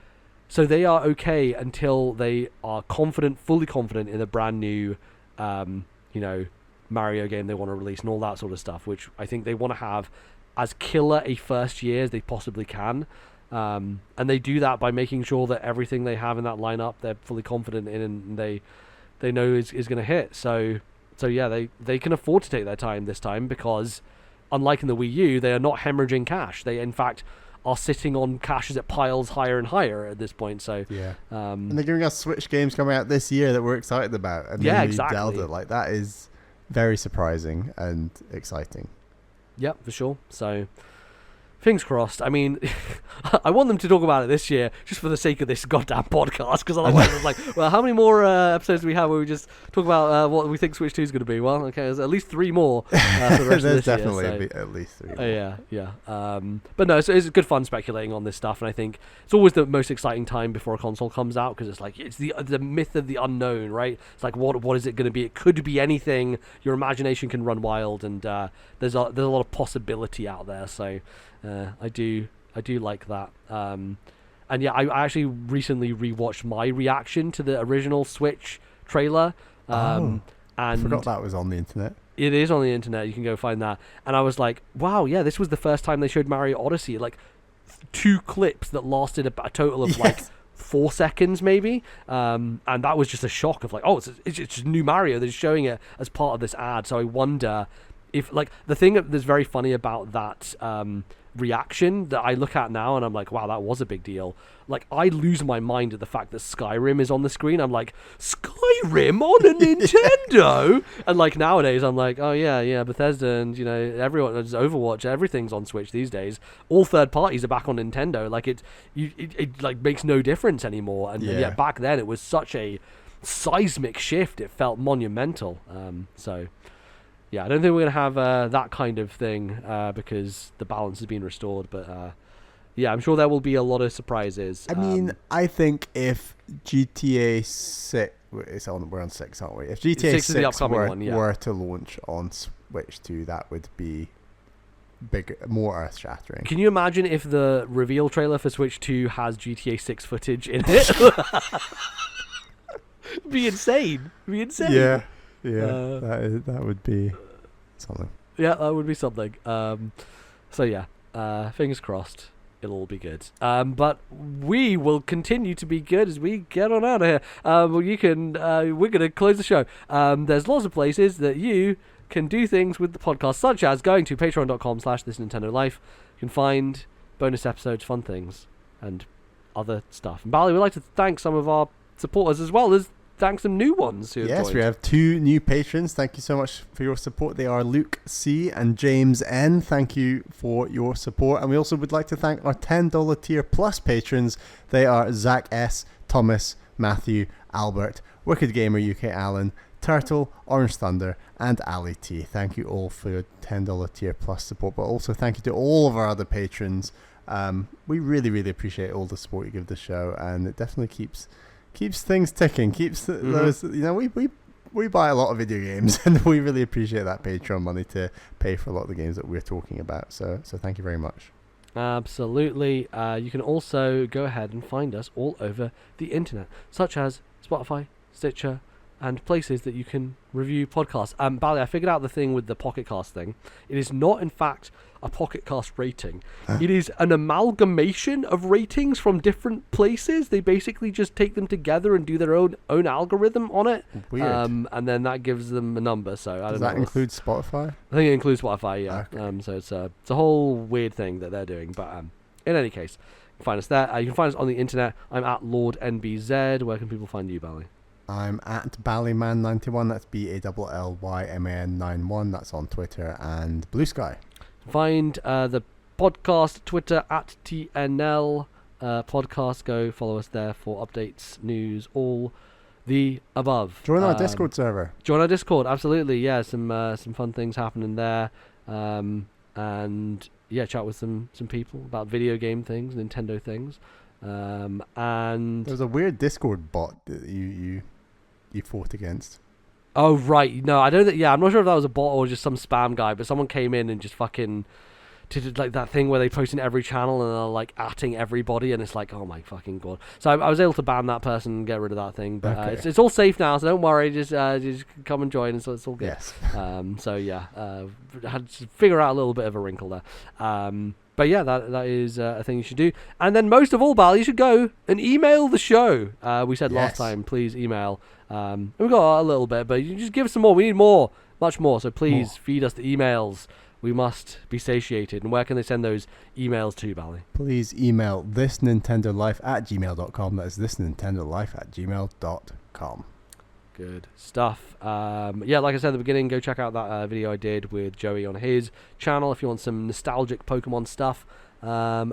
they are okay until they are fully confident in a brand new, Mario game they want to release and all that sort of stuff, which I think they want to have as killer a first year as they possibly can. And they do that by making sure that everything they have in that lineup they're fully confident in and they know is going to hit. So yeah, they can afford to take their time this time because unlike in the Wii U, they are not hemorrhaging cash. They in fact are sitting on cash as it piles higher and higher at this point. So yeah, and they're giving us Switch games coming out this year that we're excited about. And yeah, then exactly. Zelda, like that is very surprising and exciting. Yep, for sure. So fingers crossed. I mean, I want them to talk about it this year just for the sake of this goddamn podcast, because otherwise it's like, well, how many more episodes do we have where we just talk about what we think Switch 2 is going to be? Well, okay, there's at least 3 more for the rest There's of this definitely year. So. at least 3 more. Yeah. But no, it's good fun speculating on this stuff, and I think it's always the most exciting time before a console comes out, because it's like, it's the myth of the unknown, right? It's like, what is it going to be? It could be anything. Your imagination can run wild, and there's a lot of possibility out there, so... I do like that. And yeah, I actually recently rewatched my reaction to the original Switch trailer. And I forgot that was on the internet. It is on the internet. You can go find that. And I was like, wow, yeah, this was the first time they showed Mario Odyssey. Like 2 clips that lasted a total of like 4 seconds maybe. And that was just a shock of like, oh, it's just new Mario. They're just showing it as part of this ad. So I wonder if, like, the thing that's very funny about that reaction that I look at now and I'm like, wow, that was a big deal. Like, I lose my mind at the fact that Skyrim is on the screen. I'm like, Skyrim on a Nintendo? And like nowadays I'm like, oh yeah, Bethesda and everyone, Overwatch, everything's on Switch these days. All third parties are back on Nintendo. Like it like makes no difference anymore. And yet back then it was such a seismic shift. It felt monumental. So yeah, I don't think we're going to have that kind of thing because the balance has been restored. But yeah, I'm sure there will be a lot of surprises. I mean, I think if GTA 6... we're on 6, aren't we? If GTA 6 were to launch on Switch 2, that would be bigger, more earth-shattering. Can you imagine if the reveal trailer for Switch 2 has GTA 6 footage in it? It'd be insane. Yeah. Yeah, that would be something. Yeah, that would be something. So yeah, fingers crossed, it'll all be good. But we will continue to be good as we get on out of here. We're gonna close the show. There's lots of places that you can do things with the podcast, such as going to patreon.com/ThisNintendoLife. You can find bonus episodes, fun things, and other stuff. And Bally, we'd like to thank some of our supporters as well as thank some new ones who have joined. We have 2 new patrons. Thank you so much for your support. They are Luke C and James N. Thank you for your support. And we also would like to thank our $10 tier plus patrons. They are Zach S, Thomas, Matthew, Albert, Wicked Gamer UK Alan, Turtle, Orange Thunder, and Ali T. Thank you all for your $10 tier plus support, but also thank you to all of our other patrons. We really, really appreciate all the support you give the show, and it definitely keeps things ticking, those, we buy a lot of video games and we really appreciate that Patreon money to pay for a lot of the games that we're talking about, so thank you very much. Absolutely. You can also go ahead and find us all over the internet, such as Spotify, Stitcher, and places that you can review podcasts. Bally, I figured out the thing with the Pocket Cast thing. It is not, in fact, a Pocket Cast rating. It is an amalgamation of ratings from different places. They basically just take them together and do their own algorithm on it. Weird. And then that gives them a number. So I don't know. Does that include Spotify? I think it includes Spotify, yeah. Okay. So it's a whole weird thing that they're doing. But in any case, you can find us there. You can find us on the internet. I'm at LordNBZ. Where can people find you, Bally? I'm at Ballyman91. That's BALLYMAN91. That's on Twitter and Blue Sky. Find the podcast Twitter at TNL podcast. Go follow us there for updates, news, all the above. Join our Discord server. Join our Discord, absolutely. Yeah, some fun things happening there. And yeah, chat with some people about video game things, Nintendo things. And there was a weird Discord bot that you fought against. Oh right, no, I don't think. Yeah, I'm not sure if that was a bot or just some spam guy, but someone came in and just fucking did like that thing where they post in every channel and are like atting everybody, and it's like, oh my fucking god. So I was able to ban that person and get rid of that thing, but it's all safe now, so don't worry. Just come and join, and so it's all good. Yes. So yeah, had to figure out a little bit of a wrinkle there. But yeah, that is a thing you should do. And then most of all, Bal, you should go and email the show. We said last time, please email. And we got a little bit, but you just give us some more. We need more, much more. So please feed us the emails. We must be satiated. And where can they send those emails to, Bally? Please email thisnintendolife@gmail.com. That is thisnintendolife@gmail.com. Good stuff. Yeah, like I said at the beginning, go check out that video I did with Joey on his channel if you want some nostalgic Pokemon stuff. Yeah,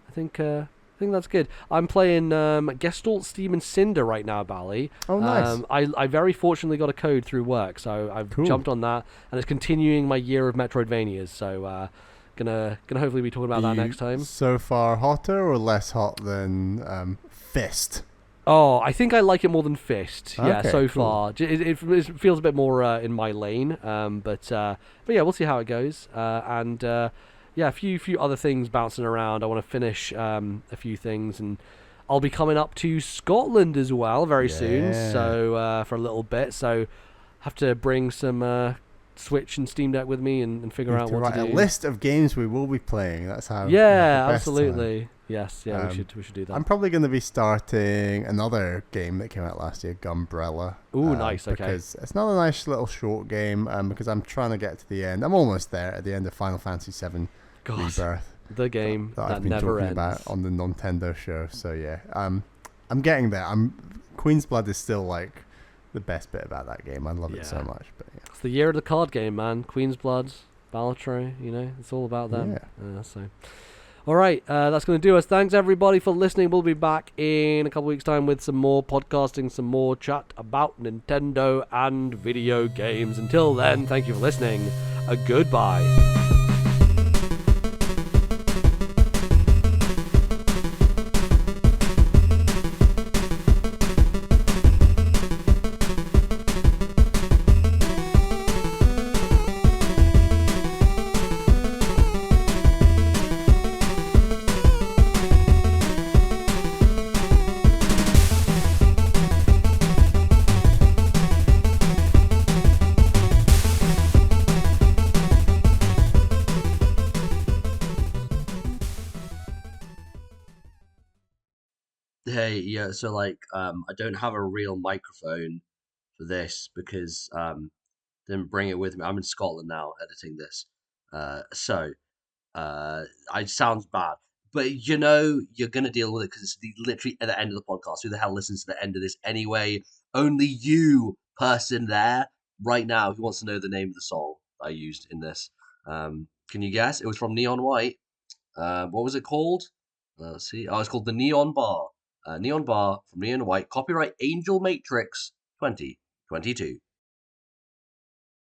I think that's good. I'm playing Gestalt, Steam, and Cinder right now, Bally. Oh, nice. I very fortunately got a code through work, so I've jumped on that, and it's continuing my year of Metroidvanias. So gonna hopefully be talking about that next time. So far, hotter or less hot than Fist? Oh, I think I like it more than Fist. Yeah, okay, so far it feels a bit more in my lane. But yeah, we'll see how it goes. Yeah, a few other things bouncing around. I want to finish a few things, and I'll be coming up to Scotland as well very soon. So for a little bit, so have to bring some Switch and Steam Deck with me and figure out what to do. A list of games we will be playing. That's how. Yeah, absolutely. Time. Yes, yeah, we should do that. I'm probably going to be starting another game that came out last year, Gumbrella. Ooh, nice. Okay. Because it's not a nice little short game. Because I'm trying to get to the end. I'm almost there at the end of Final Fantasy VII Rebirth. The game that I've been never talking ends. about on the Nintendo show. So yeah, I'm getting there. Queen's Blood is still like the best bit about that game. I love it so much. But yeah, it's the year of the card game, man. Queen's Blood, Balatro, it's all about them. Yeah. So. All right, that's going to do us. Thanks, everybody, for listening. We'll be back in a couple weeks' time with some more podcasting, some more chat about Nintendo and video games. Until then, thank you for listening. Goodbye. Hey, yeah, so like I don't have a real microphone for this because didn't bring it with me. I'm in Scotland now editing this. So I sounds bad. But you're gonna deal with it because it's literally at the end of the podcast. Who the hell listens to the end of this anyway? Only you, person there, right now, who wants to know the name of the song I used in this. Can you guess? It was from Neon White. What was it called? Let's see. Oh, it's called The Neon Bar. Neon Bar from Neon White. Copyright Angel Matrix 2022.